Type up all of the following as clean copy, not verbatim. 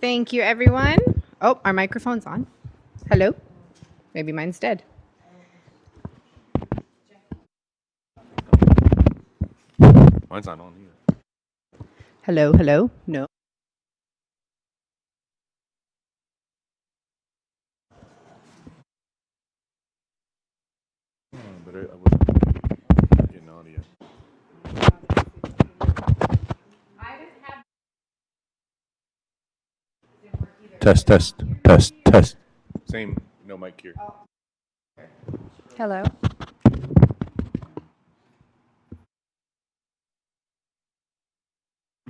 Thank you, everyone. Oh, our microphone's on. Hello? Maybe mine's dead. Mine's not on either. Hello, hello? No. But I wasn't getting audio. Test. Same, no mic here. Hello.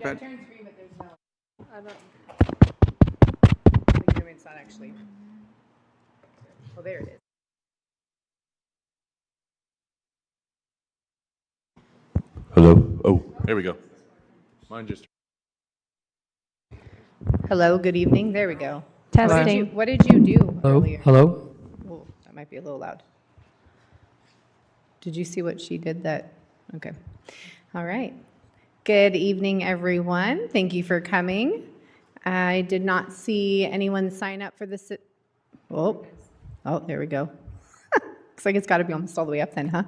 Yeah, turn screen, but there's no. I don't. It's not actually. Oh, there it is. Hello? Oh, there we go. Mine just. Hello, good evening. There we go. Testing. What did you do Hello? earlier? Hello? Oh, that might be a little loud. Did you see what she did that? Okay. All right. Good evening, everyone. Thank you for coming. I did not see anyone sign up for this. Oh, there we go. Looks like it's got to be almost all the way up then, huh?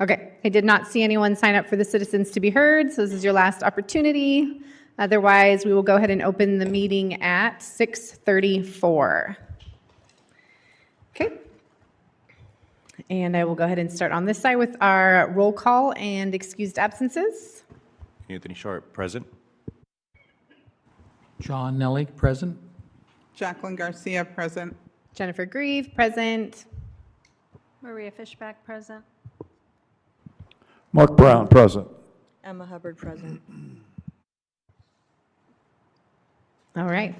Okay. I did not see anyone sign up for the Citizens to be Heard, so this is your last opportunity. Otherwise, we will go ahead and open the meeting at 6:34. Okay. And I will go ahead and start on this side with our roll call and excused absences. Anthony Sharp, present. John Nelly, present. Jacqueline Garcia, present. Jennifer Grieve, present. Maria Fishback, present. Mark Brown, present. Emma Hubbard, present. All right.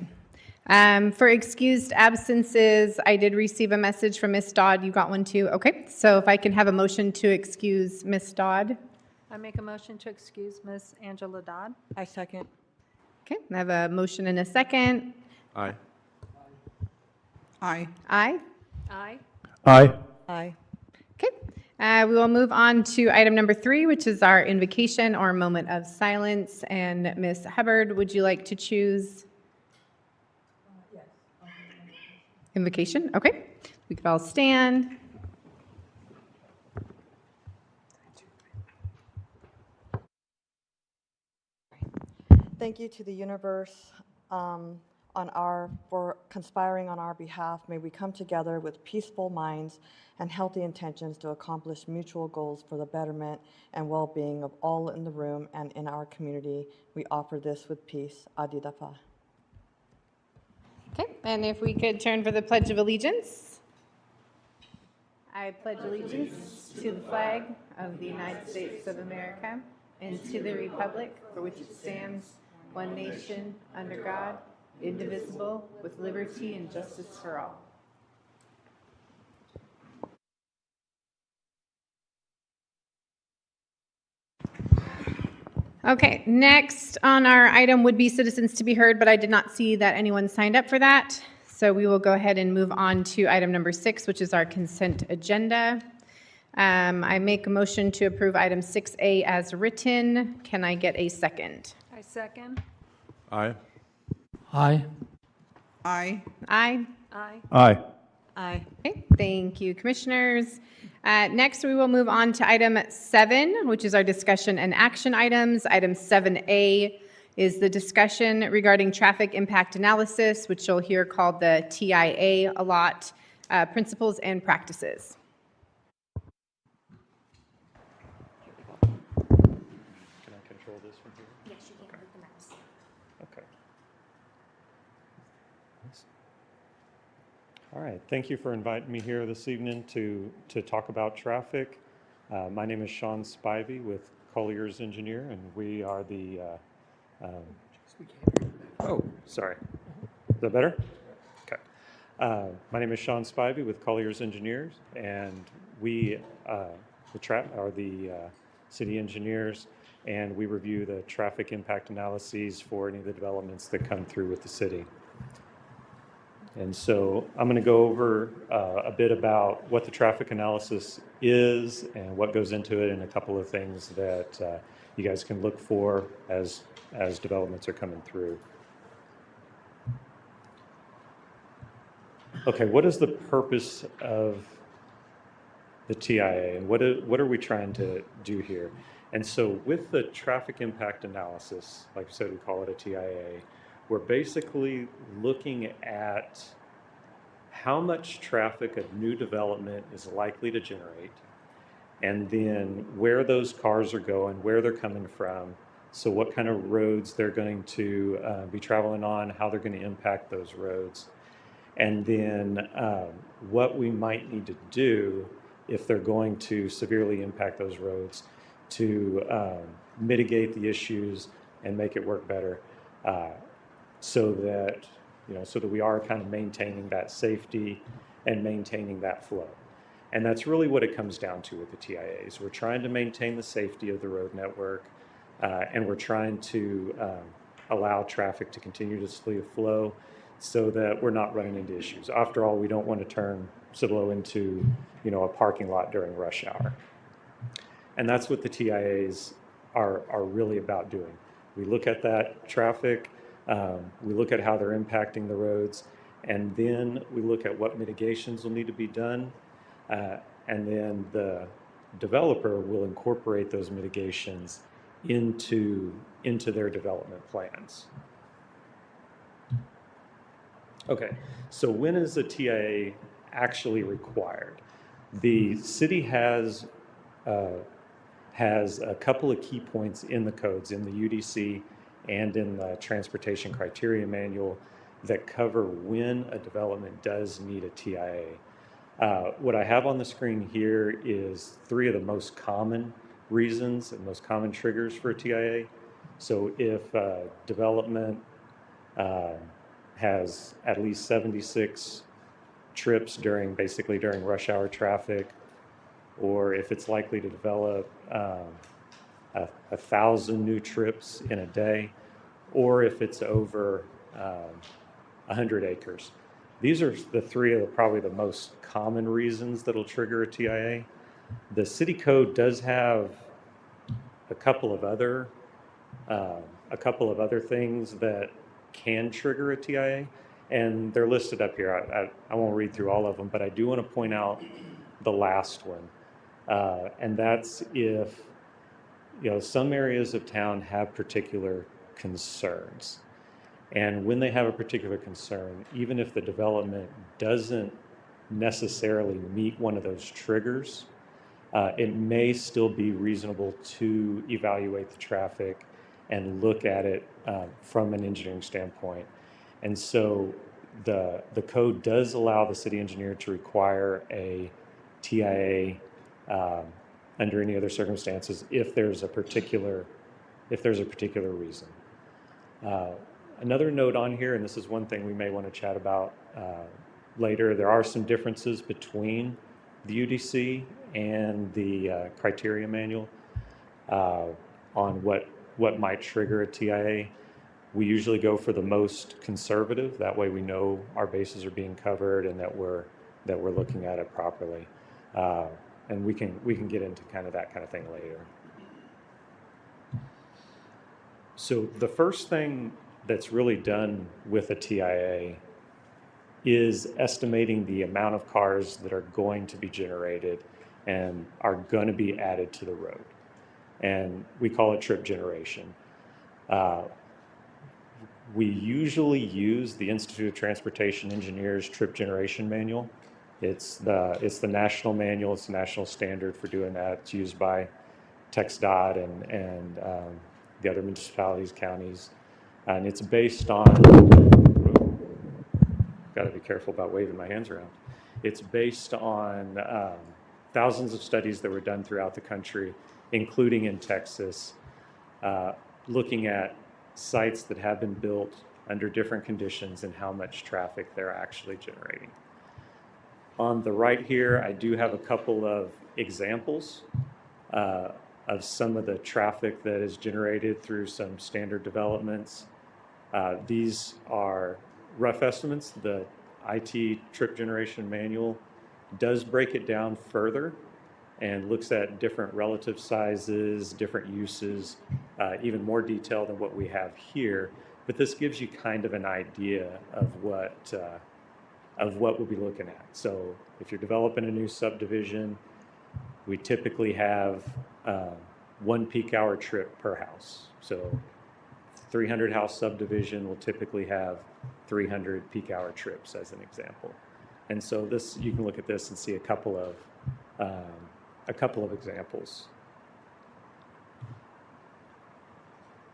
For excused absences, I did receive a message from Miss Dodd. You got one too? Okay. So if I can have a motion to excuse Miss Dodd. I make a motion to excuse Ms. Angela Dodd. I second. Okay. I have a motion and a second. Aye. Aye. Aye. Aye. Aye. Aye. Okay. We will move on to item number 3, which is our invocation or moment of silence. And Miss Hubbard, would you like to choose? Yes. Invocation? Okay. We could all stand. Thank you to the universe for conspiring on our behalf. May we come together with peaceful minds and healthy intentions to accomplish mutual goals for the betterment and well-being of all in the room and in our community. We offer this with peace. Adidafa. Okay. And if we could turn for the Pledge of Allegiance. I pledge allegiance to the flag of the United States of America and to the republic for which it stands, one nation, under God, indivisible, with liberty and justice for all. Okay, next on our item would be citizens to be heard, but I did not see that anyone signed up for that. So we will go ahead and move on to item number 6, which is our consent agenda. I make a motion to approve item 6A as written. Can I get a second? I second. Aye. Aye. Aye. Aye. Aye. Aye. Aye. Okay, thank you, commissioners. Next, we will move on to item 7, which is our discussion and action items. Item 7A is the discussion regarding traffic impact analysis, which you'll hear called the TIA a lot, principles and practices. Can I control this from here? Yes, you can with the mouse. Okay. All right, thank you for inviting me here this evening to talk about traffic. My name is Sean Spivey with Collier's Engineer, and we are the, oh, sorry. Is that better? Okay. My name is Sean Spivey with Collier's Engineers, and we are the city engineers, and we review the traffic impact analyses for any of the developments that come through with the city. And so I'm going to go over a bit about what the traffic analysis is and what goes into it, and a couple of things that you guys can look for as developments are coming through. Okay, what is the purpose of the TIA, and what are we trying to do here? And so with the traffic impact analysis, like I said, we call it a TIA, we're basically looking at how much traffic a new development is likely to generate, and then where those cars are going, where they're coming from, so what kind of roads they're going to be traveling on, how they're going to impact those roads, and then what we might need to do if they're going to severely impact those roads to mitigate the issues and make it work better, so that so that we are kind of maintaining that safety and maintaining that flow. And that's really what it comes down to with the TIAs. We're trying to maintain the safety of the road network, and we're trying to allow traffic to continuously flow so that we're not running into issues. After all, we don't want to turn Cibolo into, a parking lot during rush hour. And that's what the TIAs are really about doing. We look at that traffic, we look at how they're impacting the roads, and then we look at what mitigations will need to be done, and then the developer will incorporate those mitigations into their development plans. Okay, so when is a TIA actually required? The city has a couple of key points in the codes, in the UDC and in the Transportation Criteria Manual, that cover when a development does need a TIA. What I have on the screen here is 3 of the most common reasons and most common triggers for a TIA. So if development has at least 76 trips basically during rush hour traffic, or if it's likely to develop 1,000 new trips in a day, or if it's over 100 acres. These are the 3 of probably the most common reasons that'll trigger a TIA. The city code does have a couple of other things that can trigger a TIA, and they're listed up here. I won't read through all of them, but I do want to point out the last one, and that's if some areas of town have particular concerns. And when they have a particular concern, even if the development doesn't necessarily meet one of those triggers, it may still be reasonable to evaluate the traffic and look at it from an engineering standpoint. And so the code does allow the city engineer to require a TIA under any other circumstances if there's a particular reason. Another note on here, and this is one thing we may want to chat about later, there are some differences between the UDC and the criteria manual on what might trigger a TIA. We usually go for the most conservative. That way we know our bases are being covered and that we're looking at it properly. And we can get into that kind of thing later. So the first thing that's really done with a TIA is estimating the amount of cars that are going to be generated and are going to be added to the road. And we call it trip generation. We usually use the Institute of Transportation Engineers Trip Generation Manual. It's the national manual. It's the national standard for doing that. It's used by TxDOT and the other municipalities, counties, and it's based on. Got to be careful about waving my hands around. It's based on thousands of studies that were done throughout the country, including in Texas, looking at sites that have been built under different conditions and how much traffic they're actually generating. On the right here, I do have a couple of examples of some of the traffic that is generated through some standard developments. These are rough estimates. The IT Trip Generation Manual does break it down further and looks at different relative sizes, different uses, even more detail than what we have here. But this gives you kind of an idea of of what we'll be looking at. So if you're developing a new subdivision, we typically have 1 peak hour trip per house. So 300 house subdivision will typically have 300 peak hour trips as an example. And so this, you can look at this and see a couple of examples.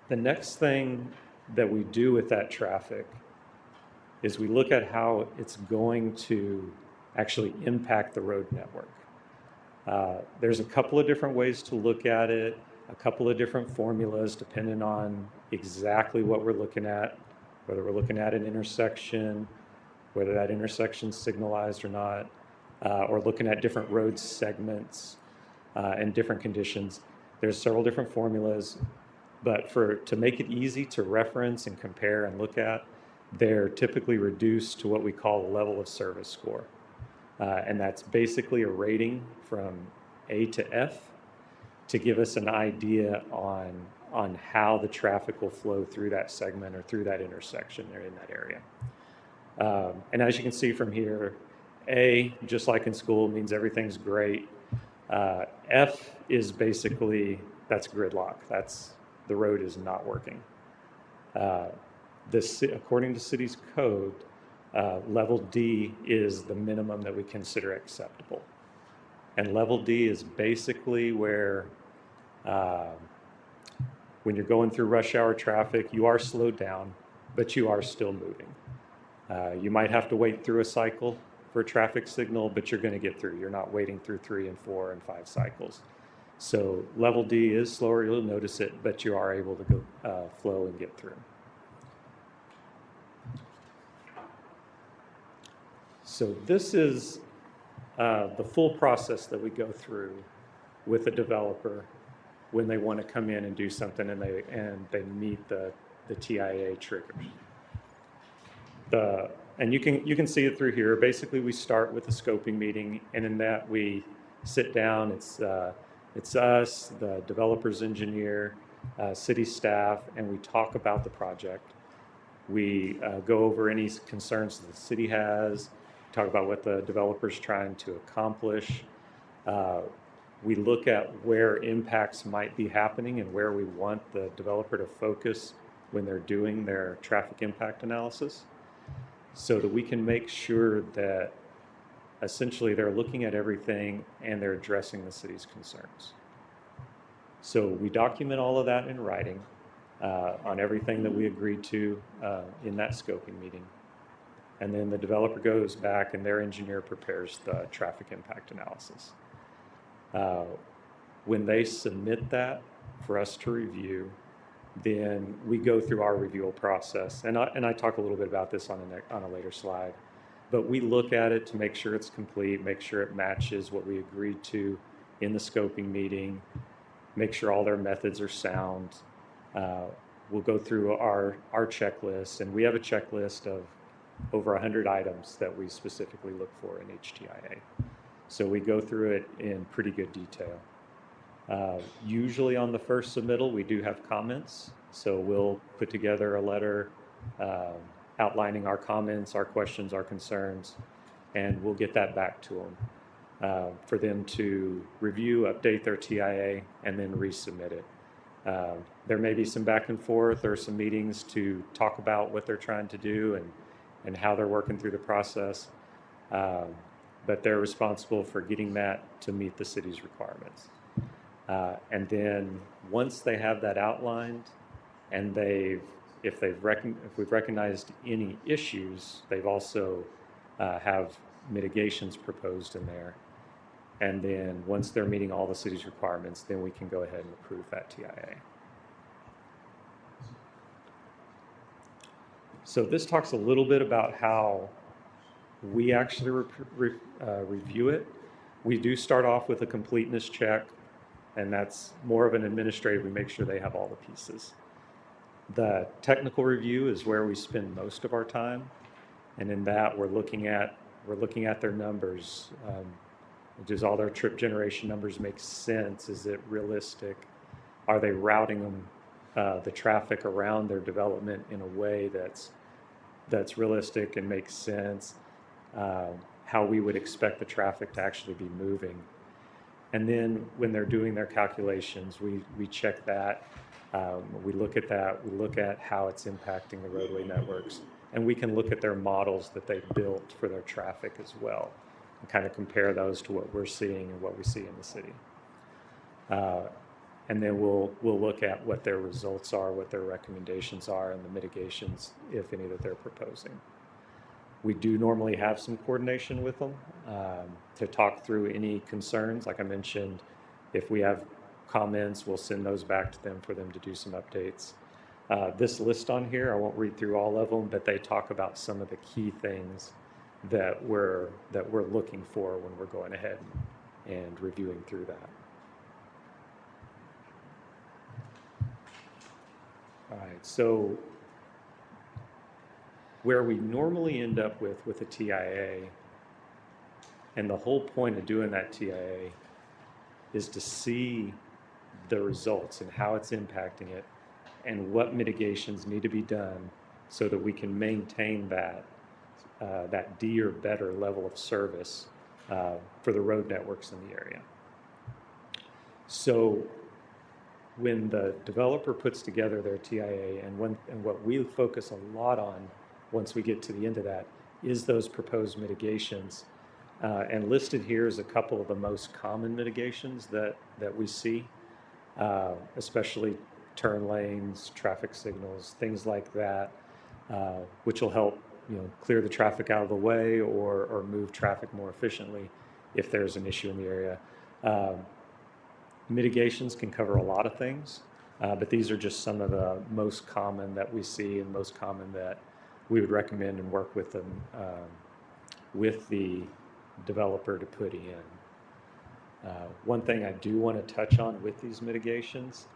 The next thing that we do with that traffic is we look at how it's going to actually impact the road network. There's a couple of different ways to look at it, a couple of different formulas depending on exactly what we're looking at, whether we're looking at an intersection, whether that intersection's signalized or not, or looking at different road segments and different conditions. There's several different formulas, but to make it easy to reference and compare and look at, they're typically reduced to what we call a level of service score. And that's basically a rating from A to F to give us an idea on how the traffic will flow through that segment or through that intersection or in that area. And as you can see from here, A, just like in school, means everything's great. F is basically, that's gridlock. The road is not working. According to city's code, level D is the minimum that we consider acceptable. And level D is basically where when you're going through rush hour traffic, you are slowed down, but you are still moving. You might have to wait through a cycle for a traffic signal, but you're going to get through. You're not waiting through 3 and 4 and 5 cycles. So level D is slower, you'll notice it, but you are able to go flow and get through. So this is the full process that we go through with a developer when they want to come in and do something and they meet the TIA triggers. And you can see it through here. Basically, we start with a scoping meeting, and in that we sit down. It's us, the developer's engineer, city staff, and we talk about the project. We go over any concerns that the city has, talk about what the developer's trying to accomplish. We look at where impacts might be happening and where we want the developer to focus when they're doing their traffic impact analysis, so that we can make sure that essentially they're looking at everything and they're addressing the city's concerns. So we document all of that in writing on everything that we agreed to in that scoping meeting. And then the developer goes back and their engineer prepares the traffic impact analysis. When they submit that for us to review, then we go through our review process. And I talk a little bit about this on a later slide. But we look at it to make sure it's complete, make sure it matches what we agreed to in the scoping meeting, make sure all their methods are sound. We'll go through our checklist, and we have a checklist of over 100 items that we specifically look for in HTIA. So we go through it in pretty good detail. Usually on the first submittal, we do have comments. So we'll put together a letter outlining our comments, our questions, our concerns, and we'll get that back to them for them to review, update their TIA, and then resubmit it. There may be some back and forth or some meetings to talk about what they're trying to do and how they're working through the process, but they're responsible for getting that to meet the city's requirements. And then once they have that outlined and if we've recognized any issues, they've also have mitigations proposed in there. And then once they're meeting all the city's requirements, then we can go ahead and approve that TIA. So this talks a little bit about how we actually review it. We do start off with a completeness check, and that's more of an administrative. We make sure they have all the pieces. The technical review is where we spend most of our time, and in that we're looking at their numbers. Does all their trip generation numbers make sense? Is it realistic? Are they routing them, the traffic around their development in a way that's realistic and makes sense? how we would expect the traffic to actually be moving. And then when they're doing their calculations, we check that. We look at that. We look at how it's impacting the roadway networks. And we can look at their models that they built for their traffic as well and kind of compare those to what we're seeing and what we see in the city. And then we'll look at what their results are, what their recommendations are, and the mitigations, if any, that they're proposing. We do normally have some coordination with them to talk through any concerns. Like I mentioned, if we have comments, we'll send those back to them for them to do some updates. This list on here, I won't read through all of them, but they talk about some of the key things that we're looking for when we're going ahead and reviewing through that. All right, so where we normally end up with a TIA, and the whole point of doing that TIA is to see the results and how it's impacting it and what mitigations need to be done so that we can maintain that D or better level of service for the road networks in the area. So when the developer puts together their TIA, and what we focus a lot on once we get to the end of that is those proposed mitigations. And listed here is a couple of the most common mitigations that we see, especially turn lanes, traffic signals, things like that, which will help clear the traffic out of the way or move traffic more efficiently if there's an issue in the area. Mitigations can cover a lot of things, but these are just some of the most common that we see and most common that we would recommend and work with them, with the developer to put in. One thing I do want to touch on with these mitigations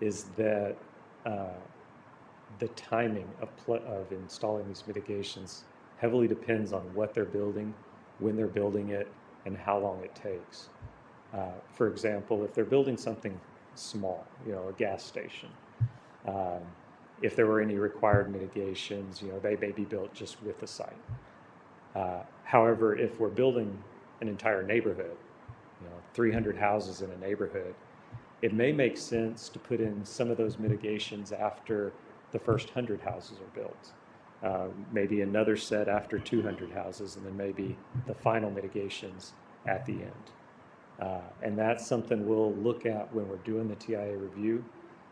is that the timing of installing these mitigations heavily depends on what they're building, when they're building it, and how long it takes. For example, if they're building something small, a gas station, if there were any required mitigations, they may be built just with the site. However, if we're building an entire neighborhood, 300 houses in a neighborhood, it may make sense to put in some of those mitigations after the first 100 houses are built. Maybe another set after 200 houses, and then maybe the final mitigations at the end. And that's something we'll look at when we're doing the TIA review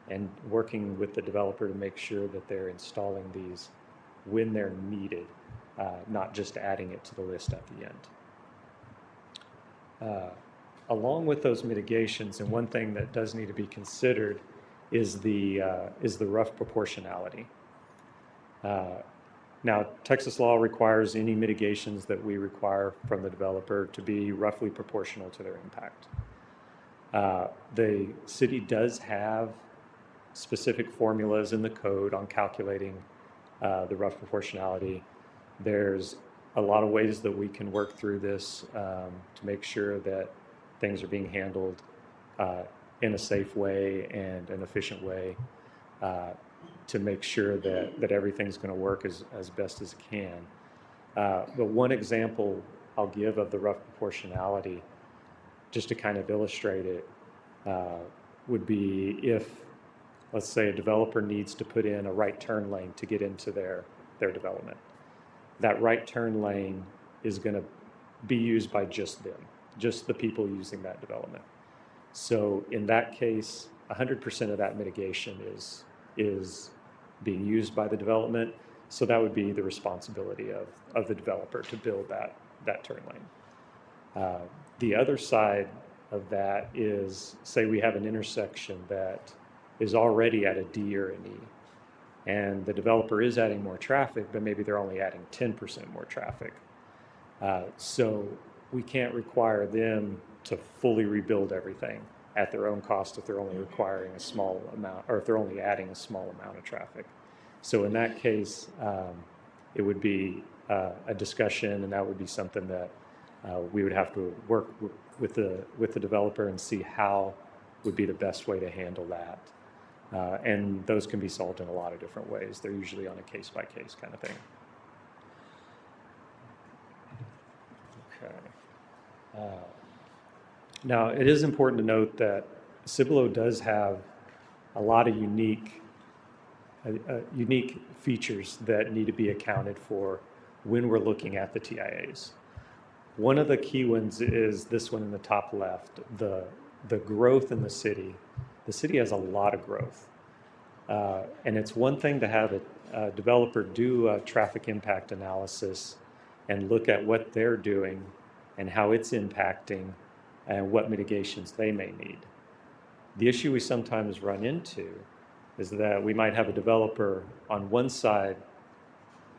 and working with the developer to make sure that they're installing these when they're needed, not just adding it to the list at the end. Along with those mitigations, and one thing that does need to be considered is the rough proportionality. Now, Texas law requires any mitigations that we require from the developer to be roughly proportional to their impact. The city does have specific formulas in the code on calculating the rough proportionality. There's a lot of ways that we can work through this to make sure that things are being handled in a safe way and an efficient way to make sure that everything's going to work as best as it can. But one example I'll give of the rough proportionality, just to kind of illustrate it, would be if, let's say, a developer needs to put in a right turn lane to get into their development. That right turn lane is going to be used by just them, just the people using that development. So in that case, 100% of that mitigation is being used by the development. So that would be the responsibility of the developer to build that turn lane. The other side of that is, say we have an intersection that is already at a D or an E, and the developer is adding more traffic, but maybe they're only adding 10% more traffic. So we can't require them to fully rebuild everything at their own cost if they're only requiring a small amount, or if they're only adding a small amount of traffic. So in that case, it would be a discussion, and that would be something that we would have to work with the developer and see how would be the best way to handle that. And those can be solved in a lot of different ways. They're usually on a case-by-case kind of thing. Okay. Now, it is important to note that Cibolo does have a lot of unique features that need to be accounted for when we're looking at the TIAs. One of the key ones is this one in the top left, the growth in the city. The city has a lot of growth. And it's one thing to have a developer do a traffic impact analysis and look at what they're doing and how it's impacting and what mitigations they may need. The issue we sometimes run into is that we might have a developer on one side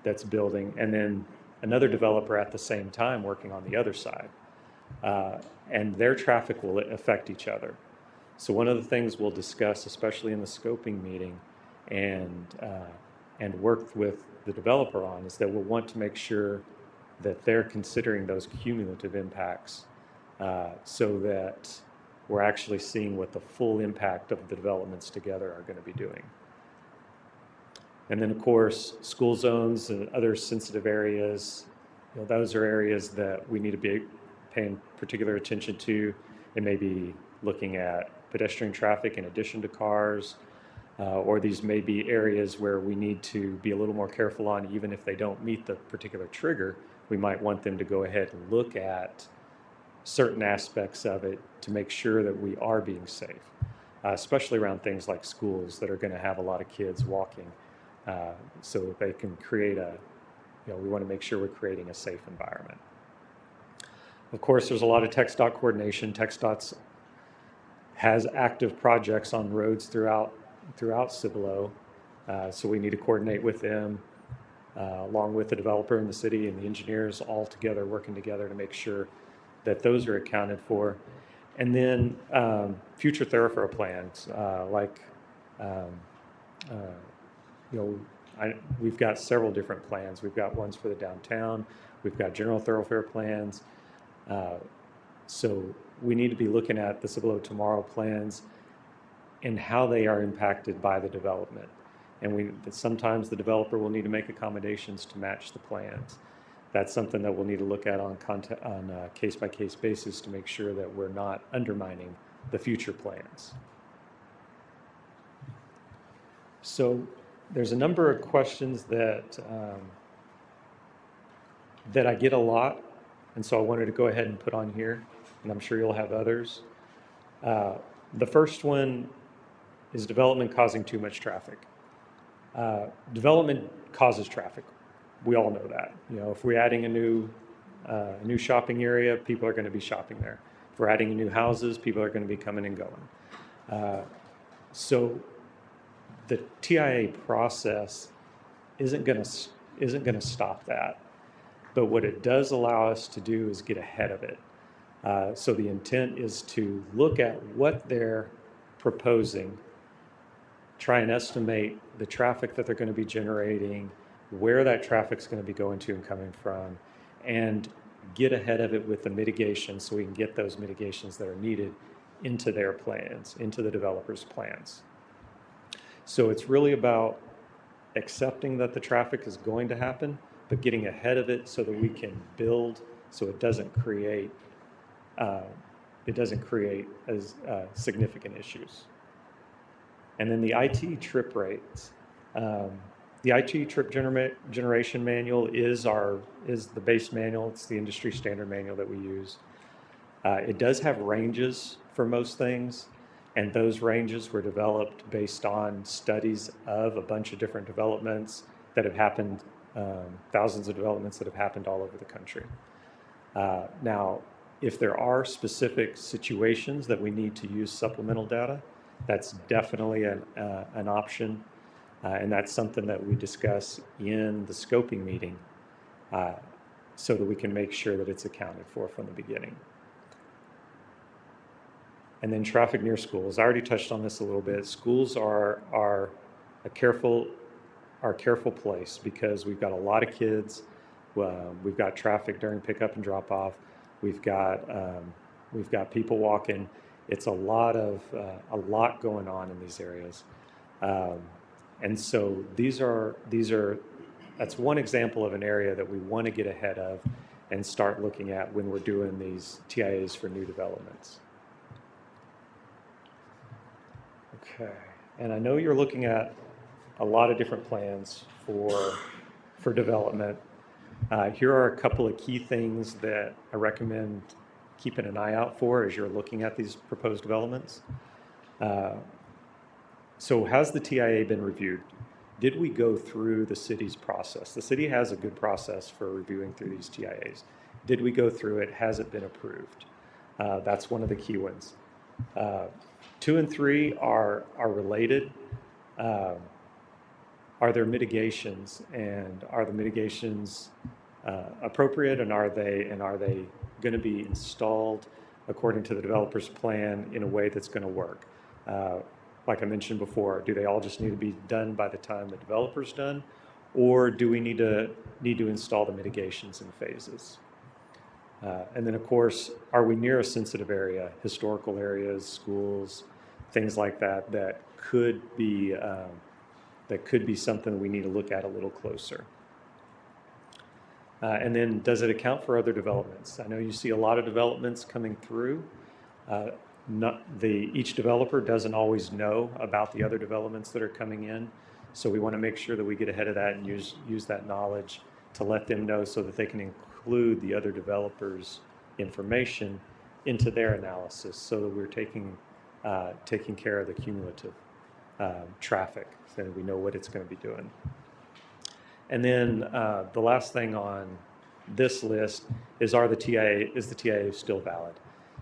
that's building and then another developer at the same time working on the other side. And their traffic will affect each other. So one of the things we'll discuss, especially in the scoping meeting, and work with the developer on, is that we'll want to make sure that they're considering those cumulative impacts so that we're actually seeing what the full impact of the developments together are going to be doing. And then, of course, school zones and other sensitive areas, those are areas that we need to be paying particular attention to. It may be looking at pedestrian traffic in addition to cars, or these may be areas where we need to be a little more careful on, even if they don't meet the particular trigger, we might want them to go ahead and look at certain aspects of it to make sure that we are being safe, especially around things like schools that are going to have a lot of kids walking, so that they can create we want to make sure we're creating a safe environment. Of course, there's a lot of TxDOT coordination. TxDOT has active projects on roads throughout Cibolo, so we need to coordinate with them, along with the developer and the city and the engineers, all together, working together to make sure that those are accounted for. And then future thoroughfare plans, we've got several different plans. We've got ones for the downtown. We've got general thoroughfare plans. So we need to be looking at the Cibolo Tomorrow plans and how they are impacted by the development. And sometimes the developer will need to make accommodations to match the plans. That's something that we'll need to look at on a case-by-case basis to make sure that we're not undermining the future plans. So there's a number of questions that I get a lot, and so I wanted to go ahead and put on here, and I'm sure you'll have others. The first one is development causing too much traffic. Development causes traffic. We all know that. If we're adding a new shopping area, people are going to be shopping there. If we're adding new houses, people are going to be coming and going. So the TIA process isn't going to stop that. But what it does allow us to do is get ahead of it. So the intent is to look at what they're proposing, try and estimate the traffic that they're going to be generating, where that traffic's going to be going to and coming from, and get ahead of it with the mitigation so we can get those mitigations that are needed into their plans, into the developer's plans. So it's really about accepting that the traffic is going to happen, but getting ahead of it so that we can build so it doesn't create as significant issues. And then the IT trip rates. The IT trip generation manual is the base manual. It's the industry standard manual that we use. It does have ranges for most things, and those ranges were developed based on studies of a bunch of different developments that have happened, thousands of developments that have happened all over the country. Now, if there are specific situations that we need to use supplemental data, that's definitely an option. And that's something that we discuss in the scoping meeting so that we can make sure that it's accounted for from the beginning. And then traffic near schools. I already touched on this a little bit. Schools are a careful place because we've got a lot of kids. We've got traffic during pickup and drop off. We've got people walking. It's a lot going on in these areas. And so that's one example of an area that we want to get ahead of and start looking at when we're doing these TIAs for new developments. Okay, and I know you're looking at a lot of different plans for development. Here are a couple of key things that I recommend keeping an eye out for as you're looking at these proposed developments. So has the TIA been reviewed? Did we go through the city's process? The city has a good process for reviewing through these TIAs. Did we go through it? Has it been approved? That's one of the key ones. 2 and 3 are related. Are there mitigations, and are the mitigations appropriate, and are they going to be installed according to the developer's plan in a way that's going to work? Like I mentioned before, do they all just need to be done by the time the developer's done, or do we need to install the mitigations in phases? And then, of course, are we near a sensitive area, historical areas, schools, things like that, that could be something we need to look at a little closer. And then, does it account for other developments? I know you see a lot of developments coming through. Each developer doesn't always know about the other developments that are coming in, so we want to make sure that we get ahead of that and use that knowledge to let them know so that they can include the other developers' information into their analysis, so that we're taking care of the cumulative traffic, so that we know what it's going to be doing. And then the last thing on this list is the TIA still valid?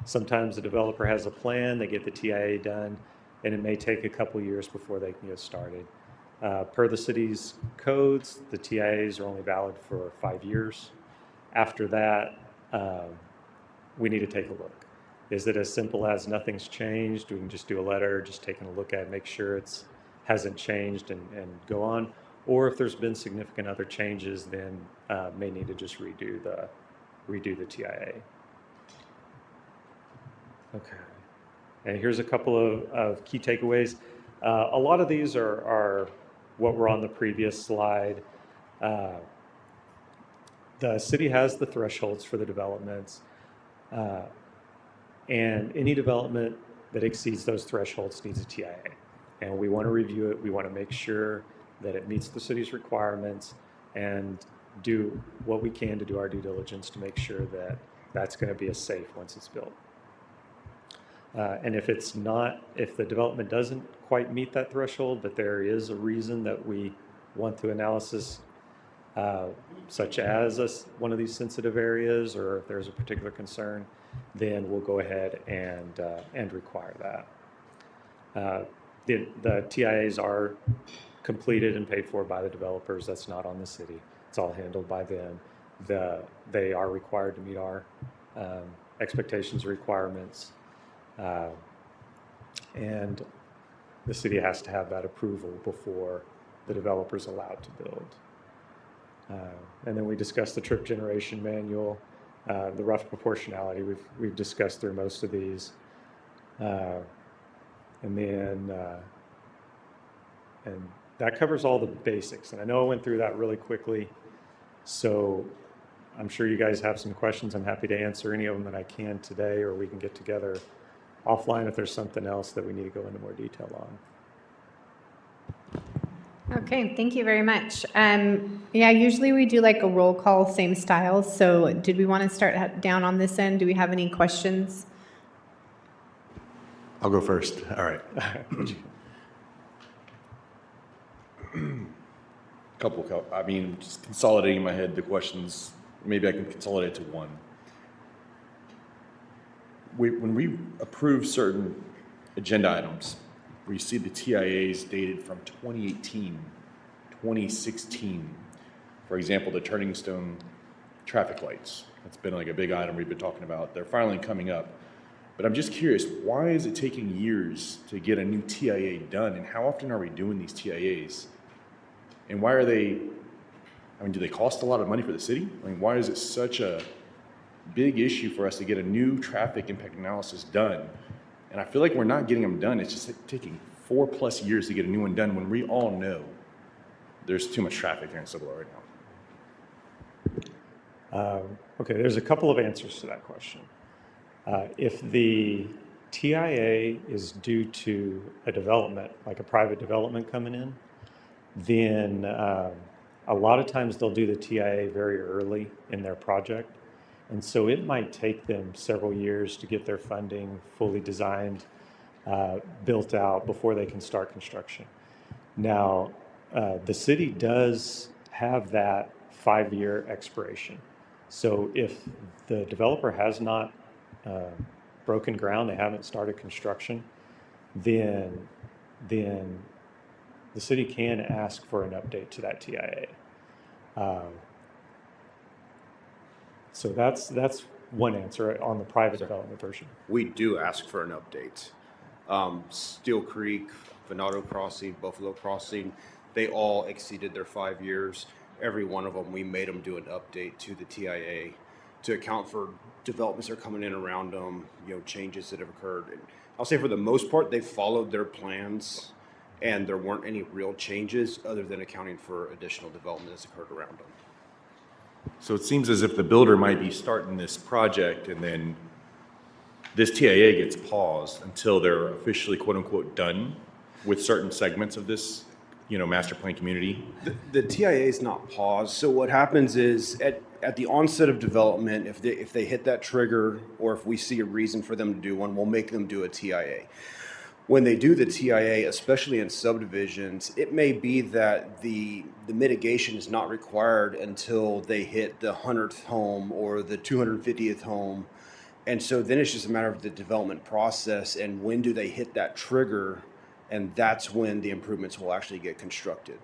Sometimes the developer has a plan, they get the TIA done, and it may take a couple years before they can get started. Per the city's codes, the TIAs are only valid for 5 years. After that, we need to take a look. Is it as simple as nothing's changed? We can just do a letter, just taking a look at it, make sure it hasn't changed and go on. Or if there's been significant other changes, then may need to just redo the TIA. Okay. And here's a couple of key takeaways. A lot of these are what were on the previous slide. The city has the thresholds for the developments, and any development that exceeds those thresholds needs a TIA. And we want to review it. We want to make sure that it meets the city's requirements and do what we can to do our due diligence to make sure that that's going to be safe once it's built. And if the development doesn't quite meet that threshold, but there is a reason that we want the analysis, such as one of these sensitive areas, or if there's a particular concern, then we'll go ahead and require that. The TIAs are completed and paid for by the developers. That's not on the city. It's all handled by them. They are required to meet our expectations, requirements, and the city has to have that approval before the developer's allowed to build. And then we discussed the trip generation manual, the rough proportionality. We've discussed through most of these, and that covers all the basics. And I know I went through that really quickly, so I'm sure you guys have some questions. I'm happy to answer any of them that I can today, or we can get together offline if there's something else that we need to go into more detail on. Okay, thank you very much. Yeah, usually we do like a roll call, same style. So did we want to start down on this end? Do we have any questions? I'll go first. All right. Just consolidating in my head the questions, maybe I can consolidate to one. When we approve certain agenda items, we see the TIAs dated from 2018, 2016. For example, the Turning Stone traffic lights. That's been like a big item we've been talking about. They're finally coming up. But I'm just curious, why is it taking years to get a new TIA done? And how often are we doing these TIAs? And why are they, do they cost a lot of money for the city? Why is it such a big issue for us to get a new traffic impact analysis done? And I feel like we're not getting them done. It's just taking 4+ years to get a new one done when we all know there's too much traffic here in Cibolo right Okay, there's a couple of answers to that question. If the TIA is due to a development, like a private development coming in, then a lot of times they'll do the TIA very early in their project. And so it might take them several years to get their funding fully designed, built out before they can start construction. Now, the city does have that 5-year expiration. So if the developer has not broken ground, they haven't started construction, then the city can ask for an update to that TIA. So that's one answer on the private development version. We do ask for an update. Steel Creek, Venado Crossing, Buffalo Crossing, they all exceeded their 5 years. Every one of them, we made them do an update to the TIA to account for developments that are coming in around them, changes that have occurred. And I'll say for the most part, they followed their plans and there weren't any real changes other than accounting for additional development that's occurred around them. So it seems as if the builder might be starting this project and then this TIA gets paused until they're officially quote unquote done with certain segments of this, master plan community. The TIA is not paused. So what happens is at the onset of development, if they hit that trigger or if we see a reason for them to do one, we'll make them do a TIA. When they do the TIA, especially in subdivisions, it may be that the mitigation is not required until they hit the 100th home or the 250th home. And so then it's just a matter of the development process and when do they hit that trigger, and that's when the improvements will actually get constructed.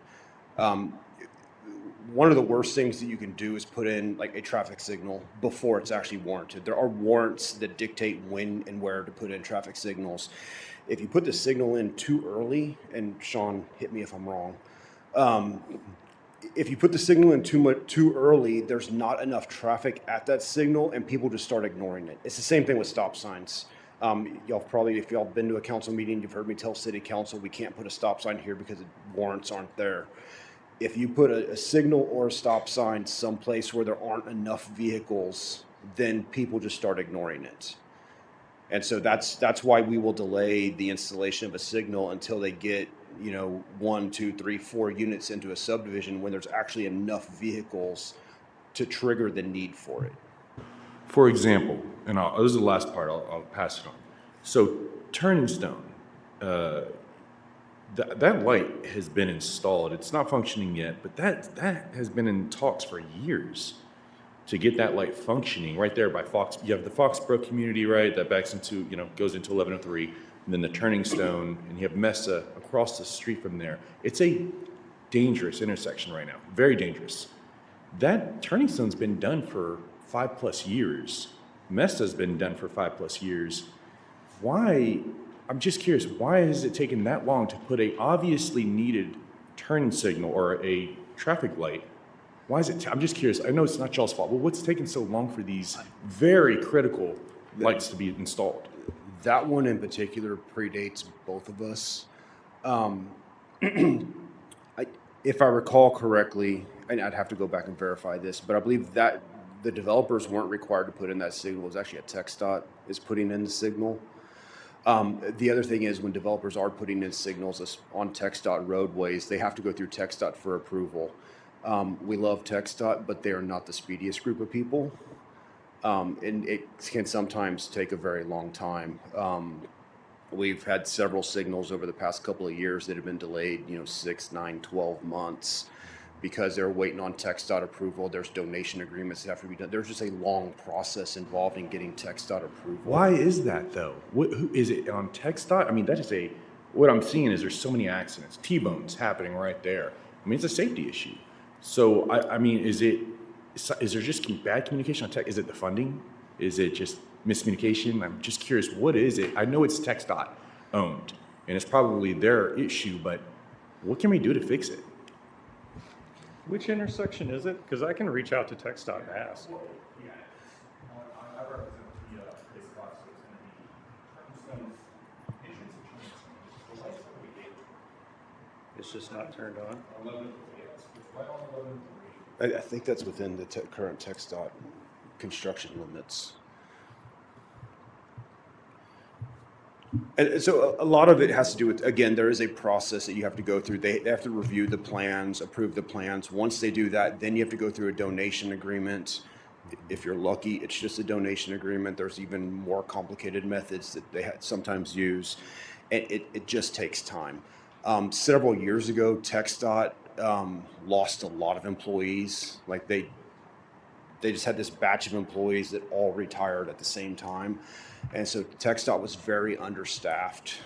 One of the worst things that you can do is put in like a traffic signal before it's actually warranted. There are warrants that dictate when and where to put in traffic signals. If you put the signal in too early, and Sean, hit me if I'm wrong, if you put the signal in too early, there's not enough traffic at that signal and people just start ignoring it. It's the same thing with stop signs. Y'all probably, if y'all been to a council meeting, you've heard me tell city council, we can't put a stop sign here because the warrants aren't there. If you put a signal or a stop sign someplace where there aren't enough vehicles, then people just start ignoring it. And so that's why we will delay the installation of a signal until they get, 1, 2, 3, 4 units into a subdivision when there's actually enough vehicles to trigger the need for it. For example, and this is the last part, I'll pass it on. So Turning Stone, that light has been installed. It's not functioning yet, but that has been in talks for years to get that light functioning right there by Fox. You have the Foxborough community, right, that backs into, goes into 1103, and then the Turning Stone, and you have Mesa across the street from there. It's a dangerous intersection right now, very dangerous. That Turning Stone's been done for 5+ years. Mesa's been done for 5+ years. Why, I'm just curious, why has it taken that long to put a obviously needed turning signal or a traffic light? Why is it, I'm just curious, I know it's not y'all's fault, but what's taking so long for these very critical lights to be installed? That one in particular predates both of us. If I recall correctly, and I'd have to go back and verify this, but I believe that the developers weren't required to put in that signal. It was actually a TxDOT is putting in the signal. The other thing is when developers are putting in signals on TxDOT roadways, they have to go through TxDOT for approval. We love TxDOT, but they are not the speediest group of people. And it can sometimes take a very long time. We've had several signals over the past couple of years that have been delayed, 6, 9, 12 months because they're waiting on TxDOT approval. There's donation agreements that have to be done. There's just a long process involved in getting TxDOT approval. Why is that though? Who is it on TxDOT? I mean, that is what I'm seeing is there's so many accidents, T-bones happening right there. I mean, it's a safety issue. So, I mean, is there just bad communication on tech? Is it the funding? Is it just miscommunication? I'm just curious, what is it? I know it's TxDOT owned, and it's probably their issue, but what can we do to fix it? Which intersection is it? Because I can reach out to TxDOT and ask. I represent the big box, so it's going to be entrance and It's just not turned on. 11, it's right on 11. I think that's within the current text dot construction limits. And so a lot of it has to do with, again, there is a process that you have to go through. They have to review the plans, approve the plans. Once they do that, then you have to go through a donation agreement. If you're lucky, it's just a donation agreement. There's even more complicated methods that they sometimes use. And it just takes time. Several years ago, TxDOT lost a lot of employees. Like they just had this batch of employees that all retired at the same time. And so TxDOT was very understaffed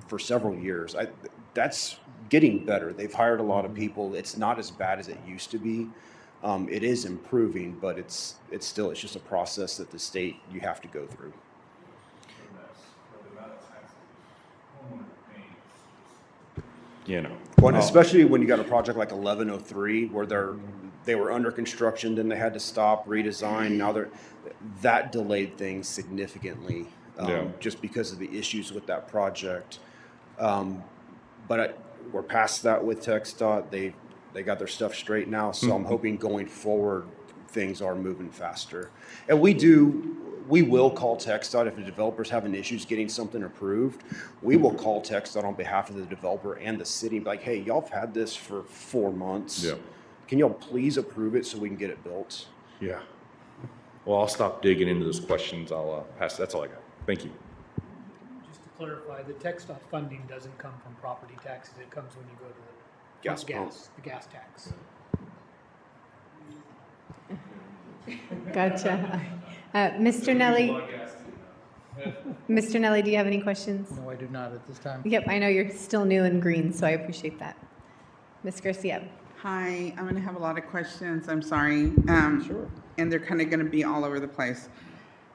for several years. That's getting better. They've hired a lot of people. It's not as bad as it used to be. It is improving, but it's just a process that the state, you have to go through. You know. Well, especially when you got a project like 1103 where they were under construction, then they had to stop, redesign. Now that delayed things significantly, just because of the issues with that project. But we're past that with TxDOT. They got their stuff straight now, so I'm hoping going forward things are moving faster. And we will call TxDOT if the developer's having issues getting something approved. We will call TxDOT on behalf of the developer and the city, like, hey, y'all have had this for 4 months. Yeah. Can y'all please approve it so we can get it built? Yeah. Well, I'll stop digging into those questions. I'll pass. That's all I got. Thank you. Just to clarify, the TxDOT funding doesn't come from property taxes, it comes when you go to the Gas pump. the gas tax. Gotcha. Mr. Nelly? Mr. Nelly, do you have any questions? No, I do not at this time. Yep, I know you're still new and green, so I appreciate that. Ms. Garcia? Hi, I'm going to have a lot of questions. I'm sorry. Sure. And they're kind of going to be all over the place.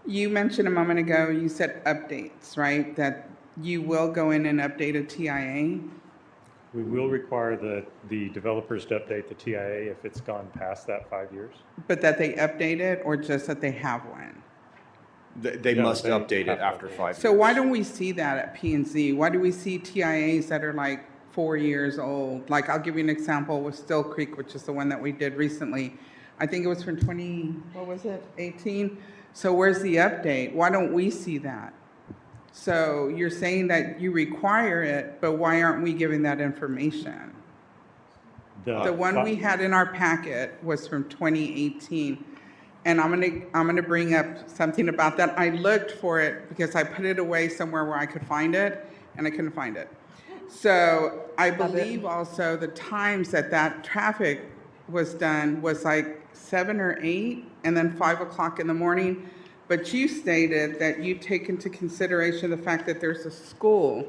You mentioned a moment ago, you said updates, right? That you will go in and update a TIA. We will require the developers to update the TIA if it's gone past that 5 years. But that they update it, or just that they have one? They No, must they update have it to after update it. 5 years. So why don't we see that at P&Z? Why do we see TIAs that are like 4 years old? Like, I'll give you an example with Still Creek, which is the one that we did recently. I think it was from 18? So where's the update? Why don't we see that? So you're saying that you require it, but why aren't we giving that information? The one we had in our packet was from 2018. And I'm gonna bring up something about that. I looked for it because I put it away somewhere where I could find it, and I couldn't find it. So I believe also the times that traffic was done was like 7 or 8, and then 5 o'clock in the morning. But you stated that you take into consideration the fact that there's a school,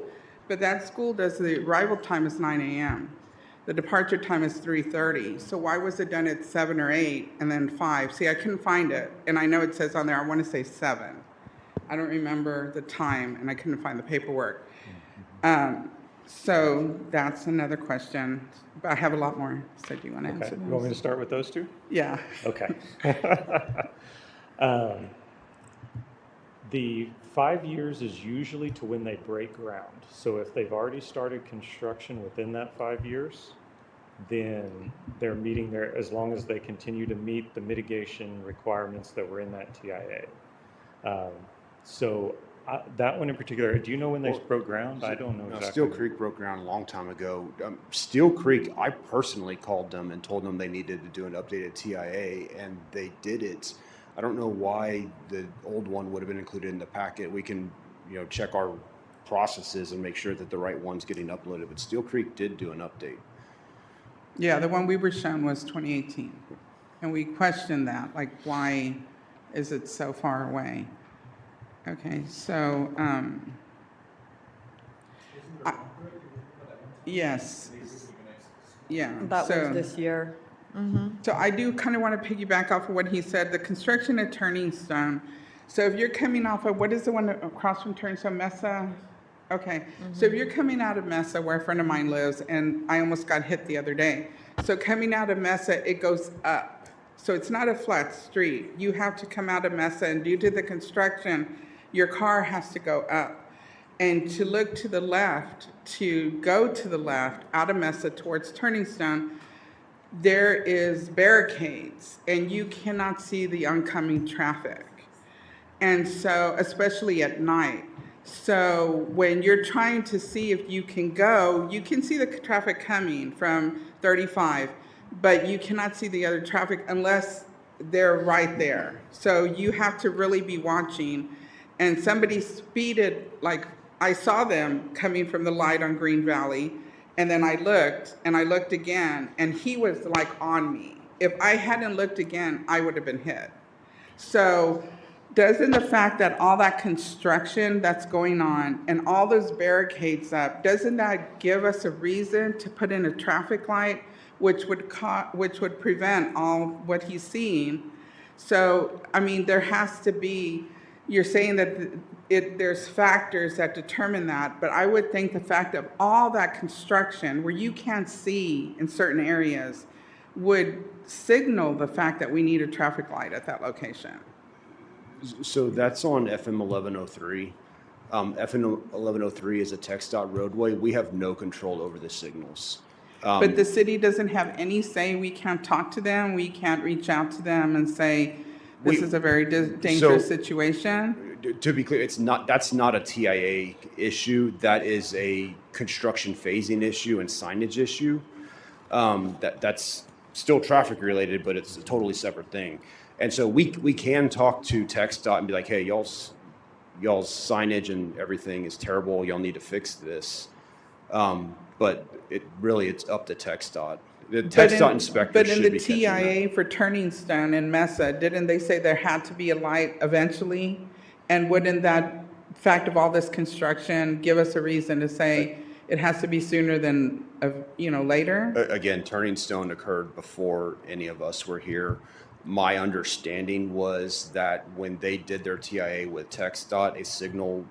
but that school the arrival time is 9 a.m. The departure time is 3:30. So why was it done at 7 or 8 and then 5? See, I couldn't find it. And I know it says on there, I want to say 7. I don't remember the time, and I couldn't find the paperwork. So that's another question. But I have a lot more. So do you want to Okay. answer those? You want me to start with those two? Yeah. Okay. The 5 years is usually to when they break ground. So if they've already started construction within that 5 years, then they're meeting their, as long as they continue to meet the mitigation requirements that were in that TIA. That one in particular, do you know when they broke ground? I don't know exactly. Steel Creek broke ground a long time ago. Steel Creek, I personally called them and told them they needed to do an updated TIA, and they did it. I don't know why the old one would have been included in the packet. We can, check our processes and make sure that the right one's getting uploaded. But Steel Creek did do an update. Yeah, the one we were shown was 2018. And we questioned that, like, why is it so far away? Okay, so, yes. Yeah. That so, was this year. So I do kind of want to piggyback off of what he said, the construction at Turning Stone. So if you're coming off of, what is the one across from Turning Stone, Mesa? Okay, so if you're coming out of Mesa, where a friend of mine lives, and I almost got hit the other day. So coming out of Mesa, it goes up. So it's not a flat street. You have to come out of Mesa, and due to the construction, your car has to go up. And to look to the left, to go to the left, out of Mesa towards Turning Stone, there is barricades and you cannot see the oncoming traffic. And so, especially at night. So when you're trying to see if you can go, you can see the traffic coming from 35, but you cannot see the other traffic unless they're right there. So you have to really be watching. And somebody speeded, like I saw them coming from the light on Green Valley, and then I looked and I looked again, and he was like on me. If I hadn't looked again, I would have been hit. So doesn't the fact that all that construction that's going on and all those barricades up, doesn't that give us a reason to put in a traffic light, which would prevent all what he's seeing? So, I mean, there has to be, you're saying that there's factors that determine that, but I would think the fact of all that construction where you can't see in certain areas would signal the fact that we need a traffic light at that location. So that's on FM 1103. FM 1103 is a TxDOT roadway. We have no control over the signals. But the city doesn't have any say. We can't talk to them. We can't reach out to them and say, this is a very dangerous situation. To be clear, that's not a TIA issue. That is a construction phasing issue and signage issue. That's still traffic related, but it's a totally separate thing. And so we can talk to TxDOT and be like, hey, y'all's signage and everything is terrible. Y'all need to fix this. But it's up to TxDOT. The TxDOT inspector But should in the be catching TIA for Turning Stone and Mesa, didn't they say there had to be a light eventually? And wouldn't that fact of all this construction give us a reason to say it has to be sooner than, later? Again, Turning Stone occurred before any of us were here. My understanding was that when they did their TIA with TxDOT, a signal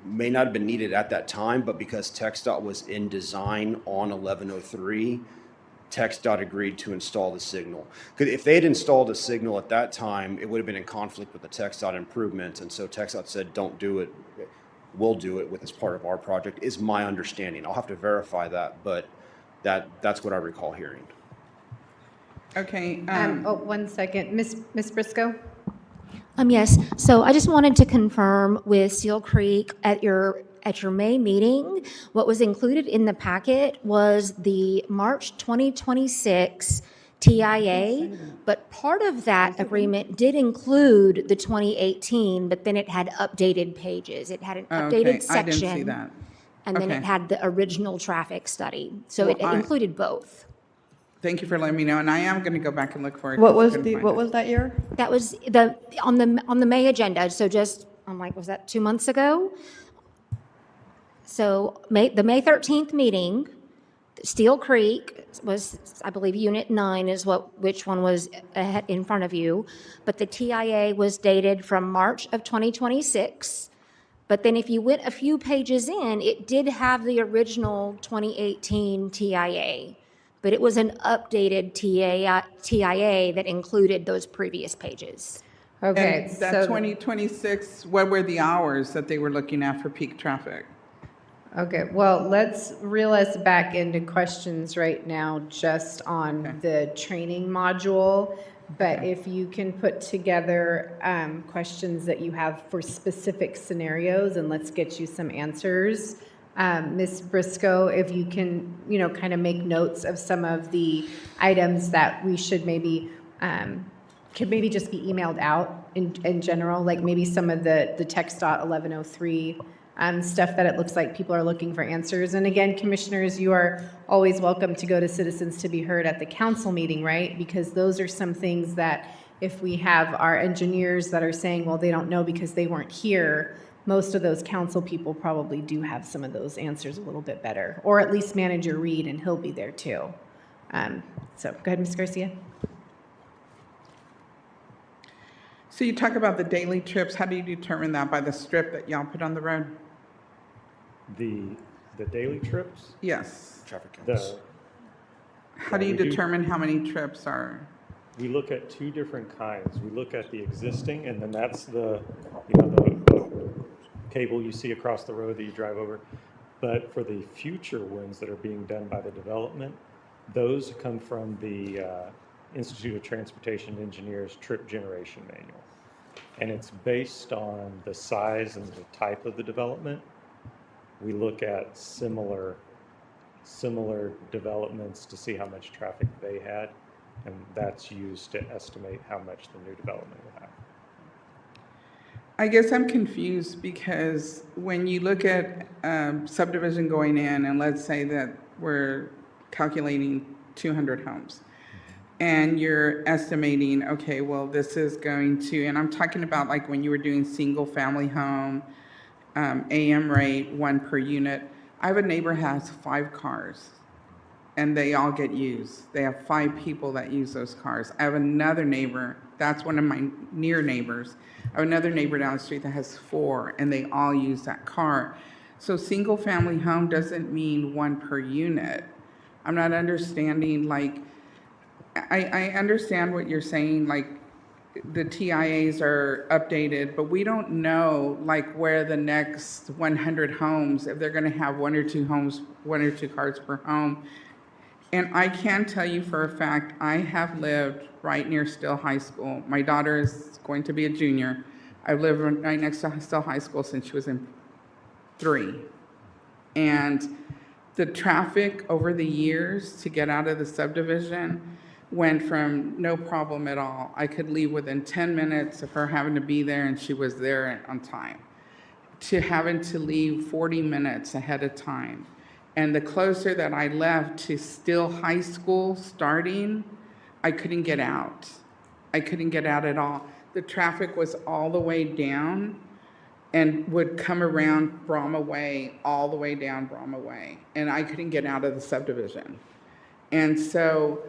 may not have been needed at that time, but because TxDOT was in design on 1103, TxDOT agreed to install the signal. Because if they had installed a signal at that time, it would have been in conflict with the TxDOT improvements, and so TxDOT said, don't do it. We'll do it as part of our project, is my understanding. I'll have to verify that, but that's what I recall hearing. Okay. 1 second. Miss Briscoe? Yes. So I just wanted to confirm with Seal Creek at your May meeting, what was included in the packet was the March 2026 TIA, but part of that agreement did include the 2018, but then it had updated pages. It had an updated section. I didn't see that. And then it had the original traffic study. So it included both. Thank you for letting me know, and I am going to go back and look for it. What was that year? That was on the May agenda. So was that 2 months ago? So the May 13th meeting, Steel Creek was, I believe, Unit 9 is which one was in front of you. But the TIA was dated from March of 2026. But then if you went a few pages in, it did have the original 2018 TIA. But it was an updated TIA that included those previous pages. Okay. And that 2026, what were the hours that they were looking at for peak traffic? Okay, well, let's reel us back into questions right now just on the training module. But if you can put together questions that you have for specific scenarios, and let's get you some answers. Ms. Briscoe, if you can, kind of make notes of some of the items that we should maybe, could maybe just be emailed out in general, like maybe some of the TxDOT 1103 stuff that it looks like people are looking for answers. And again, commissioners, you are always welcome to go to Citizens to be Heard at the council meeting, right? Because those are some things that if we have our engineers that are saying, well, they don't know because they weren't here, most of those council people probably do have some of those answers a little bit better, or at least Manager Reed, and he'll be there too. So go ahead, Ms. Garcia. So you talk about the daily trips. How do you determine that? By the strip that y'all put on the road? The daily trips? Yes. Traffic counts. How do you determine how many trips are? We look at two different kinds. We look at the existing, and then that's the cable you see across the road that you drive over. But for the future ones that are being done by the development, Those come from the Institute of Transportation Engineers Trip Generation Manual. And it's based on the size and the type of the development. We look at similar developments to see how much traffic they had, and that's used to estimate how much the new development will have. I guess I'm confused because when you look at subdivision going in, and let's say that we're calculating 200 homes, and you're estimating, okay, well, this is going to, and I'm talking about like when you were doing single family home, AM rate, 1 per unit. I have a neighbor who has 5 cars, and they all get used. They have 5 people that use those cars. I have another neighbor, that's one of my near neighbors. I have another neighbor down the street that has 4, and they all use that car. So single family home doesn't mean 1 per unit. I'm not understanding, like, I understand what you're saying, like the TIAs are updated, but we don't know like where the next 100 homes, if they're gonna have 1 or 2 homes, 1 or 2 cars per home. And I can tell you for a fact, I have lived right near Still High School. My daughter is going to be a junior. I've lived right next to Still High School since she was in 3. And the traffic over the years to get out of the subdivision went from no problem at all. I could leave within 10 minutes of her having to be there, and she was there on time, to having to leave 40 minutes ahead of time. And the closer that I left to Still High School starting, I couldn't get out. I couldn't get out at all. The traffic was all the way down and would come around Brahma Way, all the way down Brahma Way. And I couldn't get out of the subdivision. And so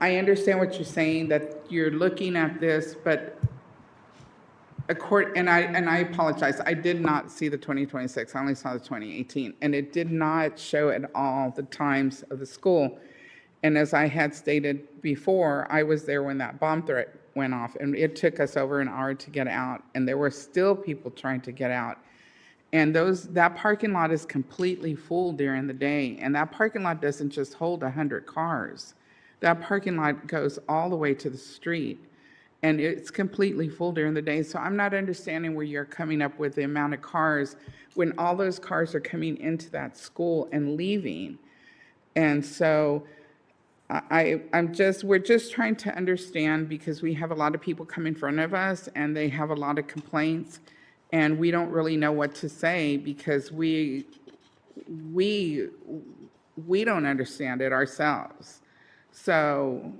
I understand what you're saying, that you're looking at this, but and I apologize, I did not see the 2026, I only saw the 2018, and it did not show at all the times of the school. And as I had stated before, I was there when that bomb threat went off, and it took us over an hour to get out, and there were still people trying to get out. And that parking lot is completely full during the day, and that parking lot doesn't just hold 100 cars. That parking lot goes all the way to the street, and it's completely full during the day. So I'm not understanding where you're coming up with the amount of cars when all those cars are coming into that school and leaving. And so we're just trying to understand, because we have a lot of people come in front of us and they have a lot of complaints, and we don't really know what to say because we don't understand it ourselves. So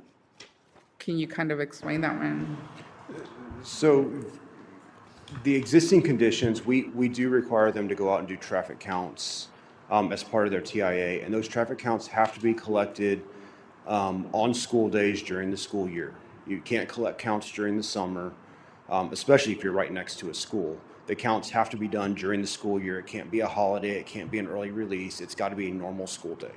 can you kind of explain that one? So the existing conditions, we do require them to go out and do traffic counts as part of their TIA, and those traffic counts have to be collected on school days during the school year. You can't collect counts during the summer, especially if you're right next to a school. The counts have to be done during the school year. It can't be a holiday. It can't be an early release. It's got to be a normal school day.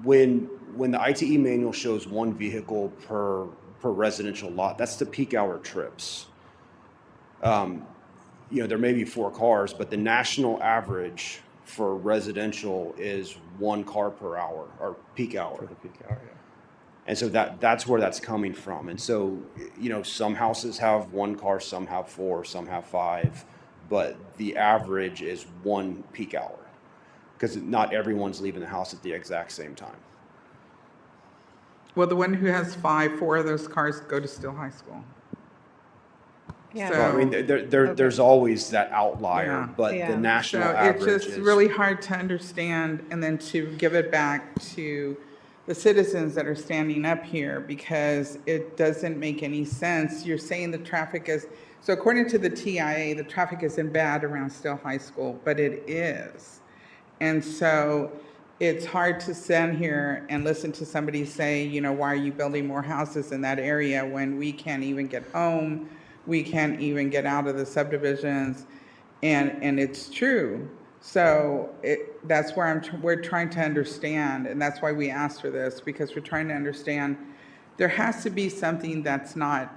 When the ITE manual shows 1 vehicle per residential lot, that's the peak hour trips. There may be 4 cars, but the national average for residential is 1 car per hour, or peak hour. For the peak hour, yeah. And so that's where that's coming from. And so, some houses have 1 car, some have 4, some have 5, but the average is 1 peak hour, because not everyone's leaving the house at the exact same time. Well, the one who has 4 of those cars go to Still High School. Yeah. So, I mean, there's always that outlier, Yeah. but Yeah. the national So average it's just is really hard to understand, and then to give it back to the citizens that are standing up here, because it doesn't make any sense. You're saying the traffic is, so according to the TIA, the traffic isn't bad around Still High School, but it is. And so it's hard to stand here and listen to somebody say, why are you building more houses in that area when we can't even get home, we can't even get out of the subdivisions, and it's true. So that's where we're trying to understand, and that's why we asked for this, because we're trying to understand there has to be something that's not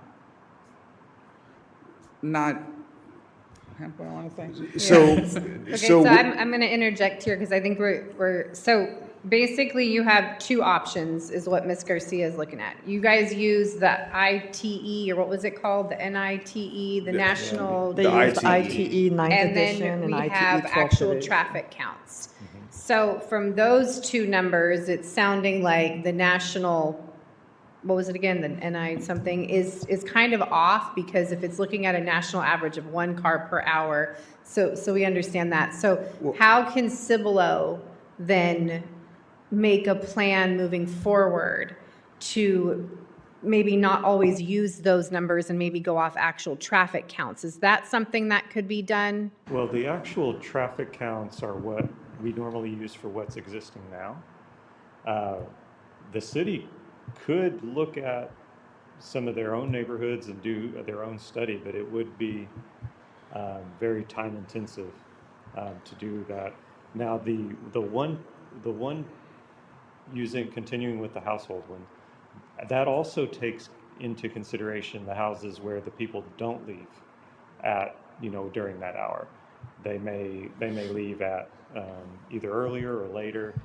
That's what I want to say. So, Okay, so I'm going to interject here because I think so basically you have two options is what Ms. Garcia is looking at. You guys use the ITE, or what was it called? The NITE, the National. They The used ITE 9th And edition then and we ITE have 12th actual edition. traffic counts. So from those two numbers, it's sounding like the national, what was it again, the NI something, is kind of off, because if it's looking at a national average of 1 car per hour, so we understand that. So how can Cibolo then make a plan moving forward to maybe not always use those numbers and maybe go off actual traffic counts? Is that something that could be done? Well, the actual traffic counts are what we normally use for what's existing now. The city could look at some of their own neighborhoods and do their own study, but it would be very time intensive to do that. Now, the one continuing with the household one, that also takes into consideration the houses where the people don't leave at, during that hour. They may leave at either earlier or later,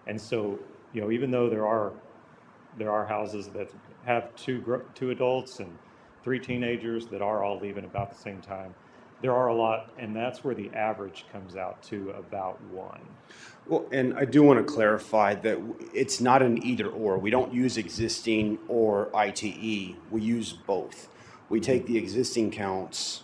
and so even though there are houses that have two adults and 3 teenagers that are all leaving about the same time, there are a lot, and that's where the average comes out to about 1. well, and I do want to clarify that it's not an either or. We don't use existing or ITE. We use both. We take the existing counts,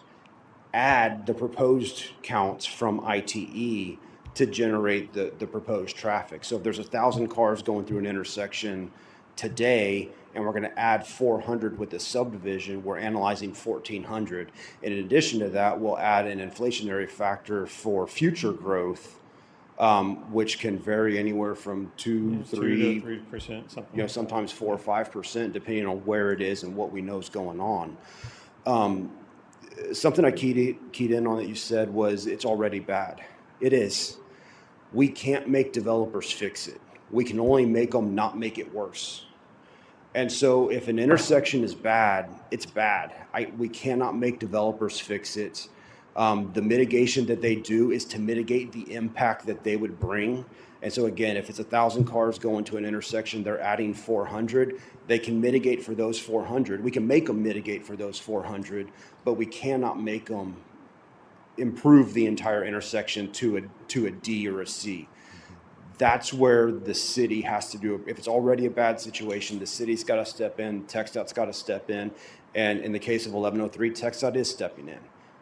add the proposed counts from ITE to generate the proposed traffic. So if there's 1,000 cars going through an intersection today, and we're going to add 400 with the subdivision, we're analyzing 1,400. And in addition to that, we'll add an inflationary factor for future growth, which can vary anywhere from 2 to 3%, something. Sometimes 4 or 5%, depending on where it is and what we know is going on. Something I keyed in on that you said was it's already bad. It is. We can't make developers fix it. We can only make them not make it worse. And so if an intersection is bad, it's bad. We cannot make developers fix it. The mitigation that they do is to mitigate the impact that they would bring. And so again, if it's 1,000 cars going to an intersection, they're adding 400. They can mitigate for those 400. We can make them mitigate for those 400, but we cannot make them improve the entire intersection to a D or a C. That's where the city has to do it. If it's already a bad situation, the city's got to step in, TxDOT's got to step in, and in the case of 1103, TxDOT is stepping in.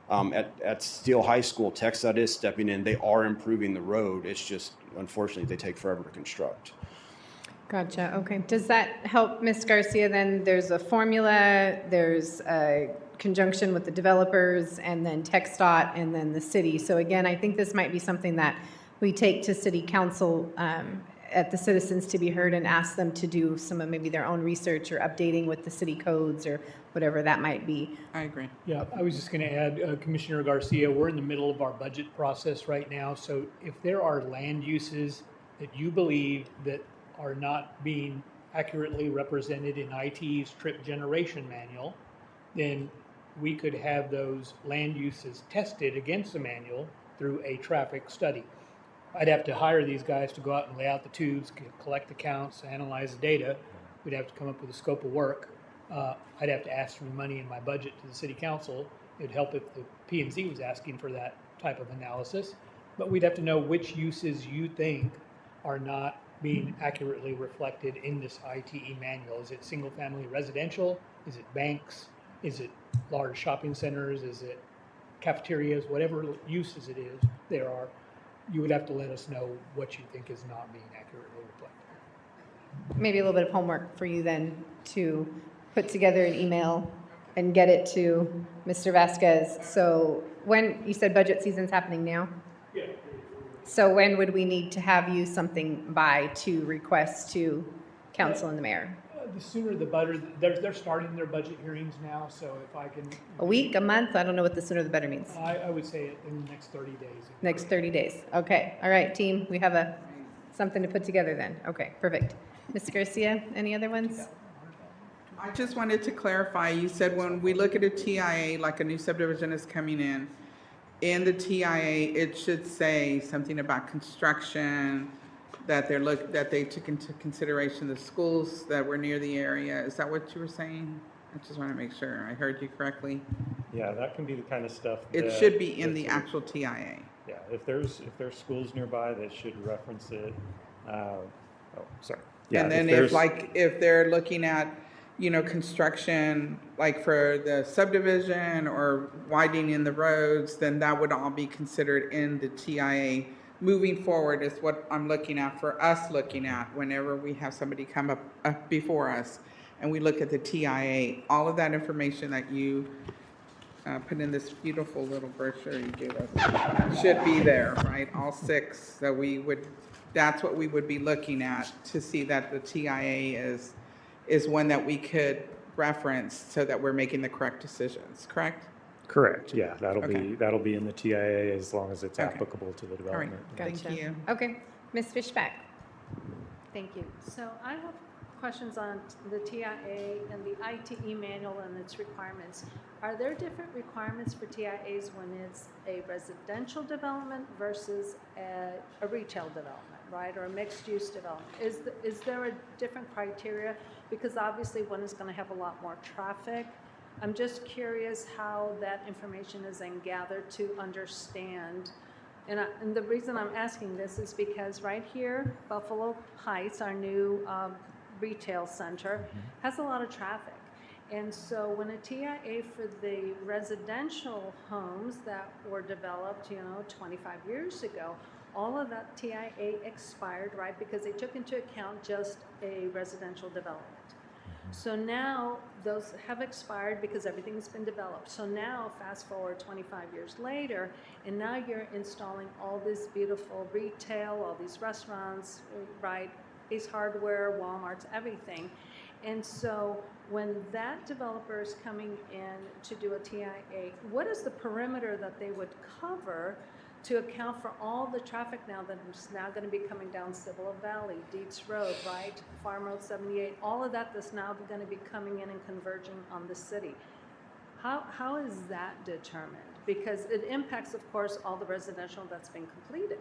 At Steele High School, TxDOT is stepping in. They are improving the road. It's just, unfortunately, they take forever to construct. Gotcha, okay. Does that help, Ms. Garcia, then? There's a formula, there's a conjunction with the developers, and then TxDOT, and then the city. So again, I think this might be something that we take to city council at the citizens to be heard and ask them to do some of maybe their own research or updating with the city codes or whatever that might be. I agree. Yeah, I was just going to add, Commissioner Garcia, we're in the middle of our budget process right now. So if there are land uses that you believe that are not being accurately represented in IT's trip generation manual, then we could have those land uses tested against the manual through a traffic study. I'd have to hire these guys to go out and lay out the tubes, collect the counts, analyze the data. We'd have to come up with a scope of work. I'd have to ask for money in my budget to the city council. It'd help if the P&Z was asking for that type of analysis. But we'd have to know which uses you think are not being accurately reflected in this ITE manual. Is it single-family residential? Is it banks? Is it large shopping centers? Is it cafeterias? Whatever uses it is, there are. You would have to let us know what you think is not being accurately reflected. Maybe a little bit of homework for you then to put together an email and get it to Mr. Vasquez. So when, you said budget season's happening now? Yeah. So when would we need to have you something by to request to council and the mayor? The sooner the better. They're starting their budget hearings now, so if I can. A week, a month? I don't know what the sooner the better means. I would say in the next 30 days. Next 30 days. Okay. All right, team. We have something to put together then. Okay, perfect. Ms. Garcia, any other ones? I just wanted to clarify, you said when we look at a TIA, like a new subdivision is coming in, in the TIA, it should say something about construction, that that they took into consideration the schools that were near the area. Is that what you were saying? I just want to make sure I heard you correctly. Yeah, that can be the kind of stuff It that. should be in that's the a- actual TIA. Yeah, if there's schools nearby, that should reference it. Oh, sorry. Yeah, And then there's- if they're looking at, construction, like for the subdivision or widening the roads, then that would all be considered in the TIA. Moving forward is what I'm looking at, for us looking at, whenever we have somebody come up before us and we look at the TIA, all of that information that you put in this beautiful little brochure you gave us should be there, right? All six, that's what we would be looking at to see that the TIA is one that we could reference so that we're making the correct decisions, correct? Correct, yeah, Okay. that'll be in the TIA as long as it's Okay. applicable to the All right, development. thank Gotcha. you. Okay, Ms. Fishback. Thank you. So I have questions on the TIA and the ITE manual and its requirements. Are there different requirements for TIAs when it's a residential development versus a retail development, right? Or a mixed-use development? Is there a different criteria? Because obviously one is going to have a lot more traffic. I'm just curious how that information is then gathered to understand. And the reason I'm asking this is because right here, Buffalo Heights, our new retail center, has a lot of traffic. And so when a TIA for the residential homes that were developed, 25 years ago, all of that TIA expired, right? Because they took into account just a residential development. So now those have expired because everything's been developed. So now fast forward 25 years later, and now you're installing all this beautiful retail, all these restaurants, right? Ace Hardware, Walmart's, everything. And so when that developer is coming in to do a TIA, what is the perimeter that they would cover to account for all the traffic now that is now going to be coming down Cibolo Valley, Dietz Road, right? Farm Road 78, all of that that's now going to be coming in and converging on the city. How is that determined? Because it impacts, of course, all the residential that's been completed.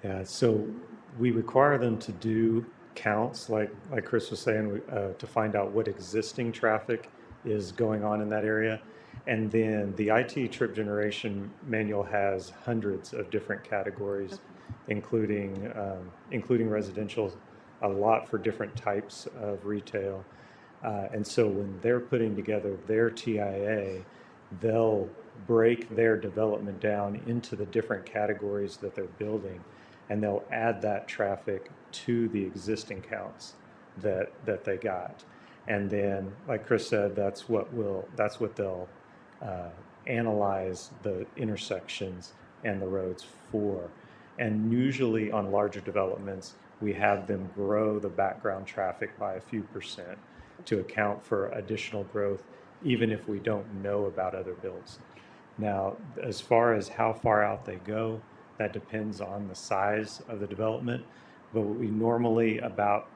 Yeah, so we require them to do counts, like Chris was saying, to find out what existing traffic is going on in that area. And then the IT trip generation manual has hundreds of different categories, including residential, a lot for different types of retail. And so when they're putting together their TIA, they'll break their development down into the different categories that they're building, and they'll add that traffic to the existing counts that they got. And then, like Chris said, that's what they'll analyze the intersections and the roads for. And usually on larger developments, we have them grow the background traffic by a few percent to account for additional growth, even if we don't know about other builds. Now, as far as how far out they go, that depends on the size of the development, but we normally about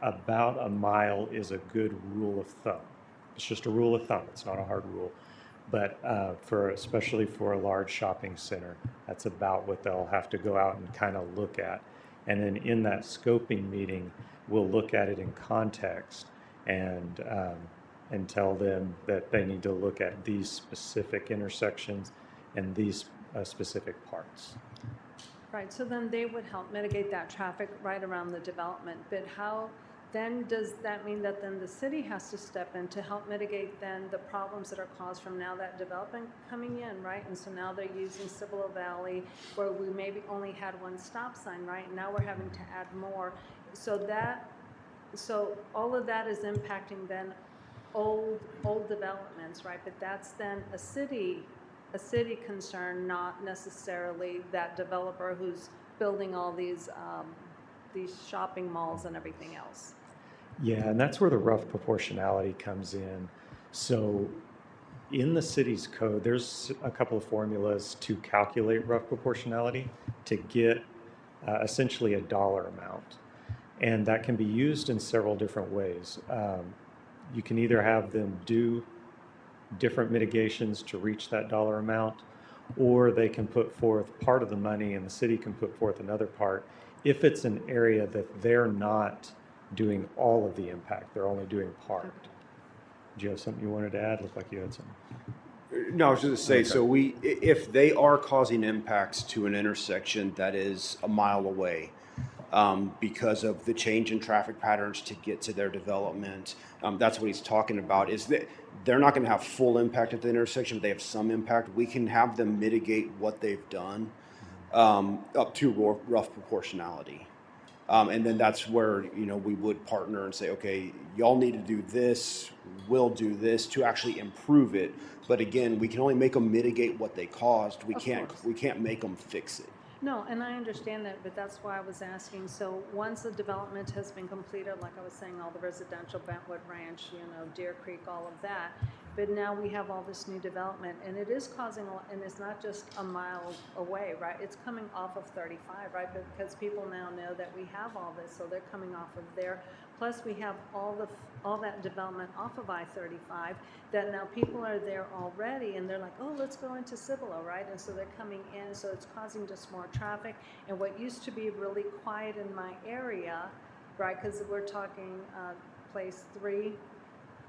a mile is a good rule of thumb. It's just a rule of thumb. It's not a hard rule. But especially for a large shopping center, that's about what they'll have to go out and kind of look at. And then in that scoping meeting, we'll look at it in context and tell them that they need to look at these specific intersections and these specific parts. Right, so then they would help mitigate that traffic right around the development. But how then does that mean that then the city has to step in to help mitigate then the problems that are caused from now that development coming in, right? And so now they're using Cibolo Valley where we maybe only had one stop sign, right? And now we're having to add more. So all of that is impacting then old developments, right? But that's then a city concern, not necessarily that developer who's building all these shopping malls and everything else. Yeah, and that's where the rough proportionality comes in. So in the city's code, there's a couple of formulas to calculate rough proportionality to get essentially a dollar amount. And that can be used in several different ways. You can either have them do different mitigations to reach that dollar amount, or they can put forth part of the money and the city can put forth another part if it's an area that they're not doing all of the impact, they're only doing part. Do you have something you wanted to add? Looked like you had something. No, I was just going to say, so if they are causing impacts to an intersection that is a mile away, because of the change in traffic patterns to get to their development, that's what he's talking about, is that they're not going to have full impact at the intersection, but they have some impact. We can have them mitigate what they've done up to rough proportionality. And then that's where, we would partner and say, okay, y'all need to do this, we'll do this to actually improve it. But again, we can only make them mitigate what they caused. We can't make them fix it. No, and I understand that, but that's why I was asking. So once the development has been completed, like I was saying, all the residential, Bentwood Ranch, Deer Creek, all of that, but now we have all this new development, and it is causing, and it's not just a mile away, right? It's coming off of 35, right? Because people now know that we have all this, so they're coming off of there. Plus, we have all that development off of I-35 that now people are there already, and they're like, oh, let's go into Cibolo, right? And so they're coming in, so it's causing just more traffic. And what used to be really quiet in my area, right? Because we're talking place 3.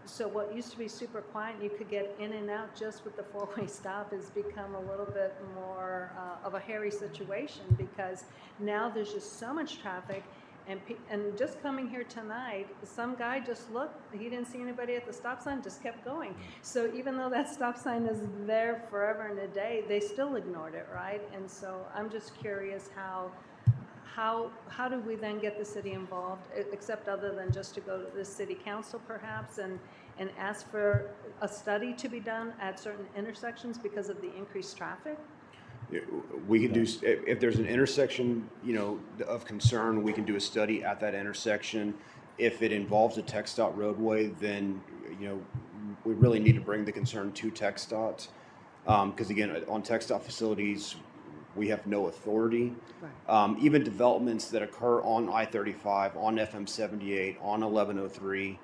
So what used to be super quiet, you could get in and out just with the 4-way stop, has become a little bit more of a hairy situation, because now there's just so much traffic. And just coming here tonight, some guy just looked, he didn't see anybody at the stop sign, just kept going. So even though that stop sign is there forever and a day, they still ignored it, right? And so I'm just curious how do we then get the city involved, except other than just to go to the city council perhaps and ask for a study to be done at certain intersections because of the increased traffic? We can do, if there's an intersection, of concern, we can do a study at that intersection. If it involves a TxDOT roadway, then, we really need to bring the concern to TxDOT. Because again, on TxDOT facilities, we have no authority. Right. Even developments that occur on I-35, on FM 78, on 1103,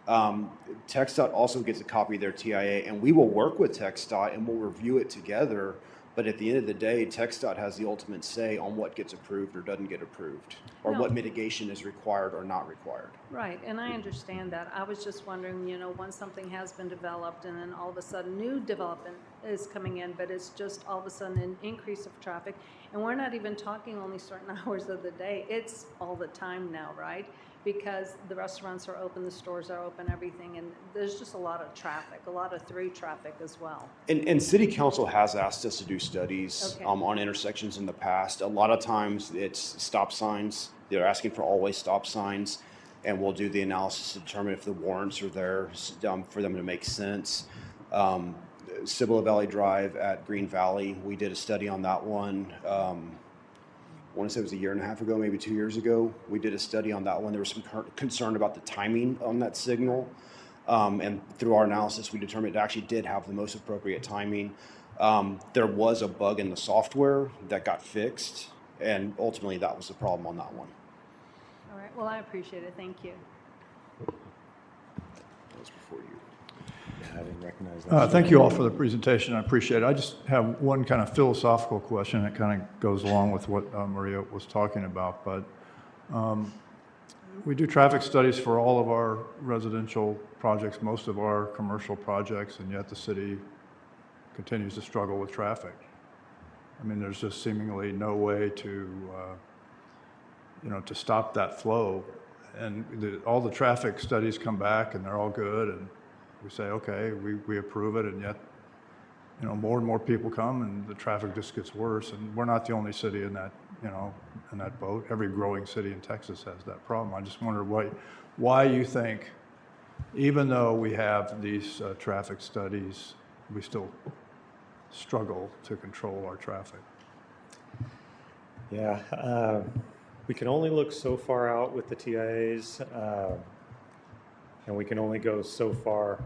TxDOT also gets a copy of their TIA, and we will work with TxDOT and we'll review it together. But at the end of the day, TxDOT has the ultimate say on what gets approved or doesn't get approved, or what mitigation is required or not required. Right, and I understand that. I was just wondering, once something has been developed and then all of a sudden new development is coming in, but it's just all of a sudden an increase of traffic. And we're not even talking only certain hours of the day. It's all the time now, right? Because the restaurants are open, the stores are open, everything, and there's just a lot of traffic, a lot of through traffic as well. And City Council has asked us to do studies on intersections in the past. A lot of times it's stop signs. They're asking for always stop signs, and we'll do the analysis to determine if the warrants are there for them to make sense. Cibolo Valley Drive at Green Valley, we did a study on that one. I want to say it was a year and a half ago, maybe 2 years ago. We did a study on that one. There was some concern about the timing on that signal. And through our analysis, we determined it actually did have the most appropriate timing. There was a bug in the software that got fixed, and ultimately that was the problem on that one. All right, well, I appreciate it. Thank you. That was before you. I didn't recognize that. Thank you all for the presentation. I appreciate it. I just have one kind of philosophical question. It kind of goes along with what Maria was talking about. But we do traffic studies for all of our residential projects, most of our commercial projects, and yet the city continues to struggle with traffic. I mean, there's just seemingly no way to, to stop that flow. And all the traffic studies come back, and they're all good, and we say, okay, we approve it, and yet, more and more people come, and the traffic just gets worse. And we're not the only city in that, in that boat. Every growing city in Texas has that problem. I just wonder why you think, even though we have these traffic studies, we still struggle to control our traffic. Yeah, we can only look so far out with the TIAs. And we can only go so far,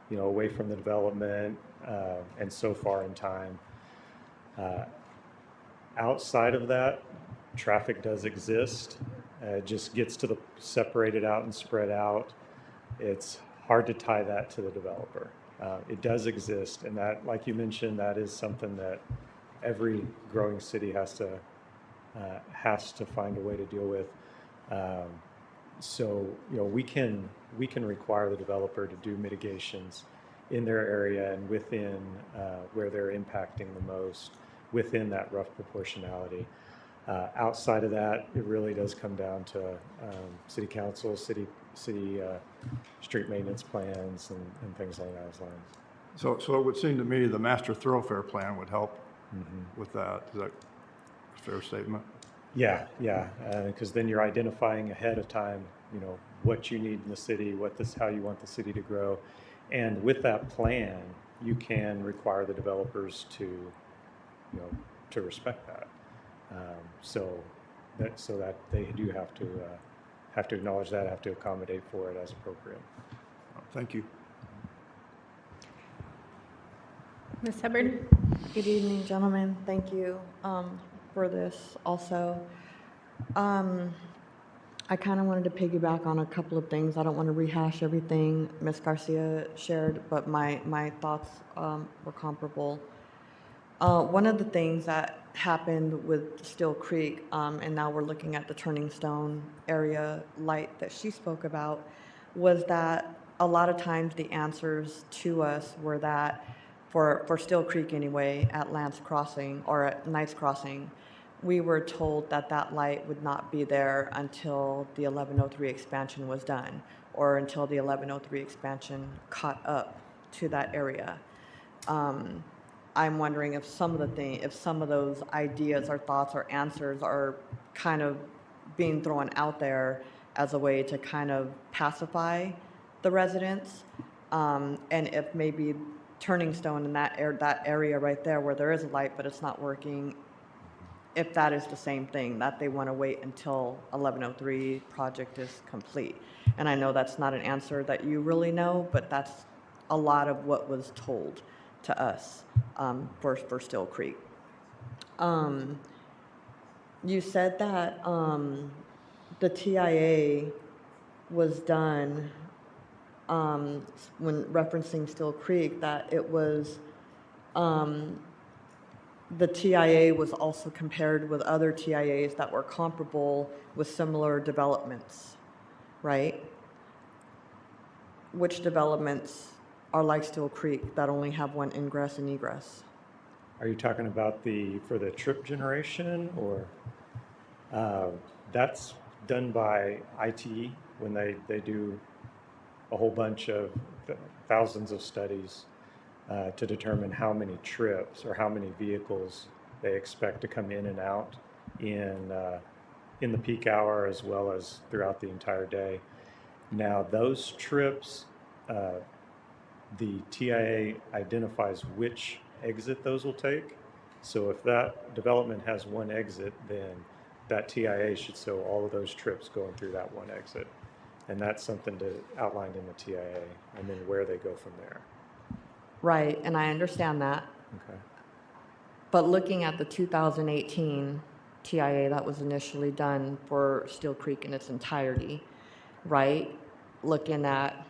away from the development and so far in time. Outside of that, traffic does exist. It just gets to separated out and spread out. It's hard to tie that to the developer. It does exist, and that, like you mentioned, that is something that every growing city has to find a way to deal with. So, we can require the developer to do mitigations in their area and within where they're impacting the most, within that rough proportionality. Outside of that, it really does come down to city council, city street maintenance plans and things along those lines. So it would seem to me the master thoroughfare plan would help with that. Is that a fair statement? Yeah, because then you're identifying ahead of time, what you need in the city, how you want the city to grow, and with that plan, you can require the developers to respect that. So that they do have to acknowledge that, have to accommodate for it as appropriate. Thank you. Ms. Hubbard? Good evening, gentlemen. Thank you for this also. I kind of wanted to piggyback on a couple of things. I don't want to rehash everything Ms. Garcia shared, but my thoughts were comparable. One of the things that happened with Still Creek, and now we're looking at the Turning Stone area light that she spoke about, was that a lot of times the answers to us were that for Still Creek anyway, at Lance Crossing or at Knights Crossing, we were told that that light would not be there until the 1103 expansion was done, or until the 1103 expansion caught up to that area. I'm wondering if some of those ideas or thoughts or answers are kind of being thrown out there as a way to kind of pacify the residents, and if maybe Turning Stone in that area right there where there is a light but it's not working, if that is the same thing, that they want to wait until 1103 project is complete. And I know that's not an answer that you really know, but that's a lot of what was told to us for Still Creek. You said that the TIA was done when referencing Still Creek, that it was the TIA was also compared with other TIAs that were comparable with similar developments, right? Which developments are like Still Creek that only have one ingress and egress? Are you talking about for the trip generation, or that's done by ITE when they do a whole bunch of thousands of studies to determine how many trips or how many vehicles they expect to come in and out in the peak hour as well as throughout the entire day. Now those trips, the TIA identifies which exit those will take. So if that development has one exit, then that TIA should show all of those trips going through that one exit. And that's something outlined in the TIA, and then where they go from there. Right, and I understand that. Okay. But looking at the 2018 TIA that was initially done for Still Creek in its entirety, right? Looking at,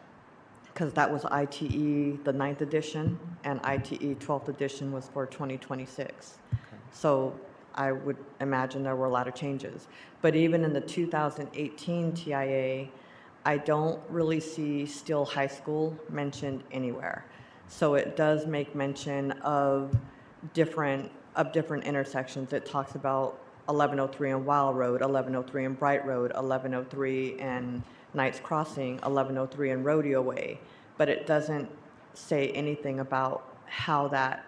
because that was ITE, the 9th edition, and ITE 12th edition was for 2026. Okay. So I would imagine there were a lot of changes. But even in the 2018 TIA, I don't really see Still High School mentioned anywhere. So it does make mention of different intersections. It talks about 1103 and Wild Road, 1103 and Bright Road, 1103 and Knights Crossing, 1103 and Rodeo Way, but it doesn't say anything about how that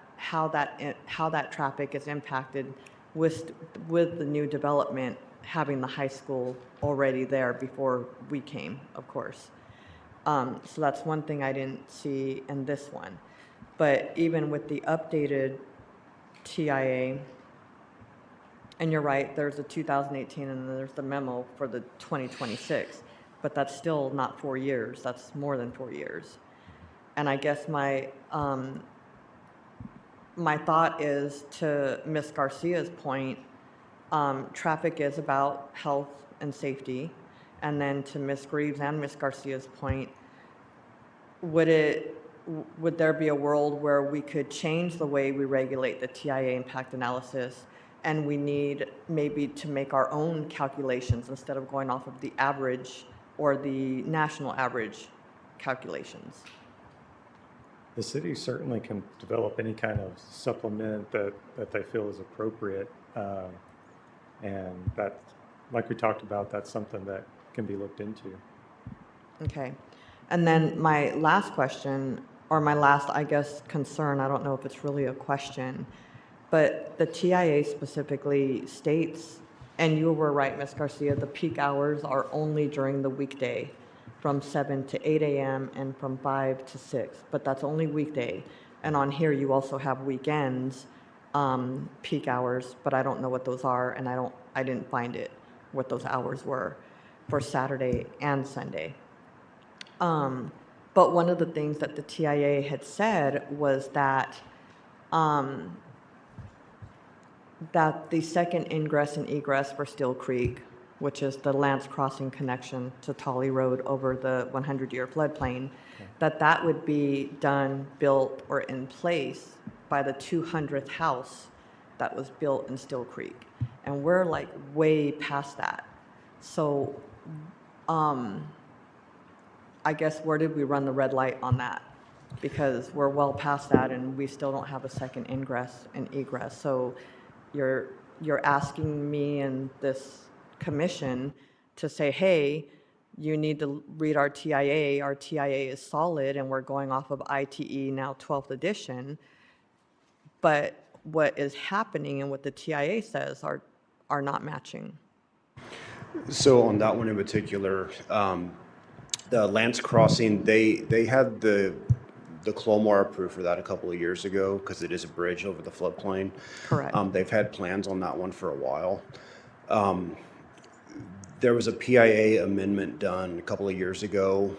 traffic is impacted with the new development having the high school already there before we came, of course. So that's one thing I didn't see in this one. But even with the updated TIA, and you're right, there's the 2018 and then there's the memo for the 2026, but that's still not 4 years, that's more than 4 years. And I guess my thought is, to Ms. Garcia's point, traffic is about health and safety. And then to Ms. Greaves and Ms. Garcia's point, would it would there be a world where we could change the way we regulate the TIA impact analysis, and we need maybe to make our own calculations instead of going off of the average or the national average calculations? The city certainly can develop any kind of supplement that they feel is appropriate. And that, like we talked about, that's something that can be looked into. Okay. And then my last question, or my last, I guess, concern, I don't know if it's really a question, but the TIA specifically states, and you were right, Ms. Garcia, the peak hours are only during the weekday from 7 to 8 a.m. and from 5 to 6, but that's only weekday. And on here, you also have weekends, peak hours, but I don't know what those are, and I didn't find it, what those hours were for Saturday and Sunday. But one of the things that the TIA had said was that that the second ingress and egress for Steel Creek, which is the Lance Crossing connection to Tolly Road over the 100-year floodplain, that would be done, built, or in place by the 200th house that was built in Steel Creek. And we're like way past that. So I guess where did we run the red light on that? Because we're well past that and we still don't have a second ingress and egress. So you're asking me and this commission to say, hey, you need to read our TIA. Our TIA is solid and we're going off of ITE now 12th edition. But what is happening and what the TIA says are not matching. So on that one in particular, the Lance Crossing, they had the Clomar approved for that a couple of years ago because it is a bridge over the floodplain. Correct. They've had plans on that one for a while. There was a PIA amendment done a couple of years ago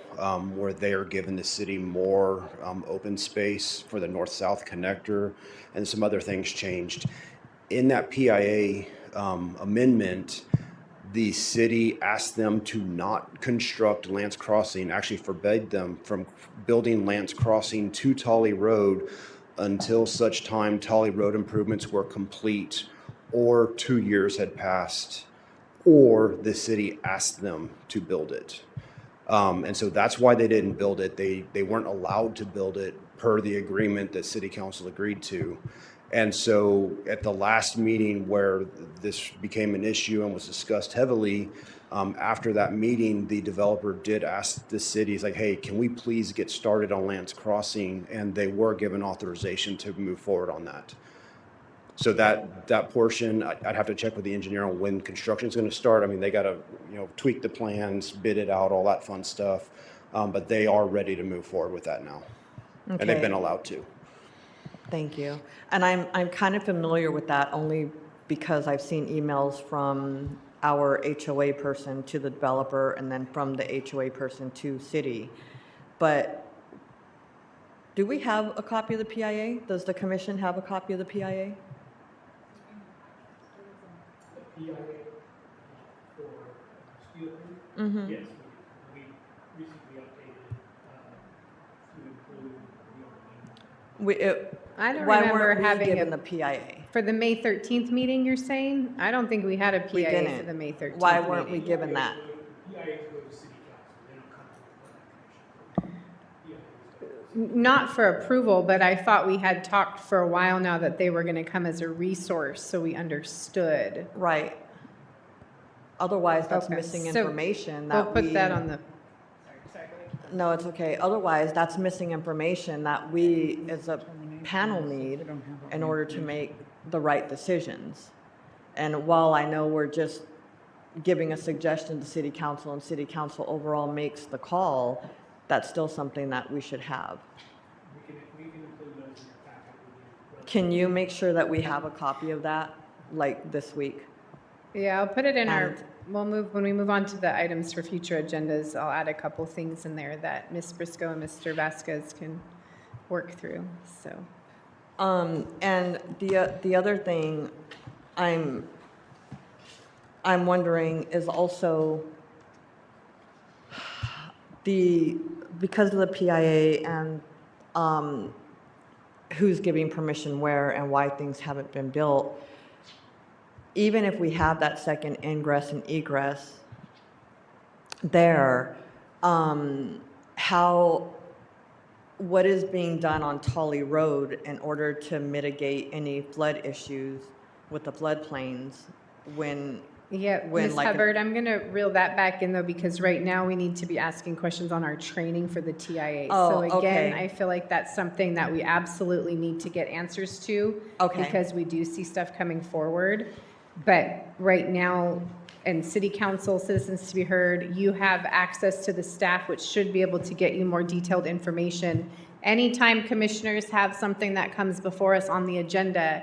where they are giving the city more open space for the north-south connector, and some other things changed. In that PIA amendment, the city asked them to not construct Lance Crossing, actually forbade them from building Lance Crossing to Tolly Road until such time Tolly Road improvements were complete or 2 years had passed, or the city asked them to build it. And so that's why they didn't build it. They weren't allowed to build it per the agreement that city council agreed to. And so at the last meeting where this became an issue and was discussed heavily, after that meeting, the developer did ask the city, he's like, hey, can we please get started on Lance Crossing? And they were given authorization to move forward on that. So that portion, I'd have to check with the engineer on when construction is going to start. I mean, they got to, tweak the plans, bid it out, all that fun stuff. But they are ready to move forward with that now. Okay. And they've been allowed to. Thank you. And I'm kind of familiar with that only because I've seen emails from our HOA person to the developer and then from the HOA person to city. But do we have a copy of the PIA? Does the commission have a copy of the PIA? PIA for Steel Creek? Mm-hmm. Yes, we recently updated it to include the opening. I don't Why remember weren't we having given a, the PIA? for the May 13th meeting, you're saying? I don't think we had a We PIA for didn't. the May 13th Why weren't we meeting. given that? PIAs go to city council, they don't come to the planning commission. Not for approval, but I thought we had talked for a while now that they were going to come as a resource, so we understood. Right. Otherwise, that's Okay, missing so information We'll that put we. that on the, No, it's okay. Otherwise, that's missing information that we as a panel need in order to make the right decisions. And while I know we're just giving a suggestion to city council and city council overall makes the call, that's still something that we should have. We can include those in your packet with you. Can you make sure that we have a copy of that, like this week? yeah, I'll put it in our, And- when we move on to the items for future agendas, I'll add a couple things in there that Ms. Briscoe and Mr. Vasquez can work through, so. And the other thing I'm wondering is also because of the PIA and who's giving permission where and why things haven't been built. Even if we have that second ingress and egress there, what is being done on Tully Road in order to mitigate any flood issues with the floodplains when Yeah, when, Ms. like, Hubbard, I'm going to reel that back in though, because right now we need to be asking questions on our training for the TIA. Oh, So again, okay. I feel like that's something that we absolutely need to get answers to. Okay. Because we do see stuff coming forward. But right now, and city council, citizens to be heard, you have access to the staff, which should be able to get you more detailed information. Anytime commissioners have something that comes before us on the agenda,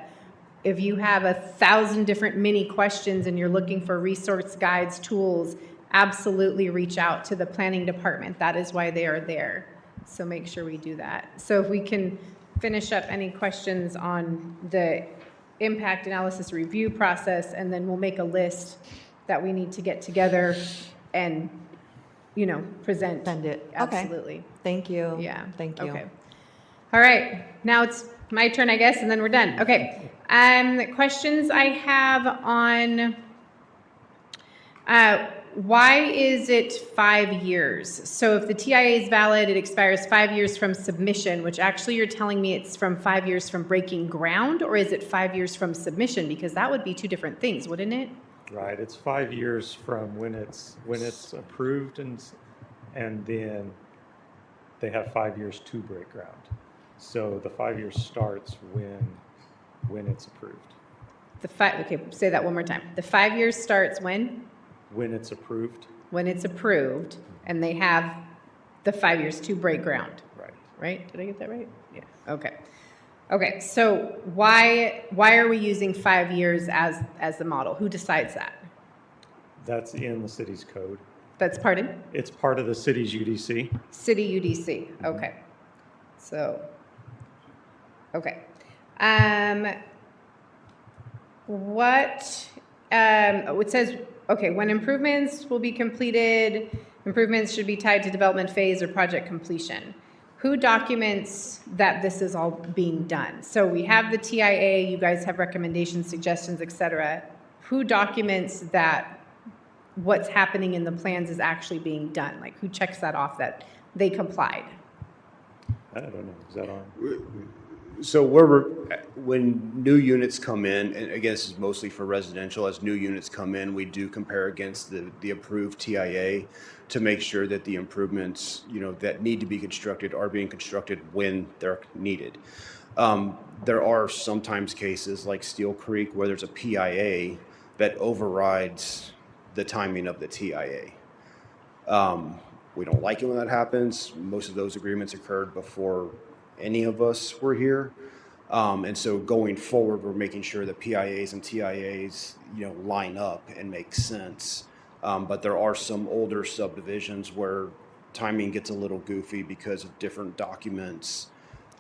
if you have 1,000 different mini questions and you're looking for resource guides, tools, absolutely reach out to the planning department. That is why they are there. So make sure we do that. So if we can finish up any questions on the impact analysis review process, and then we'll make a list that we need to get together and, present. Send it. Okay. Absolutely. Thank you. Yeah. Thank you. Okay. All right. Now it's my turn, I guess, and then we're done. Okay. Questions I have on why is it 5 years? So if the TIA is valid, it expires 5 years from submission, which actually you're telling me it's from 5 years from breaking ground, or is it 5 years from submission? Because that would be two different things, wouldn't it? Right, it's 5 years from when it's approved, and then they have 5 years to break ground. So the 5 years starts when it's approved. Okay, say that one more time. The 5 years starts when? When it's approved. When it's approved, and they have the 5 years to break ground. Right. Right? Did I get that right? Yeah. Okay. Okay. So why are we using 5 years as the model? Who decides that? That's in the city's code. That's pardon? It's part of the city's UDC. City UDC. Okay. So. Okay. It says, okay, when improvements will be completed, improvements should be tied to development phase or project completion. Who documents that this is all being done? So we have the TIA, you guys have recommendations, suggestions, et cetera. Who documents that what's happening in the plans is actually being done? Like, who checks that off that they complied? I don't know, is that on? So when new units come in, and again, this is mostly for residential, as new units come in, we do compare against the approved TIA to make sure that the improvements, that need to be constructed are being constructed when they're needed. There are sometimes cases like Steel Creek where there's a PIA that overrides the timing of the TIA. We don't like it when that happens. Most of those agreements occurred before any of us were here. And so going forward, we're making sure that PIAs and TIAs, line up and make sense. But there are some older subdivisions where timing gets a little goofy because of different documents.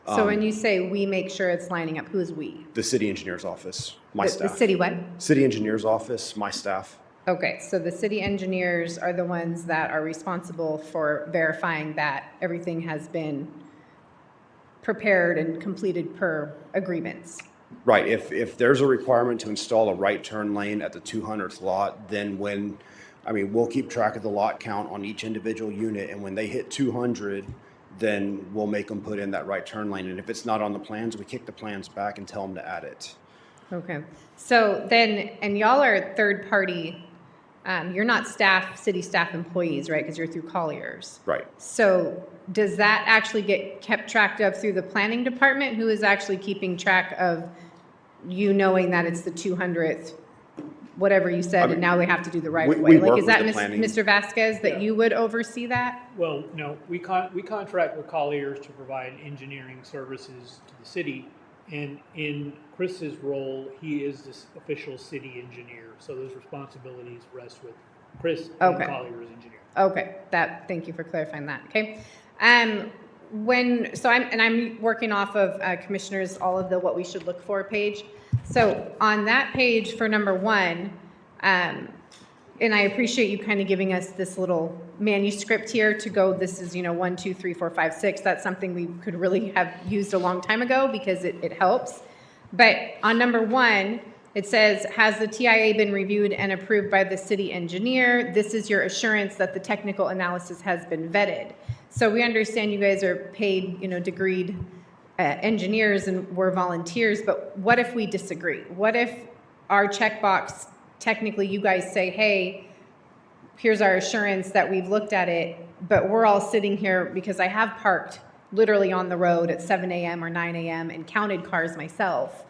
So when you say we make sure it's lining up, who is we? The city engineer's office, my The staff. city what? City engineer's office, my staff. Okay, so the city engineers are the ones that are responsible for verifying that everything has been prepared and completed per agreements. Right, if there's a requirement to install a right turn lane at the 200th lot, then we'll keep track of the lot count on each individual unit, and when they hit 200, then we'll make them put in that right turn lane. And if it's not on the plans, we kick the plans back and tell them to add it. Okay, so then, and y'all are third party, you're not city staff employees, right? Because you're through Colliers. Right. So does that actually get kept track of through the planning department? Who is actually keeping track of knowing that it's the 200th, whatever you said, and now they have to do the right of way? we Like, work is that with the planning. Mr. Vasquez, that you would oversee that? Well, no, we contract with Colliers to provide engineering services to the city. And in Chris's role, he is this official city engineer. So those responsibilities rest with Chris and Okay. Colliers engineer. Okay, thank you for clarifying that, okay? I'm working off of Commissioners, all of the what we should look for page. So on that page for number 1, and I appreciate you kind of giving us this little manuscript here to go, this is, 1, 2, 3, 4, 5, 6. That's something we could really have used a long time ago because it helps. But on number 1, it says, has the TIA been reviewed and approved by the city engineer? This is your assurance that the technical analysis has been vetted. So we understand you guys are paid, degreed engineers and we're volunteers, but what if we disagree? What if our checkbox, technically you guys say, hey, here's our assurance that we've looked at it, but we're all sitting here because I have parked literally on the road at 7 a.m. or 9 a.m. and counted cars myself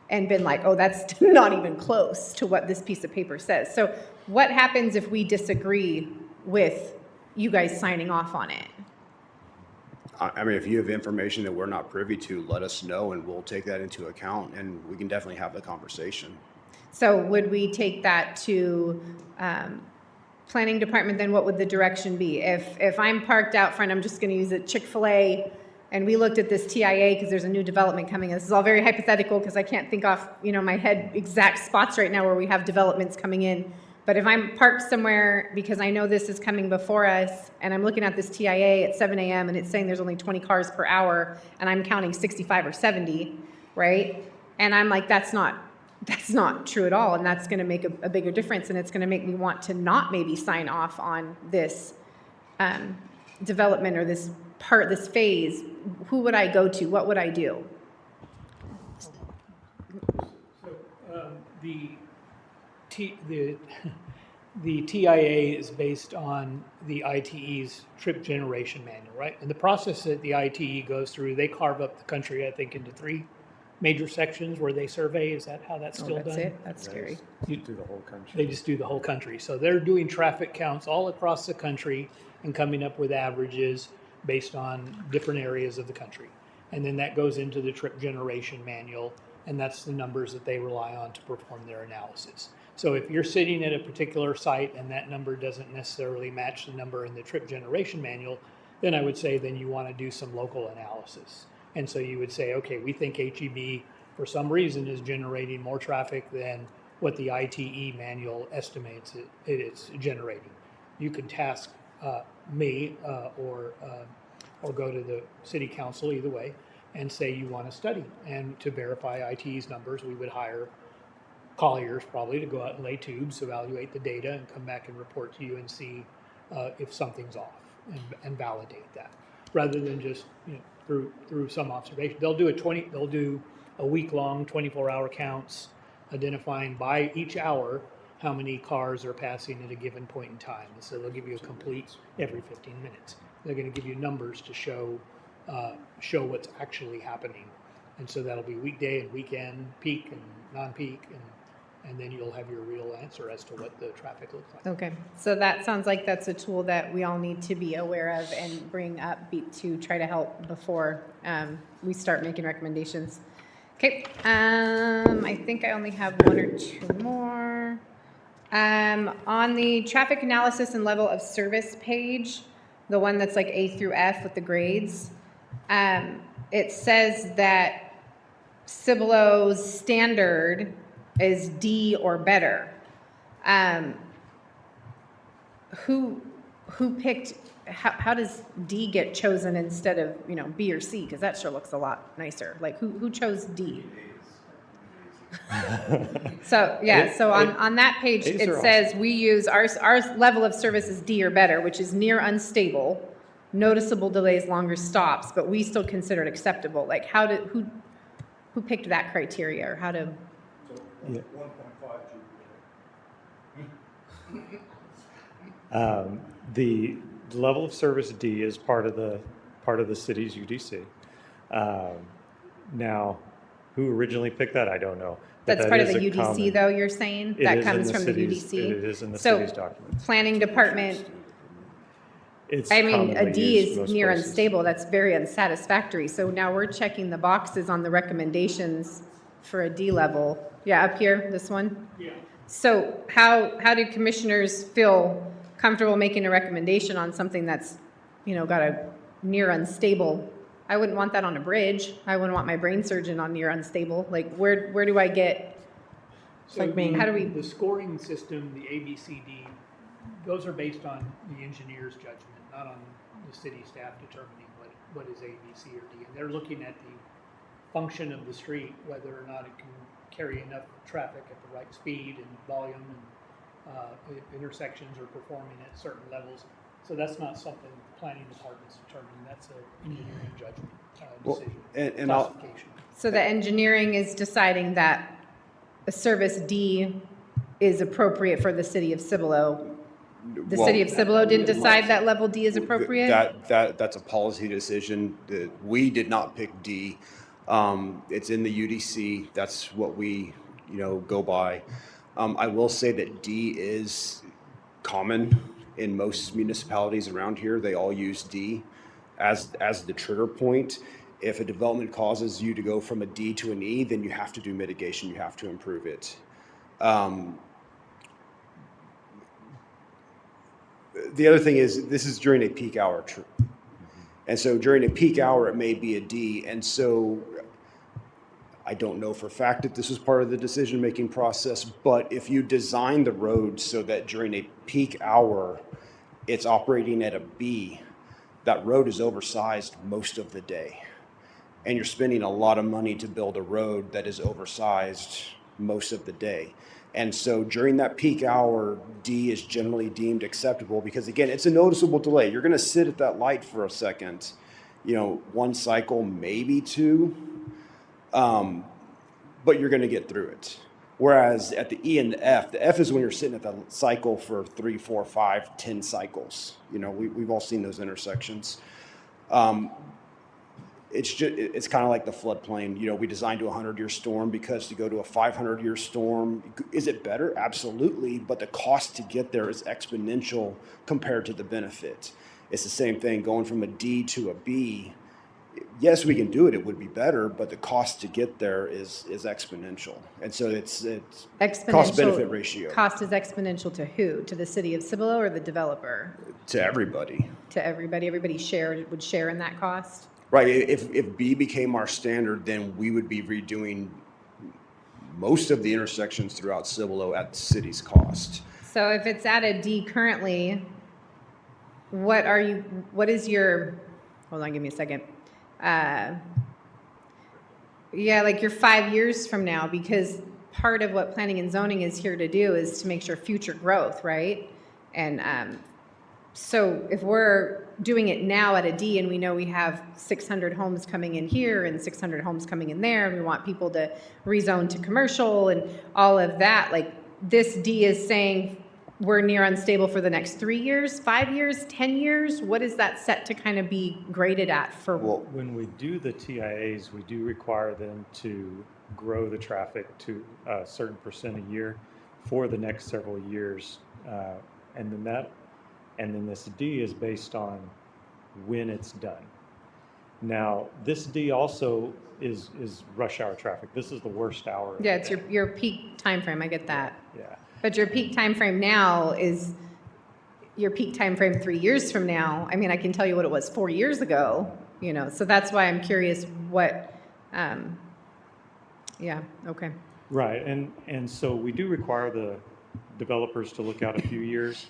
and been like, oh, that's not even close to what this piece of paper says. So what happens if we disagree with you guys signing off on it? I mean, if you have information that we're not privy to, let us know and we'll take that into account and we can definitely have the conversation. So would we take that to planning department, then what would the direction be? If I'm parked out front, I'm just going to use a Chick-fil-A, and we looked at this TIA because there's a new development coming. This is all very hypothetical because I can't think off, my head exact spots right now where we have developments coming in. But if I'm parked somewhere because I know this is coming before us, and I'm looking at this TIA at 7 a.m. and it's saying there's only 20 cars per hour, and I'm counting 65 or 70, right? And I'm like, that's not true at all, and that's going to make a bigger difference, and it's going to make me want to not maybe sign off on this development or this phase. Who would I go to? What would I do? So the TIA is based on the ITE's trip generation manual, right? And the process that the ITE goes through, they carve up the country, I think, into 3 major sections where they survey. Is that how that's still That's done? it? That's scary. You do the whole country. They just do the whole country. So they're doing traffic counts all across the country and coming up with averages based on different areas of the country. And then that goes into the trip generation manual, and that's the numbers that they rely on to perform their analysis. So if you're sitting at a particular site and that number doesn't necessarily match the number in the trip generation manual, then I would say then you want to do some local analysis. And so you would say, okay, we think HEB for some reason is generating more traffic than what the ITE manual estimates it's generating. You can task me or go to the city council, either way, and say you want to study. And to verify ITE's numbers, we would hire colliers probably to go out and lay tubes, evaluate the data, and come back and report to you and see if something's off and validate that, rather than just through some observation. They'll do a week-long 24-hour counts, identifying by each hour how many cars are passing at a given point in time. So they'll give you a complete every 15 minutes. They're going to give you numbers to show what's actually happening. And so that'll be weekday and weekend, peak and non-peak, and then you'll have your real answer as to what the traffic looks like. Okay, so that sounds like that's a tool that we all need to be aware of and bring up to try to help before we start making recommendations. Okay, I think I only have 1 or 2 more. On the traffic analysis and level of service page, the one that's like A through F with the grades, it says that Cibolo's standard is D or better. Who picked, how does D get chosen instead of, B or C? Because that sure looks a lot nicer. Like, who chose D? So, yeah, so on that page, A's it are says we use, our level of service is D or better, which is near unstable, noticeable delays, longer stops, but we still consider it acceptable. Like, who picked that criteria, or how to? Yeah. 1.5 The level of service D is part of the city's UDC. Now, who originally picked that, I don't know. But That's that part of is the a UDC, common- though, you're saying? It That is in comes the from the city's- UDC? It is in the So, city's documents. planning department, It's I mean, a commonly D used is most near places. unstable, that's very unsatisfactory. So now we're checking the boxes on the recommendations for a D level. Yeah, up here, this one? Yeah. So how do commissioners feel comfortable making a recommendation on something that's, got a near unstable? I wouldn't want that on a bridge. I wouldn't want my brain surgeon on near unstable. Like, where do I get? So How do we- the scoring system, the ABCD those are based on the engineer's judgment, not on the city staff determining what is A, B, C, or D. And they're looking at the function of the street, whether or not it can carry enough traffic at the right speed and volume, and intersections are performing at certain levels. So that's not something the planning department's determining. That's an engineering judgment decision, and I'll, classification. So the engineering is deciding that a service D is appropriate for the city of Cibolo. The city of Cibolo didn't decide that level D is appropriate? That's a policy decision. We did not pick D. It's in the UDC. That's what we, go by. I will say that D is common in most municipalities around here. They all use D as the trigger point. If a development causes you to go from a D to an E, then you have to do mitigation. You have to improve it. The other thing is, this is during a peak hour. And so during a peak hour, it may be a D. And so I don't know for a fact that this was part of the decision-making process, but if you design the road so that during a peak hour, it's operating at a B, that road is oversized most of the day. And you're spending a lot of money to build a road that is oversized most of the day. And so during that peak hour, D is generally deemed acceptable because, again, it's a noticeable delay. You're going to sit at that light for a second, one cycle, maybe two, but you're going to get through it. Whereas at the E and the F is when you're sitting at the cycle for 3, 4, 5, 10 cycles. We've all seen those intersections. It's kind of like the floodplain. We designed to a 100-year storm because to go to a 500-year storm, is it better? Absolutely, but the cost to get there is exponential compared to the benefit. It's the same thing going from a D to a B. Yes, we can do it. It would be better, but the cost to get there is exponential, and so it's cost-benefit ratio. Cost is exponential to who? To the city of Cibolo or the developer? To everybody. To everybody. Everybody would share in that cost. Right. If B became our standard, then we would be redoing most of the intersections throughout Cibolo at the city's cost. So if it's at a D currently, what is your, hold on, give me a second. Like your 5 years from now, because part of what planning and zoning is here to do is to make sure future growth, right? And so if we're doing it now at a D and we know we have 600 homes coming in here and 600 homes coming in there, and we want people to rezone to commercial and all of that, like this D is saying we're near unstable for the next 3 years, 5 years, 10 years? What is that set to kind of be graded at for? Well, when we do the TIAs, we do require them to grow the traffic to a certain percent a year for the next several years. And then this D is based on when it's done. Now, this D also is rush hour traffic. This is the worst hour. Yeah, it's your peak time frame. I get that. Yeah. But your peak time frame now is your peak time frame 3 years from now. I mean, I can tell you what it was 4 years ago, so that's why I'm curious what, okay. Right, and so we do require the developers to look out a few years.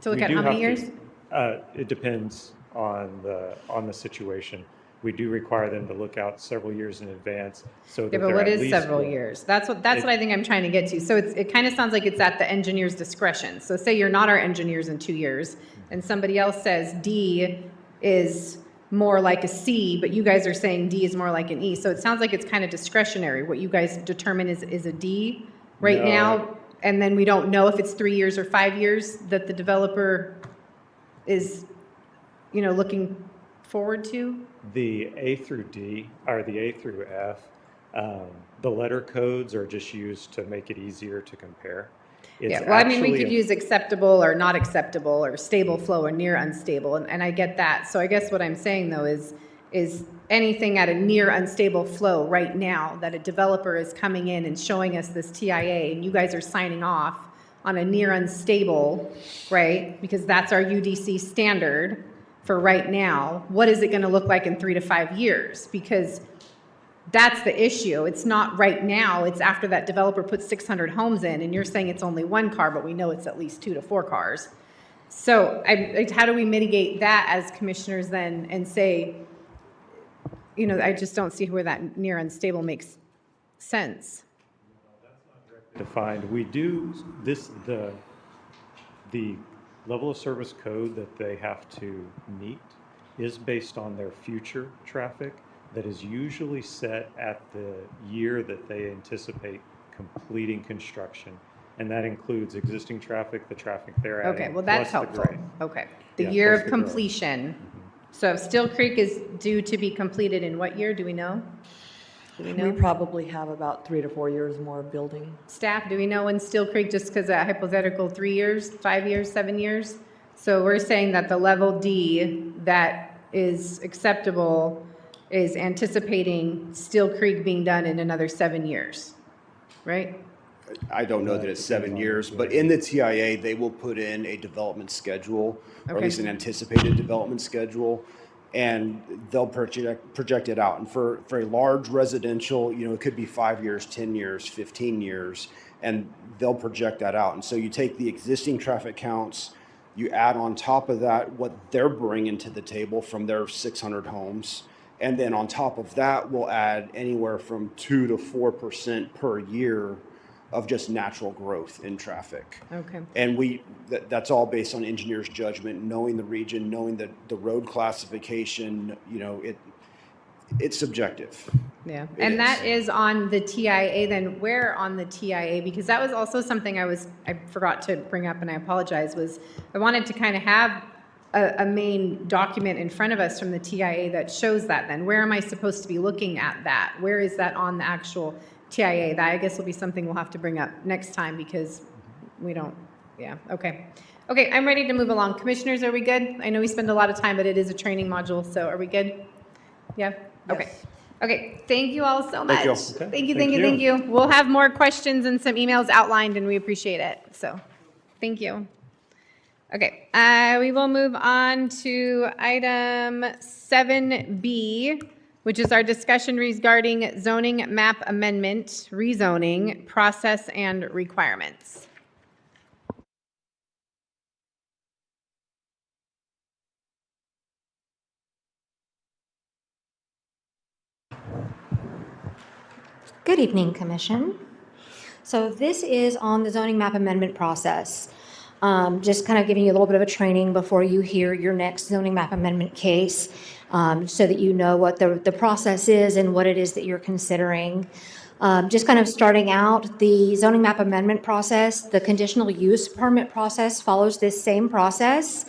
To look at how many years? It depends on the situation. We do require them to look out several years in advance, so that Yeah, but what is several years? That's what I think I'm trying to get to. So it kind of sounds like it's at the engineer's discretion. So say you're not our engineers in 2 years, and somebody else says D is more like a C, but you guys are saying D is more like an E. So it sounds like it's kind of discretionary. What you guys determine is a D right now, and then we don't know if it's 3 years or 5 years that the developer is, looking forward to? The A through D, or the A through F, the letter codes are just used to make it easier to compare. We could use acceptable or not acceptable or stable flow or near unstable, and I get that. So I guess what I'm saying though is anything at a near unstable flow right now that a developer is coming in and showing us this TIA and you guys are signing off on a near unstable, right? Because that's our UDC standard for right now. What is it going to look like in 3 to 5 years? Because that's the issue. It's not right now. It's after that developer puts 600 homes in and you're saying it's only one car, but we know it's at least 2 to 4 cars. So how do we mitigate that as commissioners then and say, I just don't see where that near unstable makes sense. Defined. We do this, the level of service code that they have to meet is based on their future traffic that is usually set at the year that they anticipate completing construction. And that includes existing traffic, the traffic they're adding. Okay, well, that's plus the helpful. grade. Okay. The Yeah, year plus of the grade. completion. So if Still Creek is due to be completed in what year? Do we know? Do we We know? probably have about 3 to 4 years more of building. Staff, do we know when Still Creek, just because a hypothetical 3 years, 5 years, 7 years? So we're saying that the level D that is acceptable is anticipating Still Creek being done in another 7 years, right? I don't know that it's 7 years, but in the TIA, they will put in a development schedule, or at Okay. least an anticipated development schedule, and they'll project it out. And for a large residential, it could be 5 years, 10 years, 15 years, and they'll project that out. And so you take the existing traffic counts, you add on top of that what they're bringing to the table from their 600 homes, and then on top of that, we'll add anywhere from 2 to 4% per year of just natural growth in traffic. Okay. And that's all based on engineers' judgment, knowing the region, knowing the road classification, it's subjective. Yeah, It and is. that is on the TIA, then where on the TIA? Because that was also something I forgot to bring up, and I apologize, was I wanted to kind of have a main document in front of us from the TIA that shows that then. Where am I supposed to be looking at that? Where is that on the actual TIA? That I guess will be something we'll have to bring up next time because we don't, yeah, okay. Okay, I'm ready to move along. Commissioners, are we good? I know we spend a lot of time, but it is a training module, so are we good? Yeah? Okay. Okay, thank you all so much. Thank you. Okay. Thank you, Thank thank you. We'll have more questions and some emails outlined, and we appreciate it, so, thank you. Okay, we will move on to item 7B, which is our discussion regarding zoning map amendment, rezoning, process and requirements. Good evening, Commission. So this is on the zoning map amendment process. Just kind of giving you a little bit of a training before you hear your next zoning map amendment case, so that you know what the process is and what it is that you're considering. Just kind of starting out, the zoning map amendment process, the conditional use permit process follows this same process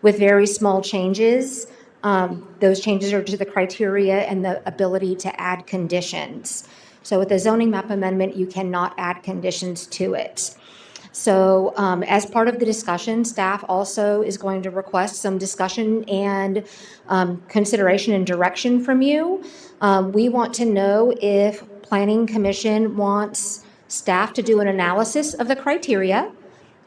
with very small changes. Those changes are to the criteria and the ability to add conditions. So with a zoning map amendment, you cannot add conditions to it. So as part of the discussion, staff also is going to request some discussion and consideration and direction from you. We want to know if Planning Commission wants staff to do an analysis of the criteria.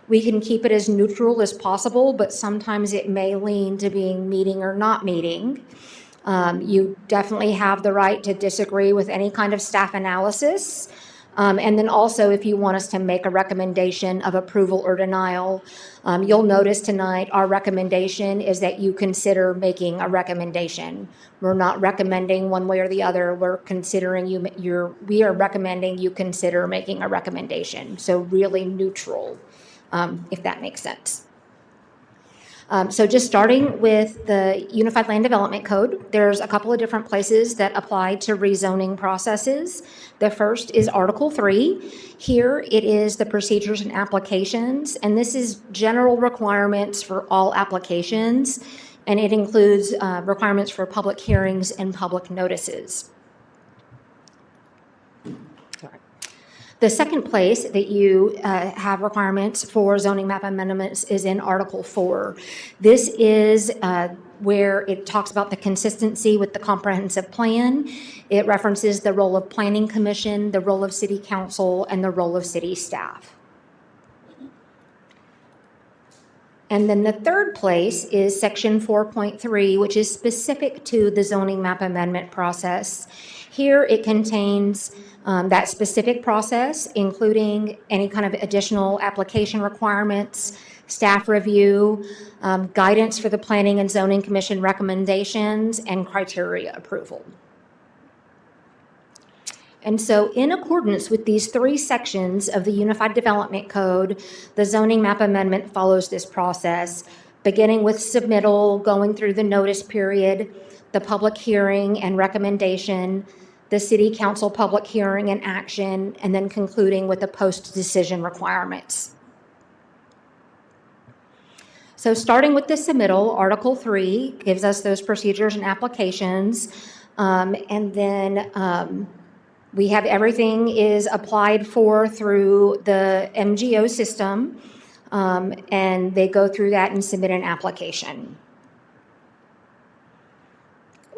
We can keep it as neutral as possible, but sometimes it may lean to being meeting or not meeting. You definitely have the right to disagree with any kind of staff analysis. And then also, if you want us to make a recommendation of approval or denial, you'll notice tonight our recommendation is that you consider making a recommendation. We're not recommending one way or the other. We're considering we are recommending you consider making a recommendation. So really neutral, if that makes sense. So just starting with the Unified Land Development Code, there's a couple of different places that apply to rezoning processes. The first is Article 3. Here it is the procedures and applications, and this is general requirements for all applications, and it includes requirements for public hearings and public notices. The second place that you have requirements for zoning map amendments is in Article 4. This is where it talks about the consistency with the comprehensive plan. It references the role of Planning Commission, the role of City Council, and the role of city staff. And then the third place is Section 4.3, which is specific to the zoning map amendment process. Here it contains that specific process, including any kind of additional application requirements, staff review, guidance for the Planning and Zoning Commission recommendations, and criteria approval. And so in accordance with these 3 sections of the Unified Development Code, the zoning map amendment follows this process, beginning with submittal, going through the notice period, the public hearing and recommendation, the city council public hearing and action, and then concluding with the post-decision requirements. So starting with the submittal, Article 3 gives us those procedures and applications, and then we have everything is applied for through the MGO system, and they go through that and submit an application.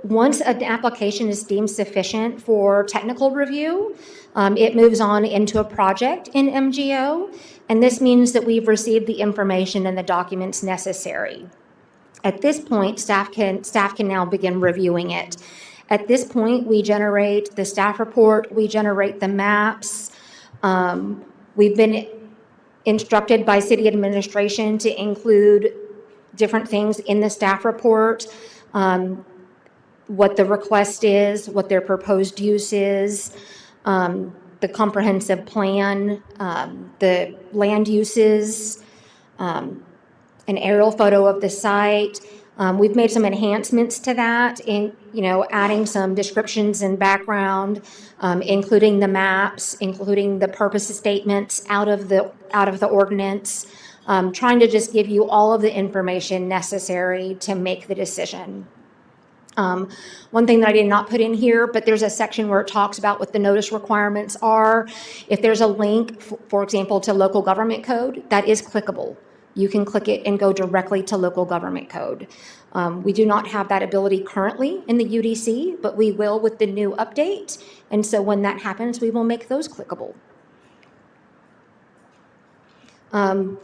Once an application is deemed sufficient for technical review, it moves on into a project in MGO, and this means that we've received the information and the documents necessary. At this point, staff can now begin reviewing it. At this point, we generate the staff report, we generate the maps. We've been instructed by city administration to include different things in the staff report, what the request is, what their proposed use is, the comprehensive plan, the land uses, an aerial photo of the site. We've made some enhancements to that in, adding some descriptions and background, including the maps, including the purpose statements out of the ordinance, trying to just give you all of the information necessary to make the decision. One thing that I did not put in here, but there's a section where it talks about what the notice requirements are. If there's a link, for example, to local government code, that is clickable. You can click it and go directly to local government code. We do not have that ability currently in the UDC, but we will with the new update. And so when that happens, we will make those clickable. The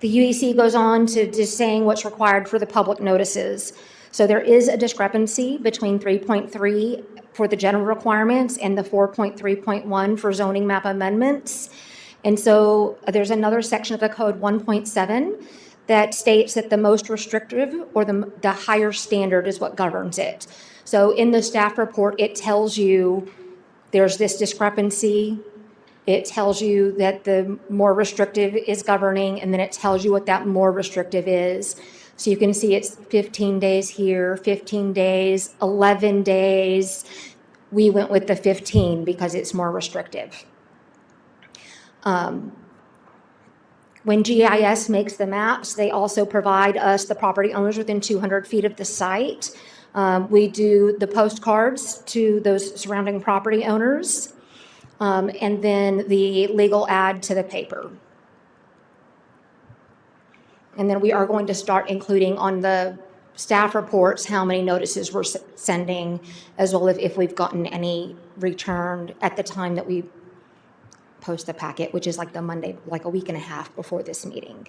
UDC goes on to just saying what's required for the public notices. So there is a discrepancy between 3.3 for the general requirements and the 4.3.1 for zoning map amendments. And so there's another section of the code, 1.7, that states that the most restrictive or the higher standard is what governs it. So in the staff report, it tells you there's this discrepancy. It tells you that the more restrictive is governing, and then it tells you what that more restrictive is. So you can see it's 15 days here, 15 days, 11 days. We went with the 15 because it's more restrictive. When GIS makes the maps, they also provide us, the property owners, within 200 feet of the site. We do the postcards to those surrounding property owners, and then the legal ad to the paper. And then we are going to start including on the staff reports how many notices we're sending, as well as if we've gotten any returned at the time that we post the packet, which is like the Monday, like a week and a half before this meeting.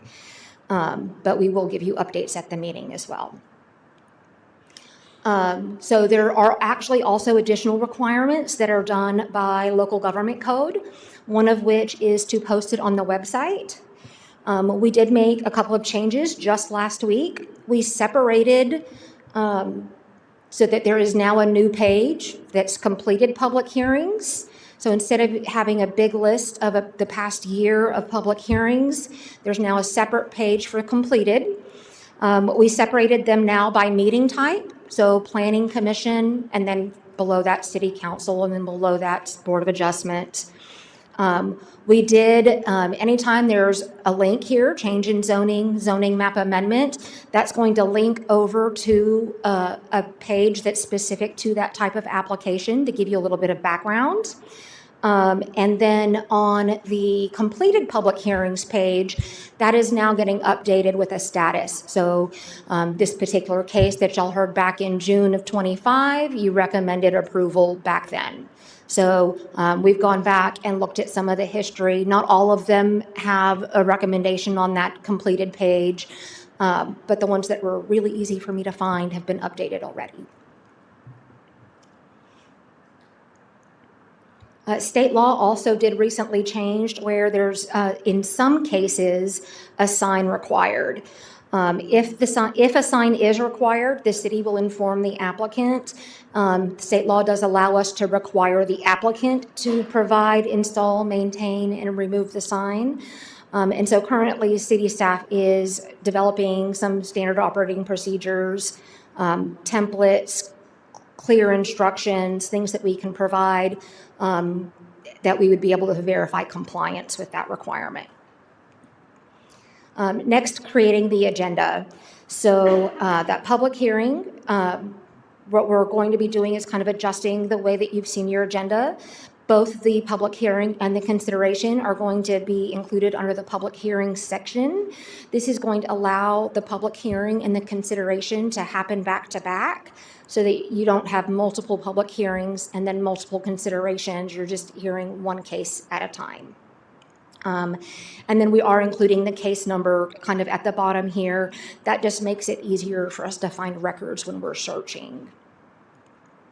But we will give you updates at the meeting as well. So there are actually also additional requirements that are done by local government code, one of which is to post it on the website. We did make a couple of changes just last week. We separated so that there is now a new page that's completed public hearings. So instead of having a big list of the past year of public hearings, there's now a separate page for completed. We separated them now by meeting type, so Planning Commission, and then below that City Council, and then below that Board of Adjustment. We did, anytime there's a link here, change in zoning map amendment, that's going to link over to a page that's specific to that type of application to give you a little bit of background. And then on the completed public hearings page, that is now getting updated with a status. So this particular case that y'all heard back in June of 25, you recommended approval back then. So we've gone back and looked at some of the history. Not all of them have a recommendation on that completed page, but the ones that were really easy for me to find have been updated already. State law also did recently change where there's, in some cases, a sign required. If a sign is required, the city will inform the applicant. State law does allow us to require the applicant to provide, install, maintain, and remove the sign. And so currently, city staff is developing some standard operating procedures, templates, clear instructions, things that we can provide that we would be able to verify compliance with that requirement. Next, creating the agenda. So that public hearing, what we're going to be doing is kind of adjusting the way that you've seen your agenda. Both the public hearing and the consideration are going to be included under the public hearing section. This is going to allow the public hearing and the consideration to happen back to back so that you don't have multiple public hearings and then multiple considerations. You're just hearing one case at a time. And then we are including the case number kind of at the bottom here. That just makes it easier for us to find records when we're searching.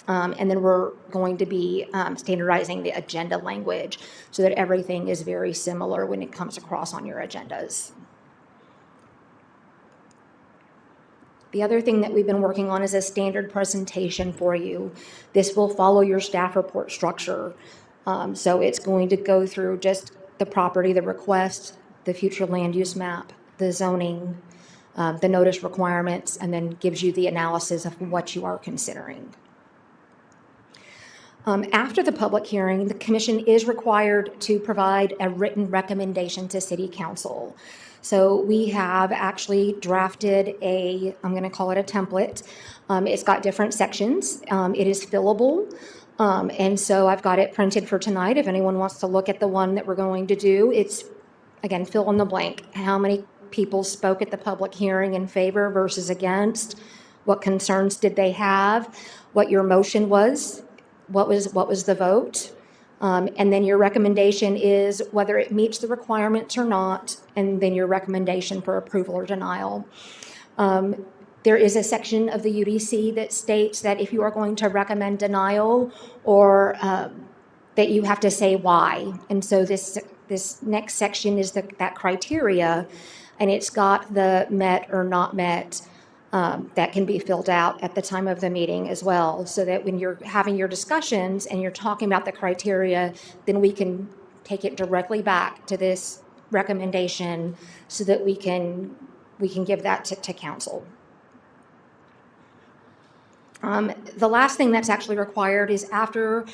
And then we're going to be standardizing the agenda language so that everything is very similar when it comes across on your agendas. The other thing that we've been working on is a standard presentation for you. This will follow your staff report structure. So it's going to go through just the property, the request, the future land use map, the zoning, the notice requirements, and then gives you the analysis of what you are considering. After the public hearing, the commission is required to provide a written recommendation to city council. So we have actually drafted I'm going to call it a template. It's got different sections. It is fillable. And so I've got it printed for tonight. If anyone wants to look at the one that we're going to do, it's, again, fill in the blank. How many people spoke at the public hearing in favor versus against? What concerns did they have? What your motion was? What was the vote? And then your recommendation is whether it meets the requirements or not, and then your recommendation for approval or denial. There is a section of the UDC that states that if you are going to recommend denial or that you have to say why. And so this next section is that criteria, and it's got the met or not met that can be filled out at the time of the meeting as well, so that when you're having your discussions and you're talking about the criteria, then we can take it directly back to this recommendation so that we can give that to council. The last thing that's actually required is after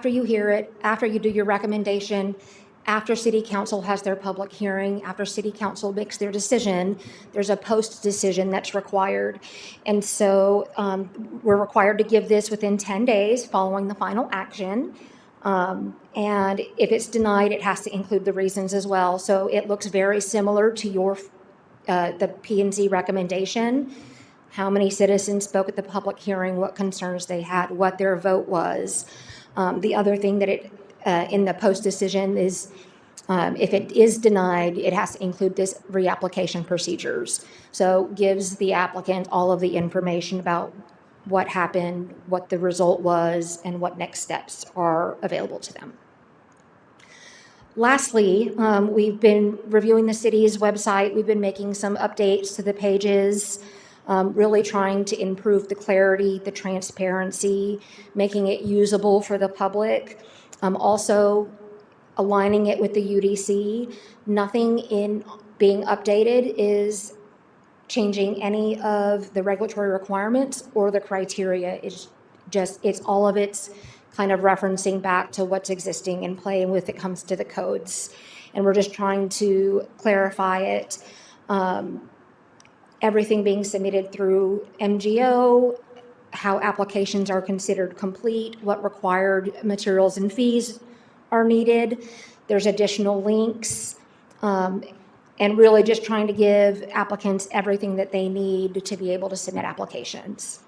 you hear it, after you do your recommendation, after city council has their public hearing, after city council makes their decision, there's a post decision that's required. And so we're required to give this within 10 days following the final action. And if it's denied, it has to include the reasons as well. So it looks very similar to your the P&Z recommendation. How many citizens spoke at the public hearing, what concerns they had, what their vote was. The other thing that in the post decision is if it is denied, it has to include this reapplication procedures. So gives the applicant all of the information about what happened, what the result was, and what next steps are available to them. Lastly, we've been reviewing the city's website. We've been making some updates to the pages, really trying to improve the clarity, the transparency, making it usable for the public. Also aligning it with the UDC. Nothing in being updated is changing any of the regulatory requirements or the criteria. It's all of it's kind of referencing back to what's existing in play when it comes to the codes. And we're just trying to clarify it. Everything being submitted through MGO, how applications are considered complete, what required materials and fees are needed. There's additional links, and really just trying to give applicants everything that they need to be able to submit applications.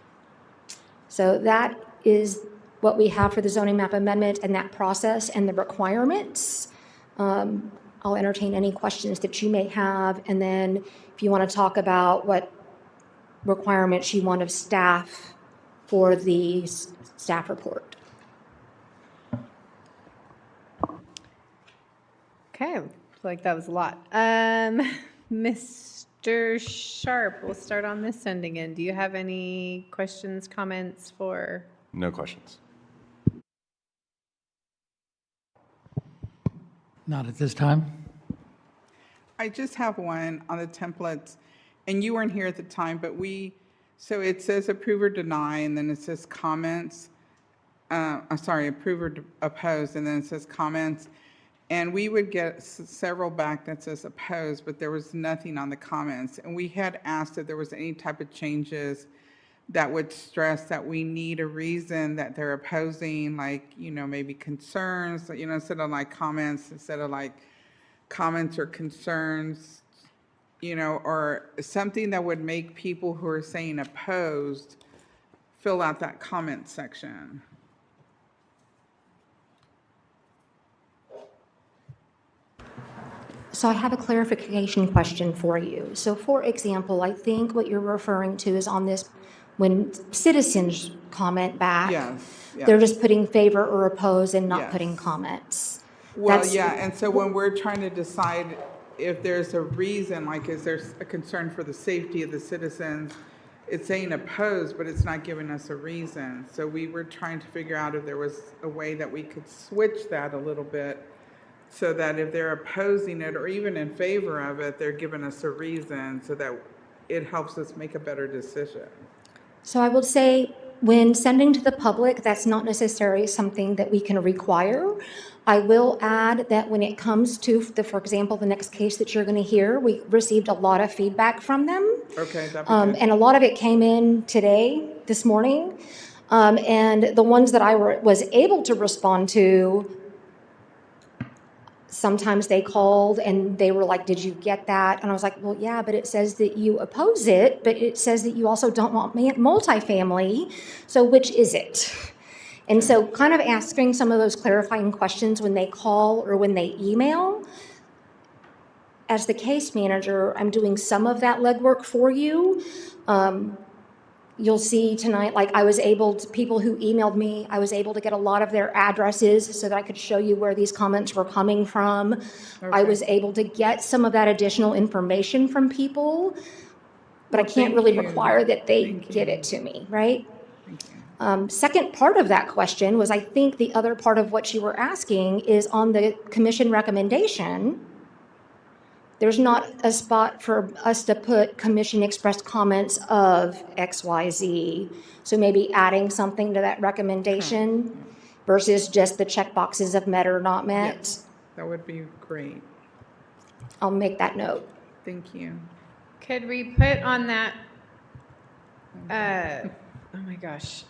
So that is what we have for the zoning map amendment and that process and the requirements. I'll entertain any questions that you may have, and then if you want to talk about what requirements you want of staff for the staff report. Okay, I feel like that was a lot. Mr. Sharp, we'll start on this end again. Do you have any questions, comments for? No questions. Not at this time. I just have one on the templates, and you weren't here at the time, but so it says approve or deny, and then it says comments. I'm sorry, approve or oppose, and then it says comments. And we would get several back that says oppose, but there was nothing on the comments. And we had asked if there was any type of changes that would stress that we need a reason that they're opposing, like, maybe concerns, instead of like comments, instead of like comments or concerns, or something that would make people who are saying opposed fill out that comment section. So I have a clarification question for you. So for example, I think what you're referring to is on this, when citizens comment back, Yes, they're yes. just putting favor or oppose and not Yes. putting comments. Well, That's- yeah, and so when we're trying to decide if there's a reason, like is there a concern for the safety of the citizens, it's saying opposed, but it's not giving us a reason. So we were trying to figure out if there was a way that we could switch that a little bit so that if they're opposing it or even in favor of it, they're giving us a reason so that it helps us make a better decision. So I would say when sending to the public, that's not necessarily something that we can require. I will add that when it comes to, for example, the next case that you're going to hear, we received a lot of feedback from them. Okay, that'd be good. And a lot of it came in this morning. And the ones that I was able to respond to, sometimes they called and they were like, did you get that? And I was like, well, yeah, but it says that you oppose it, but it says that you also don't want multifamily. So which is it? And so kind of asking some of those clarifying questions when they call or when they email. As the case manager, I'm doing some of that legwork for you. You'll see tonight, like people who emailed me, I was able to get a lot of their addresses so that I could show you where these comments were coming from. I was able to get some of that additional information from people, but I can't really require that they give it to me, right? Second part of that question was, I think the other part of what you were asking is on the commission recommendation. There's not a spot for us to put commission expressed comments of XYZ. So maybe adding something to that recommendation versus just the check boxes of met or not met. Yes, that would be great. I'll make that note. Thank you. Could we put on that, oh my gosh,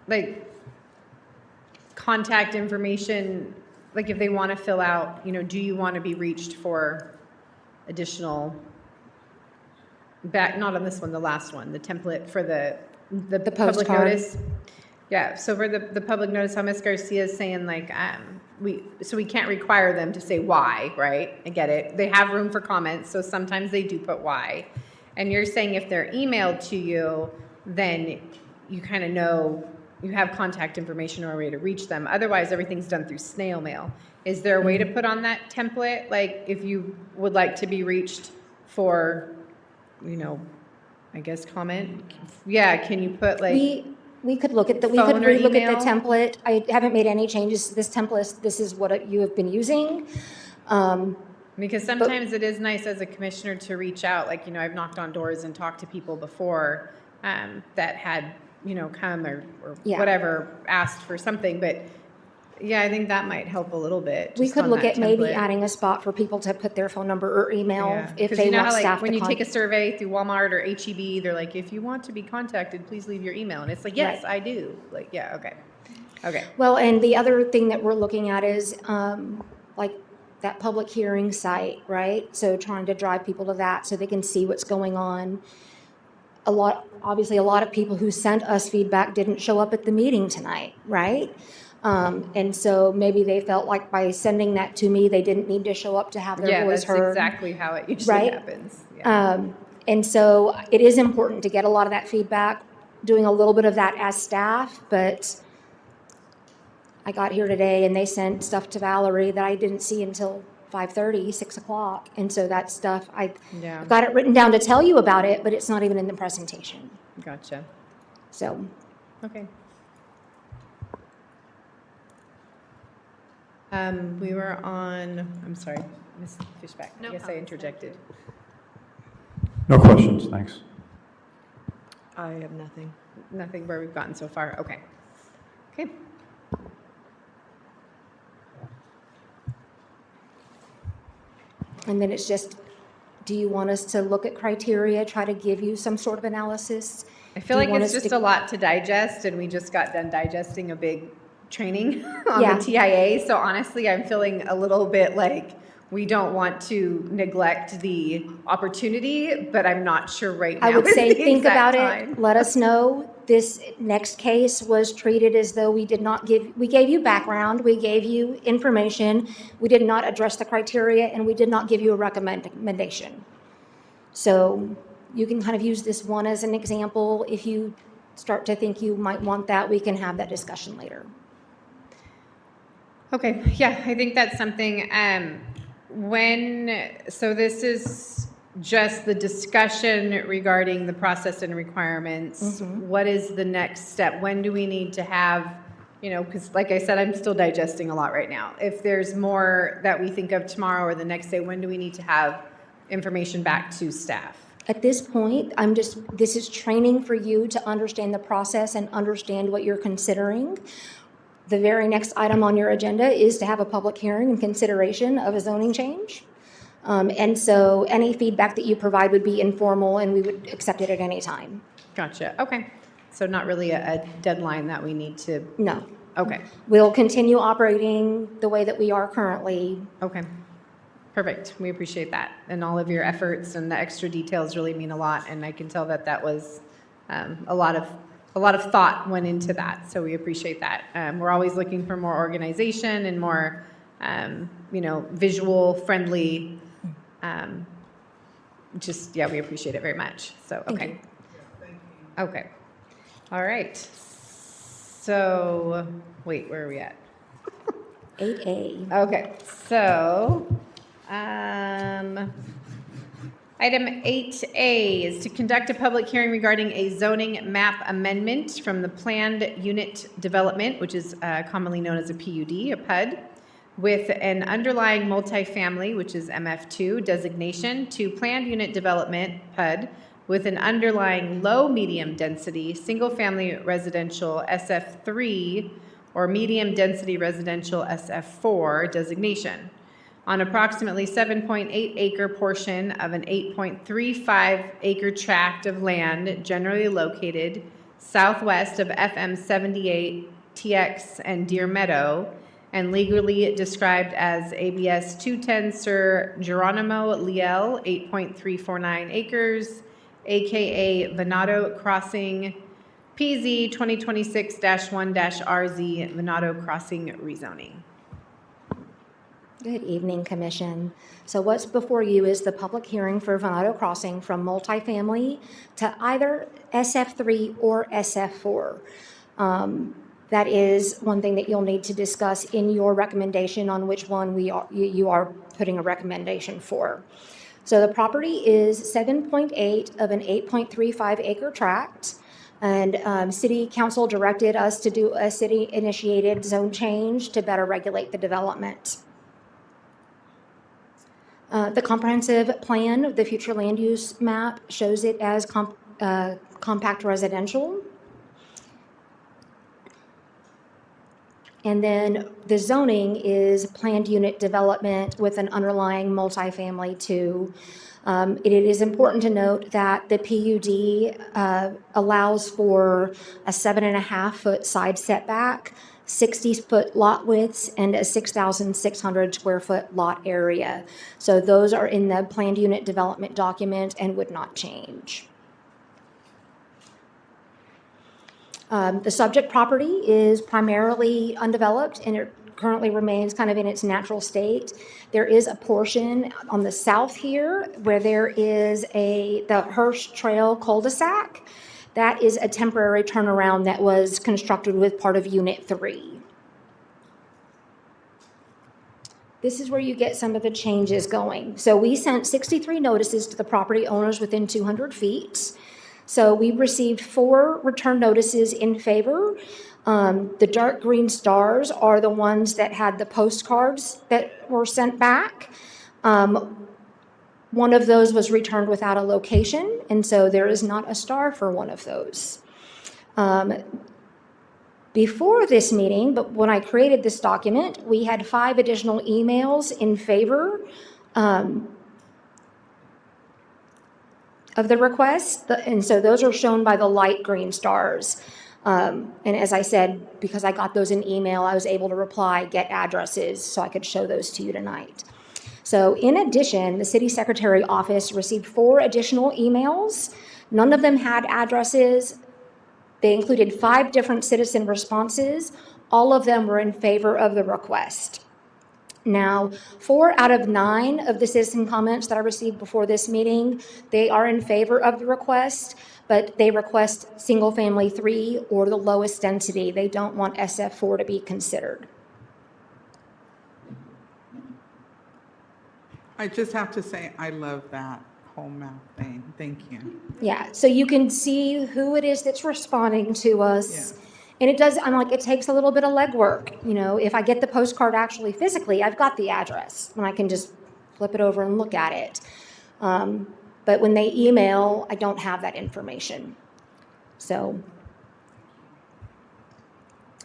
like contact information, like if they want to fill out, do you want to be reached for additional, not on this one, the last one, the template for the public postcard. notice? Yeah, so for the public notice, how Ms. Garcia is saying like, we can't require them to say why, right? I get it. They have room for comments, so sometimes they do put why. And you're saying if they're emailed to you, then you kind of know you have contact information or a way to reach them. Otherwise, everything's done through snail mail. Is there a way to put on that template, like if you would like to be reached for, I guess comment? Yeah, can you put like? We could look at we could phone or relook at email? the template. I haven't made any changes to this template. This is what you have been using. Because sometimes it is nice as a commissioner to reach out. Like, I've knocked on doors and talked to people before that had, come or Yeah. whatever, asked for something. But yeah, I think that might help a little bit. We just could on look that at maybe template. adding a spot for people to put their phone number or email Yeah. if 'Cause they you know want how, like, staff when to you take a contact. survey through Walmart or HEB, they're like, if you want to be contacted, please leave your email. And it's like, yes, Right. I do. Like, yeah, okay. Okay. Well, and the other thing that we're looking at is like that public hearing site, right? So trying to drive people to that so they can see what's going on. Obviously, a lot of people who sent us feedback didn't show up at the meeting tonight, right? And so maybe they felt like by sending that to me, they didn't need to show up to have their Yeah, voice that's heard. exactly how it usually Right? happens. Yeah. And so it is important to get a lot of that feedback, doing a little bit of that as staff, but I got here today and they sent stuff to Valerie that I didn't see until 5:30, 6 o'clock. And so that stuff, Yeah. I've got it written down to tell you about it, but it's not even in the presentation. Gotcha. So, Okay. We were on, I'm sorry, Ms. Fishback. No Yes, I comments, thank interjected. No questions, thanks. I have nothing. Nothing where we've gotten so far. Okay. Okay. and then it's just, do you want us to look at criteria, try to give you some sort of analysis? I feel Do you like want it's us just to- a lot to digest, and we just got done digesting a big training on Yeah. the TIA. So honestly, I'm feeling a little bit like we don't want to neglect the opportunity, but I'm not sure right now. I would is say, the think exact about time. it, let us know. This next case was treated as though we gave you background, we gave you information, we did not address the criteria, and we did not give you a recommendation. So you can kind of use this one as an example. If you start to think you might want that, we can have that discussion later. Okay, yeah, I think that's something, so this is just the discussion regarding the process and requirements. What is the next step? When do we need to have, because like I said, I'm still digesting a lot right now. If there's more that we think of tomorrow or the next day, when do we need to have information back to staff? At this point, this is training for you to understand the process and understand what you're considering. The very next item on your agenda is to have a public hearing and consideration of a zoning change. And so any feedback that you provide would be informal and we would accept it at any time. Gotcha, okay. So not really a deadline that we need to, No. okay, We'll continue operating the way that we are currently. okay. Perfect, we appreciate that. And all of your efforts and the extra details really mean a lot, and I can tell that that was a lot of thought went into that, so we appreciate that. We're always looking for more organization and more, visual friendly, we appreciate it very much, so, Thank okay. you. Okay, all right. So, wait, where are we at? 8A. Okay, so, item 8A is to conduct a public hearing regarding a zoning map amendment from the planned unit development, which is commonly known as a PUD, a PUD, with an underlying multifamily, which is MF2 designation, to planned unit development, PUD, with an underlying low-medium density, single-family residential SF3 or medium-density residential SF4 designation on approximately 7.8 acre portion of an 8.35 acre tract of land generally located southwest of FM 78 TX and Deer Meadow and legally described as ABS 210 Sir Geronimo Liel, 8.349 acres, AKA Venado Crossing, PZ 2026-1-RZ Venado Crossing rezoning. Good evening, Commission. So what's before you is the public hearing for Venado Crossing from multifamily to either SF3 or SF4. That is one thing that you'll need to discuss in your recommendation on which one you are putting a recommendation for. So the property is 7.8 of an 8.35 acre tract. And City Council directed us to do a city-initiated zone change to better regulate the development. The comprehensive plan, the future land use map, shows it as compact residential. And then the zoning is planned unit development with an underlying multifamily too. It is important to note that the PUD allows for a 7.5-foot side setback, 60-foot lot widths, and a 6,600 square foot lot area. So those are in the planned unit development document and would not change. The subject property is primarily undeveloped and it currently remains kind of in its natural state. There is a portion on the south here where there is the Hirsch Trail cul-de-sac. That is a temporary turnaround that was constructed with part of Unit 3. This is where you get some of the changes going. So we sent 63 notices to the property owners within 200 feet. So we received 4 return notices in favor. The dark green stars are the ones that had the postcards that were sent back. One of those was returned without a location, and so there is not a star for one of those. Before this meeting, but when I created this document, we had 5 additional emails in favor of the request, and so those are shown by the light green stars. And as I said, because I got those in email, I was able to reply, get addresses, so I could show those to you tonight. So in addition, the city secretary office received 4 additional emails. None of them had addresses. They included 5 different citizen responses. All of them were in favor of the request. Now, 4 out of 9 of the citizen comments that I received before this meeting, they are in favor of the request, but they request single family 3 or the lowest density. They don't want SF4 to be considered. I just have to say, I love that whole map thing. Thank you. Yeah, so you can see who it is that's responding to us. Yes. And it does, I'm like, it takes a little bit of legwork. You know, if I get the postcard actually physically, I've got the address and I can just flip it over and look at it. But when they email, I don't have that information. So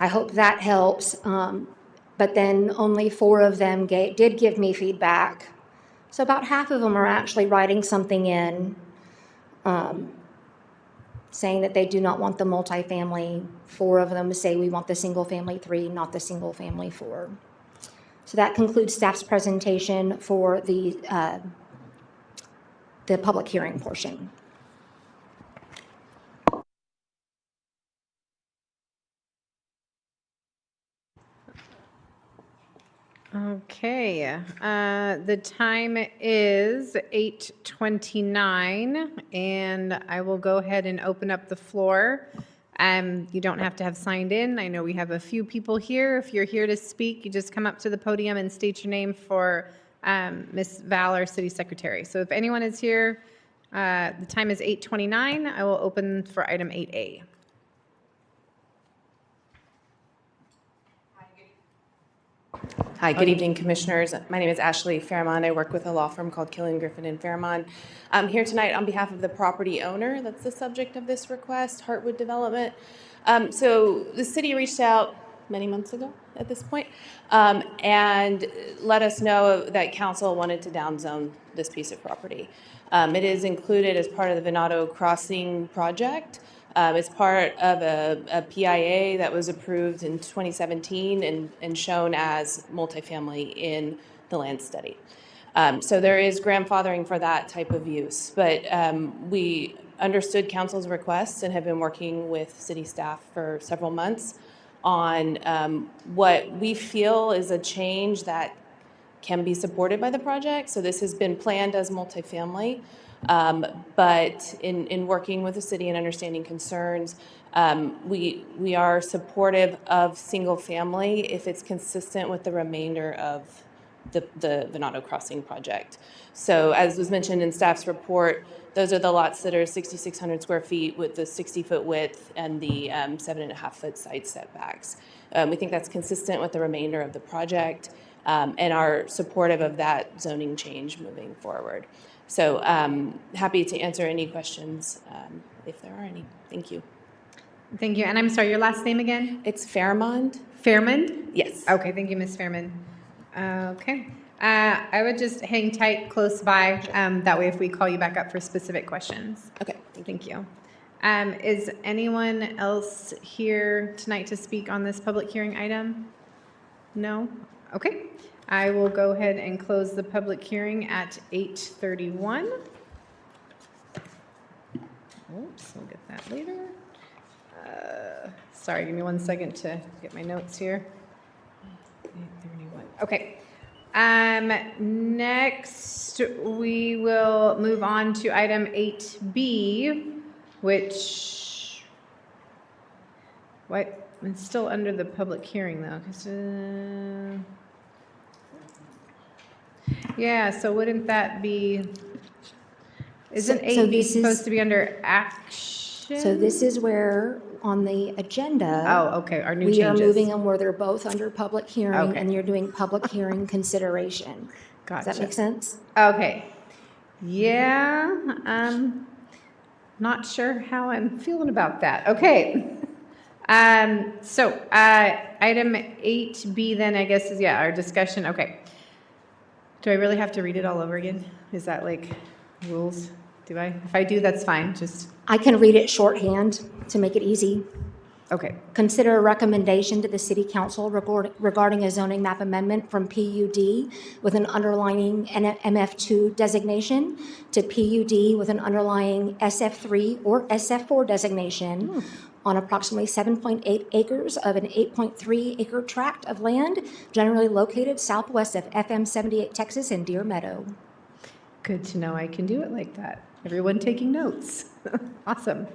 I hope that helps. But then only 4 of them did give me feedback. So about half of them are actually writing something in, saying that they do not want the multifamily. 4 of them say we want the single family 3, not the single family 4. So that concludes staff's presentation for the public hearing portion. Okay, the time is 8:29, and I will go ahead and open up the floor. You don't have to have signed in. I know we have a few people here. If you're here to speak, you just come up to the podium and state your name for Ms. Val, our city secretary. So if anyone is here, the time is 8:29. I will open for item 8A. Hi, good evening, Commissioners. My name is Ashley Fairmont. I work with a law firm called Killian Griffin and Fairmont. I'm here tonight on behalf of the property owner that's the subject of this request, Heartwood Development. So the city reached out many months ago at this point, and let us know that council wanted to downzone this piece of property. It is included as part of the Venado Crossing project. It's part of a PIA that was approved in 2017 and shown as multifamily in the land study. So there is grandfathering for that type of use. But we understood council's requests and have been working with city staff for several months on what we feel is a change that can be supported by the project. So this has been planned as multifamily. But in working with the city and understanding concerns, we are supportive of single family if it's consistent with the remainder of the Venado Crossing project. So as was mentioned in staff's report, those are the lots that are 6,600 square feet with the 60-foot width and the 7.5-foot side setbacks. We think that's consistent with the remainder of the project and are supportive of that zoning change moving forward. So happy to answer any questions if there are any. Thank you. Thank you. And I'm sorry, your last name again? It's Fairmont. Fairmond? Yes. Okay, thank you, Ms. Fairmond. Okay. I would just hang tight close by. That way if we call you back up for specific questions. Okay. Thank you. Is anyone else here tonight to speak on this public hearing item? No? Okay. I will go ahead and close the public hearing at 8:31. Oops, we'll get that later. Sorry, give me 1 second to get my notes here. 8:31. Okay. Next, we will move on to item 8B, which, what? It's still under the public hearing though. Yeah, so wouldn't that be, isn't So 8B this is- supposed to be under action? So this is where, on the agenda. Oh, okay, our new We are changes. moving them where they're both under public hearing, Okay. and you're doing public hearing consideration. Does that Gotcha. make sense? Okay. Yeah, not sure how I'm feeling about that. Okay. So, item 8B then, I guess, is, yeah, our discussion. Okay. Do I really have to read it all over again? Is that like rules? Do I? If I do, that's fine. Just, I can read it shorthand to make it easy. okay. Consider a recommendation to the city council regarding a zoning map amendment from PUD with an underlying MF2 designation to PUD with an underlying SF3 or SF4 designation on approximately 7.8 acres of an 8.3 acre tract of land generally located southwest of FM 78 Texas and Deer Meadow. Good to know I can do it like that. Everyone taking notes. Awesome.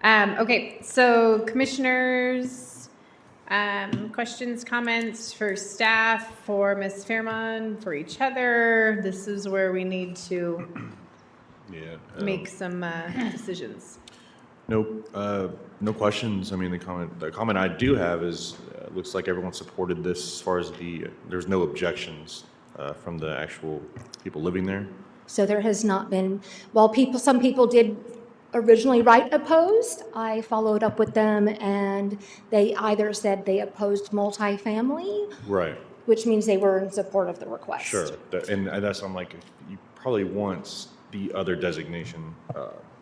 Okay, so commissioners, questions, comments for staff, for Ms. Fairmont, for each other. This is where we need to make some decisions. No questions. I mean, the comment I do have is, looks like everyone supported this as far as there's no objections from the actual people living there. So there has not been, while some people did originally write opposed, I followed up with them and they either said they opposed multifamily, Right. which means they were in support of the request. Sure. And that's, I'm like, you probably want the other designation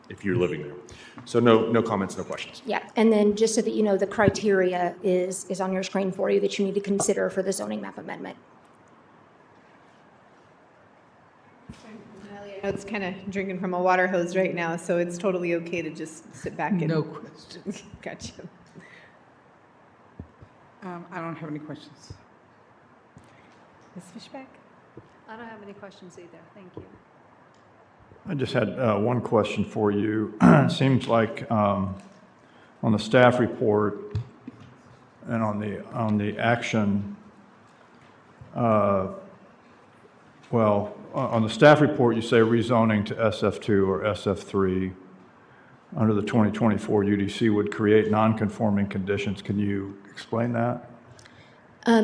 if you're living there. So no comments, no questions. Yeah, and then just so that you know, the criteria is on your screen for you that you need to consider for the zoning map amendment. I know it's kind of drinking from a water hose right now, so it's totally okay to just sit back and. No questions. Gotcha. I don't have any questions. Ms. Fishback? I don't have any questions either. Thank you. I just had one question for you. It seems like on the staff report and on the action, on the staff report, you say rezoning to SF2 or SF3 under the 2024 UDC would create non-conforming conditions. Can you explain that?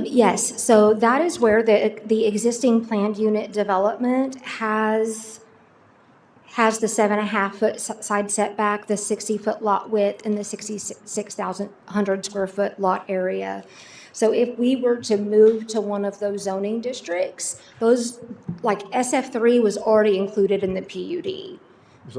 Yes, so that is where the existing planned unit development has the 7.5 foot side setback, the 60-foot lot width, and the 66,100 square foot lot area. So if we were to move to one of those zoning districts, those, like SF3 was already included in the PUD.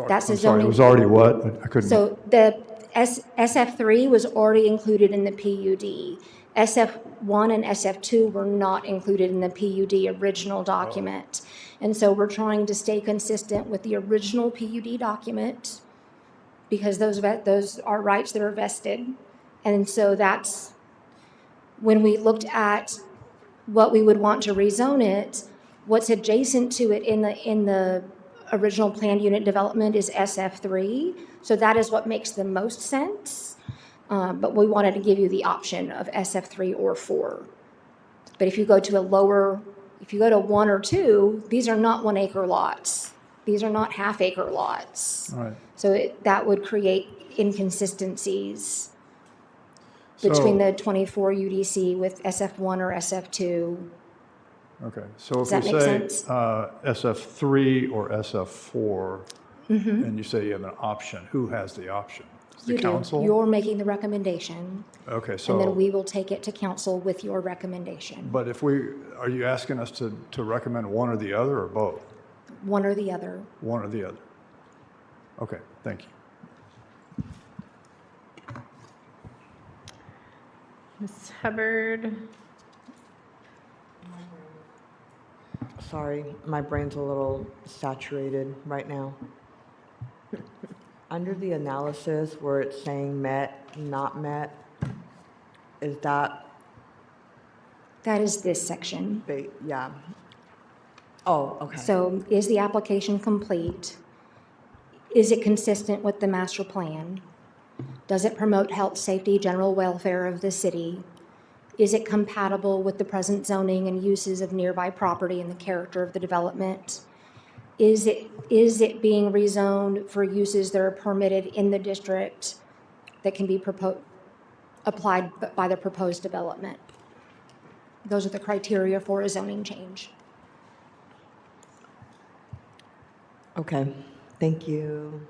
That's a I'm sorry, zoning. it was already what? I couldn't. So the SF3 was already included in the PUD. SF1 and SF2 were not included in the PUD original document. And so we're trying to stay consistent with the original PUD document because those are rights that are vested. And so that's when we looked at what we would want to rezone it, what's adjacent to it in the original planned unit development is SF3. So that is what makes the most sense. But we wanted to give you the option of SF3 or 4. But if you go to if you go to 1 or 2, these are not 1 acre lots. These are not half acre lots. All right. So that would create inconsistencies between the 24 UDC with SF1 or SF2. Okay, so if Does that we make say sense? SF3 or SF4, Mm-hmm. and you say you have an option, who has the option? The You do. council? You're making the recommendation, Okay, and then so, we will take it to council with your recommendation, but are you asking us to recommend one or the other, or both? one or the other. One or the other? Okay, thank you. Ms. Hubbard? Sorry, my brain's a little saturated right now. Under the analysis where it's saying met, not met, is that, That is this section. yeah. Oh, okay. So is the application complete? Is it consistent with the master plan? Does it promote health, safety, general welfare of the city? Is it compatible with the present zoning and uses of nearby property and the character of the development? Is it being rezoned for uses that are permitted in the district that can be applied by the proposed development? Those are the criteria for a zoning change. Okay, thank you.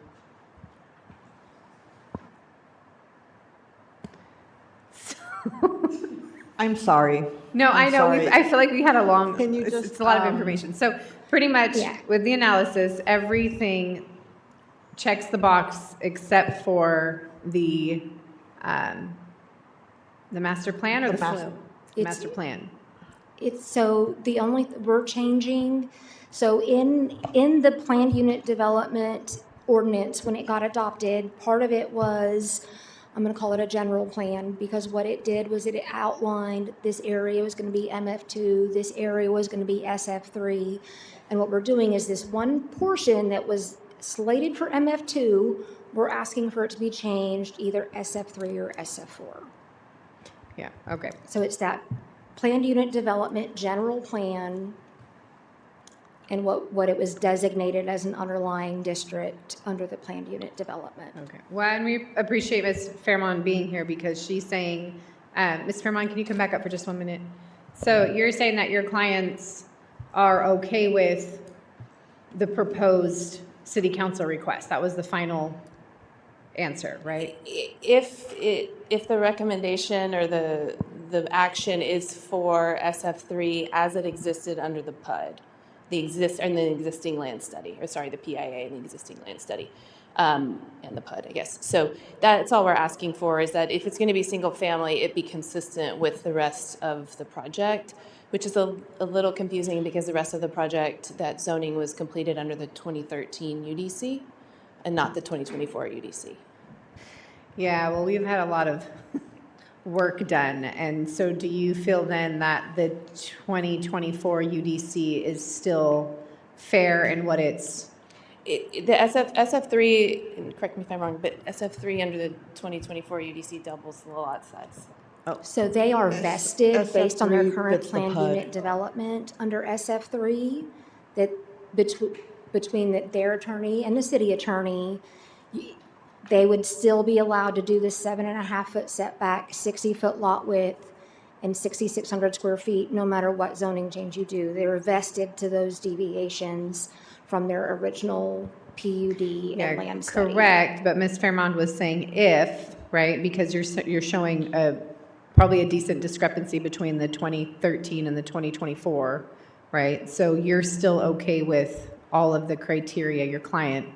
I'm sorry. No, I I'm know, sorry. I feel like we had a long, Can you it's just, a lot of information. So pretty much Yeah. with the analysis, everything checks the box except for the master plan or The the mas- flow? It's- Master plan. It's so the only, we're changing, so in the planned unit development ordinance, when it got adopted, part of it was, I'm gonna call it a general plan, because what it did was it outlined this area was gonna be MF2, this area was gonna be SF3. And what we're doing is this one portion that was slated for MF2, we're asking for it to be changed either SF3 or SF4. Yeah, okay. So it's that planned unit development general plan and what it was designated as an underlying district under the planned unit development. Okay. Well, and we appreciate Ms. Fairmont being here because she's saying, Ms. Fairmont, can you come back up for just 1 minute? So you're saying that your clients are okay with the proposed city council request? That was the final answer, right? If the recommendation or the action is for SF3 as it existed under the PUD, the existing land study, or sorry, the PIA and the existing land study, and the PUD, I guess. So that's all we're asking for, is that if it's going to be single family, it be consistent with the rest of the project, which is a little confusing because the rest of the project, that zoning was completed under the 2013 UDC and not the 2024 UDC. Yeah, well, we've had a lot of work done, and so do you feel then that the 2024 UDC is still fair in what it's? The SF3, and correct me if I'm wrong, but SF3 under the 2024 UDC doubles the lot size. So they are vested based on their SF3 current fits the planned PUD. unit development under SF3, that between their attorney and the city attorney, they would still be allowed to do the 7.5-foot setback, 60-foot lot width, and 6,600 square feet, no matter what zoning change you do. They were vested to those deviations from their original PUD and land study. Correct, but Ms. Fairmont was saying if, right, because you're showing probably a decent discrepancy between the 2013 and the 2024, right? So you're still okay with all of the criteria, your client,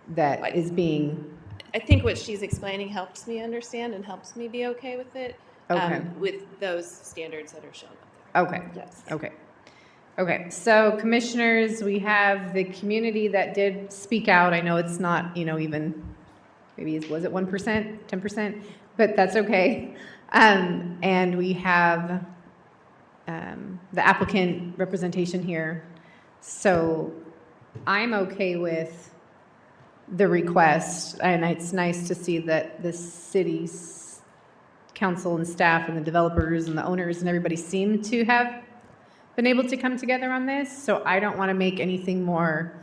that is being. I think what she's explaining helps me understand and helps me be okay with it. Okay. With those standards that are shown up there. Okay. Yes. Okay. Okay. So commissioners, we have the community that did speak out. I know it's not, even, maybe, was it 1%, 10%? But that's okay. And we have the applicant representation here. So I'm okay with the request, and it's nice to see that the city's council and staff and the developers and the owners and everybody seem to have been able to come together on this. So I don't want to make anything more.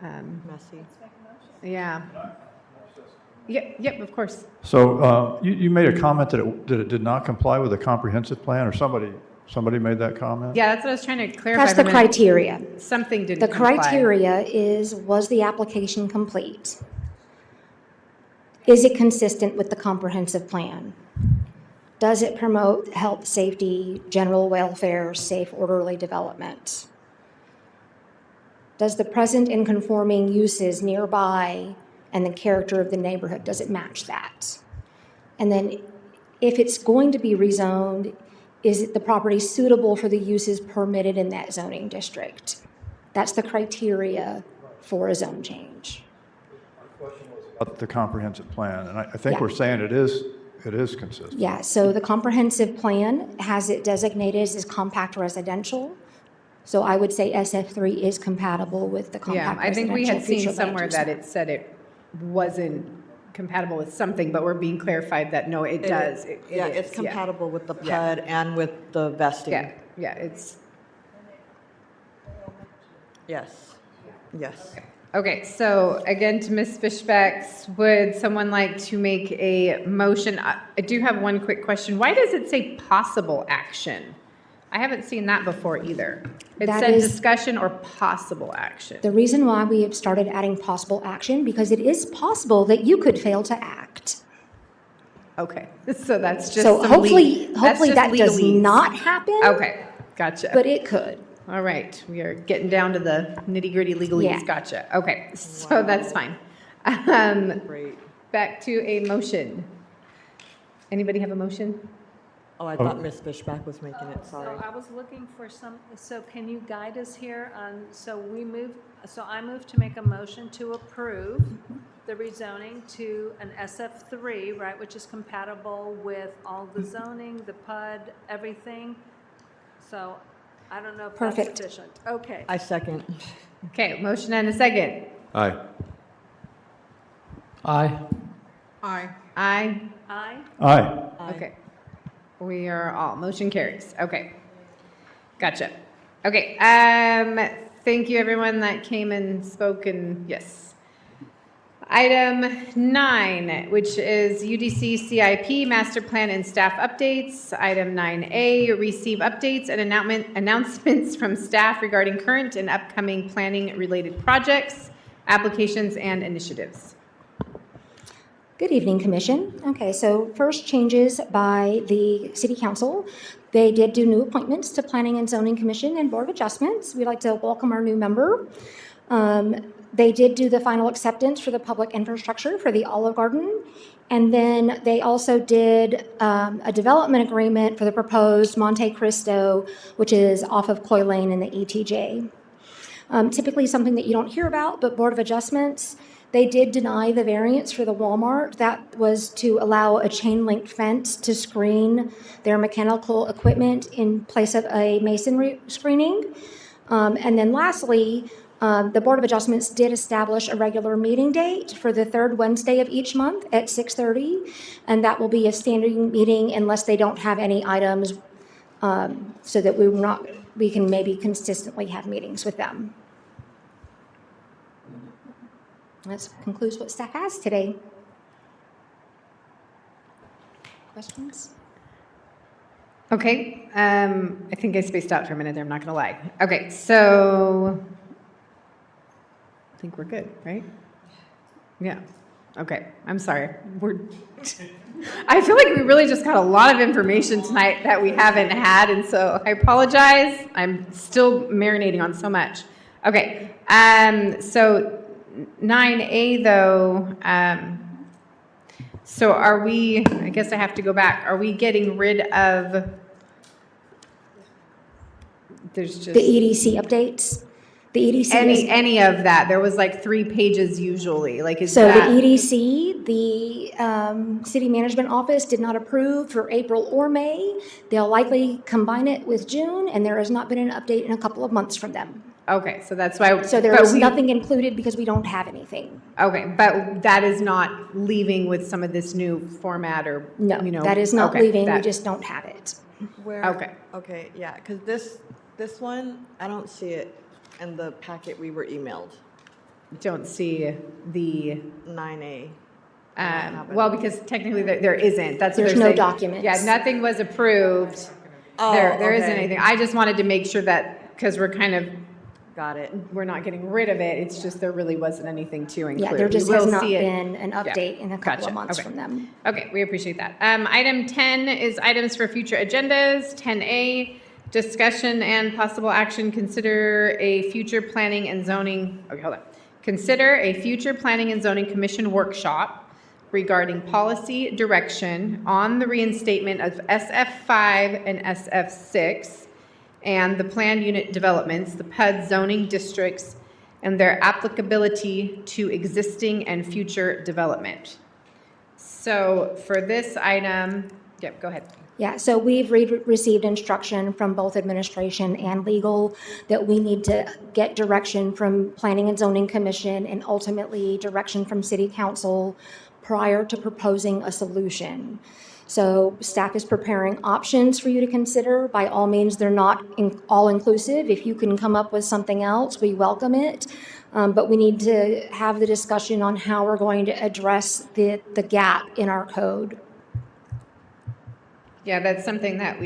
Messy. Yeah. Yep, of course. So you made a comment that it did not comply with the comprehensive plan, or somebody made that comment? Yeah, that's what I was trying to clarify. That's the criteria. Something didn't The comply. criteria is, was the application complete? Is it consistent with the comprehensive plan? Does it promote health, safety, general welfare, safe, orderly development? Does the present and conforming uses nearby and the character of the neighborhood, does it match that? And then if it's going to be rezoned, is it the property suitable for the uses permitted in that zoning district? That's the criteria for a zone change. About the comprehensive plan, and I think Yeah. we're saying it is consistent. Yeah, so the comprehensive plan has it designated as compact residential. So I would say SF3 is compatible with the Yeah, compact I think we residential had seen future land somewhere use that zone. it said it wasn't compatible with something, but we're being clarified that no, it does. Yeah, is, it's compatible with the Yeah. PUD and with the vesting. Yeah, it's, Yes, yes. okay, so again, to Ms. Fishbacks, would someone like to make a motion? I do have one quick question. Why does it say possible action? I haven't seen that before either. It That said is- discussion or possible action. The reason why we have started adding possible action, because it is possible that you could fail to act. Okay, so that's just So some hopefully that's just that does legalese. not happen. Okay, gotcha. But it could. All right, we are getting down to the nitty-gritty legalese. Yeah. Gotcha. Okay, so that's fine. Great. Back to a motion. Anybody have a motion? Oh, I thought Ms. Fishback was making it, sorry. So I was looking for so can you guide us here on, so I move to make a motion to approve the rezoning to an SF3, right, which is compatible with all the zoning, the PUD, everything. So I don't know if that's Perfect. sufficient. Okay. I second. Okay, motion and a second. Aye. Aye. Aye. Aye. Aye. Aye. Okay. We are all, motion carries. Okay. Gotcha. Okay, thank you everyone that came and spoke and yes. Item 9, which is UDC CIP Master Plan and Staff Updates. Item 9A, receive updates and announcements from staff regarding current and upcoming planning-related projects, applications, and initiatives. Good evening, Commission. Okay, so first changes by the City Council. They did do new appointments to Planning and Zoning Commission and Board of Adjustments. We'd like to welcome our new member. They did do the final acceptance for the public infrastructure for the Olive Garden. And then they also did a development agreement for the proposed Monte Cristo, which is off of Coy Lane in the ETJ. Typically something that you don't hear about, but Board of Adjustments, they did deny the variance for the Walmart. That was to allow a chain link fence to screen their mechanical equipment in place of a masonry screening. And then lastly, the Board of Adjustments did establish a regular meeting date for the third Wednesday of each month at 6:30, and that will be a standing meeting unless they don't have any items, so that we can maybe consistently have meetings with them. That concludes what staff has today. Questions? Okay, I think I spaced out for a minute there, I'm not gonna lie. Okay, so I think we're good, right? Yeah, okay, I'm sorry. I feel like we really just got a lot of information tonight that we haven't had, and so I apologize. I'm still marinating on so much. Okay, so 9A though, so are we, I guess I have to go back, are we getting rid of, there's just. The EDC updates? The EDC is, Any of that, there was like 3 pages usually, like is so the that? EDC, the City Management Office did not approve for April or May. They'll likely combine it with June, and there has not been an update in a couple of months from them. Okay, so that's why. So there is nothing included because we don't have anything. Okay, but that is not leaving with some of this new format or, No, you know. that is not okay, leaving, we that- just don't have it. Where? Okay. Okay, yeah, because this one, I don't see it in the packet we were emailed, Don't see the, 9A. well, because technically there isn't, that's what There's they're no saying. documents. Yeah, nothing was approved. Oh, There isn't okay. anything. I just wanted to make sure that, because Got it. we're not getting rid of it, it's just there really wasn't anything to include. Yeah, there just We has will not see it. been an update in a couple Gotcha, of months okay. from them. Okay, we appreciate that. Item 10 is items for future agendas. 10A, discussion and possible action, consider a future planning and zoning, okay, hold on. Consider a future planning and zoning commission workshop regarding policy direction on the reinstatement of SF5 and SF6 and the planned unit developments, the PUD zoning districts, and their applicability to existing and future development. So for this item, yep, go ahead. Yeah, so we've received instruction from both administration and legal that we need to get direction from Planning and Zoning Commission and ultimately direction from City Council prior to proposing a solution. So staff is preparing options for you to consider. By all means, they're not all-inclusive. If you can come up with something else, we welcome it. But we need to have the discussion on how we're going to address the gap in our code. Yeah, that's something that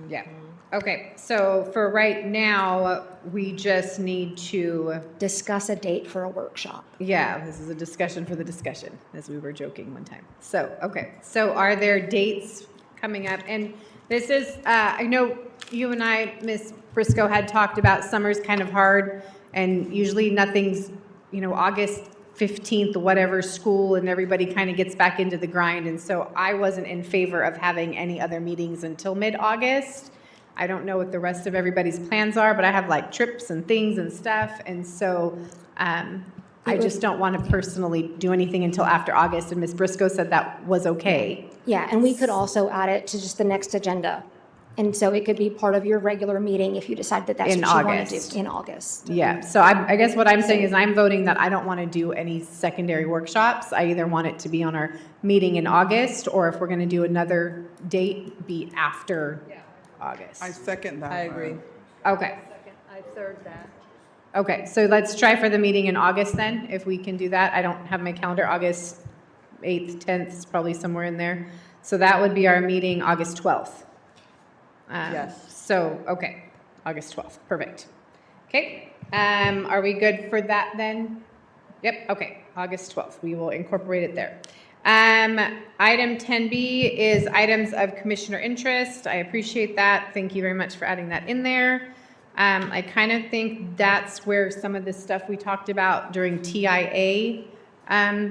yeah. Okay, so for right now, we just need to, Discuss a date for a workshop. yeah, this is a discussion for the discussion, as we were joking one time. So, okay, so are there dates coming up? And this is, I know you and I, Ms. Briscoe, had talked about summer's kind of hard, and usually nothing's, August 15th, whatever, school, and everybody kind of gets back into the grind. And so I wasn't in favor of having any other meetings until mid-August. I don't know what the rest of everybody's plans are, but I have like trips and things and stuff. And so I just don't want to personally do anything until after August. And Ms. Briscoe said that was okay. Yeah, and we could also add it to just the next agenda. And so it could be part of your regular meeting if you decide that that's In what you want August. to do in August. Yeah, so I guess what I'm saying is I'm voting that I don't want to do any secondary workshops. I either want it to be on our meeting in August, or if we're going to do another date, be after August. I second that. I agree. Okay, Second, I third that. okay, so let's try for the meeting in August then, if we can do that. I don't have my calendar. August 8th, 10th is probably somewhere in there. So that would be our meeting August 12th. Yes. So, okay, August 12th, perfect. Okay, are we good for that then? Yep, okay, August 12th, we will incorporate it there. Item 10B is items of commissioner interest. I appreciate that. Thank you very much for adding that in there. I kind of think that's where some of the stuff we talked about during TIA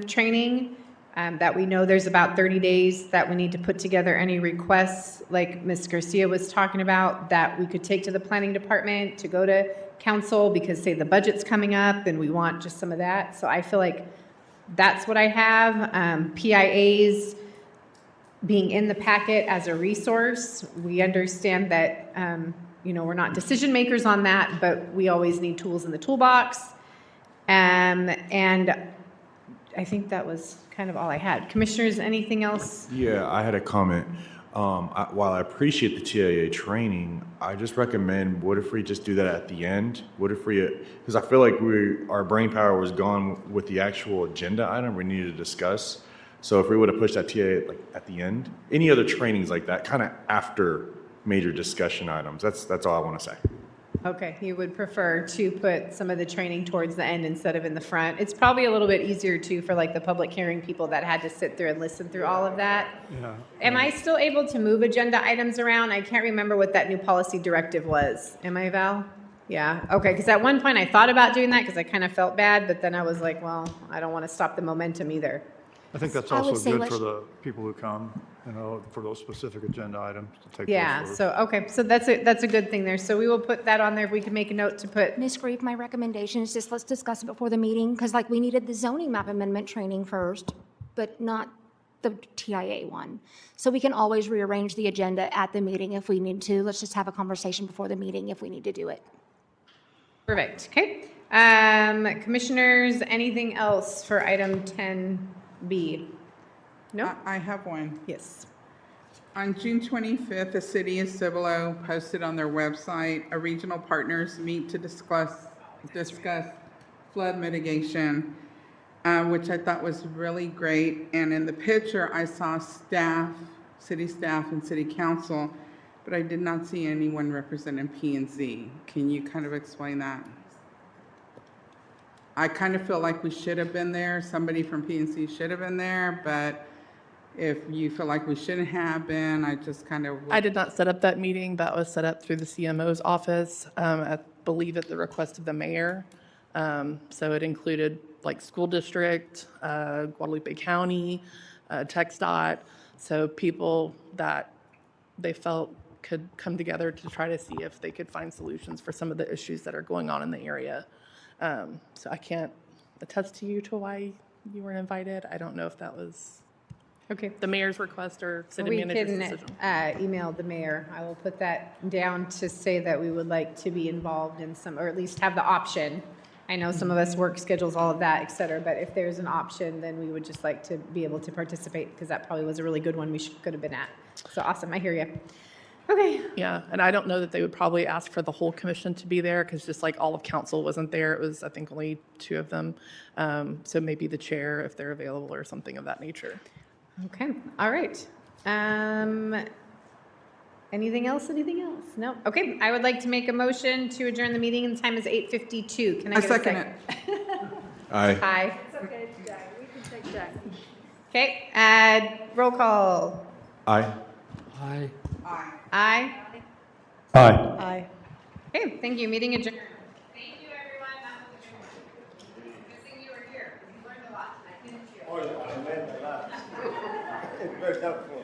training, that we know there's about 30 days that we need to put together any requests, like Ms. Garcia was talking about, that we could take to the planning department to go to council because, say, the budget's coming up and we want just some of that. So I feel like that's what I have. PIAs being in the packet as a resource. We understand that, we're not decision makers on that, but we always need tools in the toolbox. And I think that was kind of all I had. Commissioners, anything else? Yeah, I had a comment. While I appreciate the TIA training, I just recommend, what if we just do that at the end? What if because I feel like our brain power was gone with the actual agenda item we needed to discuss. So if we would have pushed that TIA like at the end, any other trainings like that, kind of after major discussion items, that's all I want to say. Okay, you would prefer to put some of the training towards the end instead of in the front. It's probably a little bit easier too for like the public hearing people that had to sit through and listen through all of that. Yeah. Am I still able to move agenda items around? I can't remember what that new policy directive was. Am I, Val? Yeah, okay, because at one point I thought about doing that because I kind of felt bad, but then I was like, well, I don't want to stop the momentum either. I think that's I would also say good let's- for the people who come, for those specific agenda items to take those Yeah, first. so, okay, so that's a good thing there. So we will put that on there. If we can make a note to put, Ms. Grieve, my recommendation is just let's discuss it before the meeting, because like we needed the zoning map amendment training first, but not the TIA one. So we can always rearrange the agenda at the meeting if we need to. Let's just have a conversation before the meeting if we need to do it. perfect, okay. Commissioners, anything else for item 10B? No? I have one. Yes. On June 25th, the city of Cibolo posted on their website, a regional partners meet to discuss flood mitigation, which I thought was really great. And in the picture, I saw city staff and city council, but I did not see anyone representing P&Z. Can you kind of explain that? I kind of feel like we should have been there. Somebody from P&Z should have been there, but if you feel like we shouldn't have been, I just kind of... I did not set up that meeting. That was set up through the CMO's office, I believe at the request of the mayor. So it included like school district, Guadalupe County, TxDOT. So people that they felt could come together to try to see if they could find solutions for some of the issues that are going on in the area. So I can't attest to you to why you weren't invited. I don't know if that was Okay. the mayor's request or city We manager's can decision. email the mayor. I will put that down to say that we would like to be involved in some, or at least have the option I know some of us work schedules, all of that, et cetera, but if there's an option, then we would just like to be able to participate, because that probably was a really good one we could have been at. So awesome, I hear you. Okay, Yeah, and I don't know that they would probably ask for the whole commission to be there, because just like all of council wasn't there, it was, I think, only 2 of them. So maybe the chair, if they're available, or something of that nature. okay, all right. Anything else, anything else? No? Okay, I would like to make a motion to adjourn the meeting, and the time is 8:52. Can I I get a second second? it. Aye. Aye. It's okay, Jack, we can take Jack. Okay, roll call. Aye. Aye. Aye. Aye. Aye. Okay, thank you, meeting adjourned. Thank you, everyone, that was a good one. Good thing you were here, you learned a lot tonight, didn't you? Oh, yeah, I learned a lot. It's very helpful.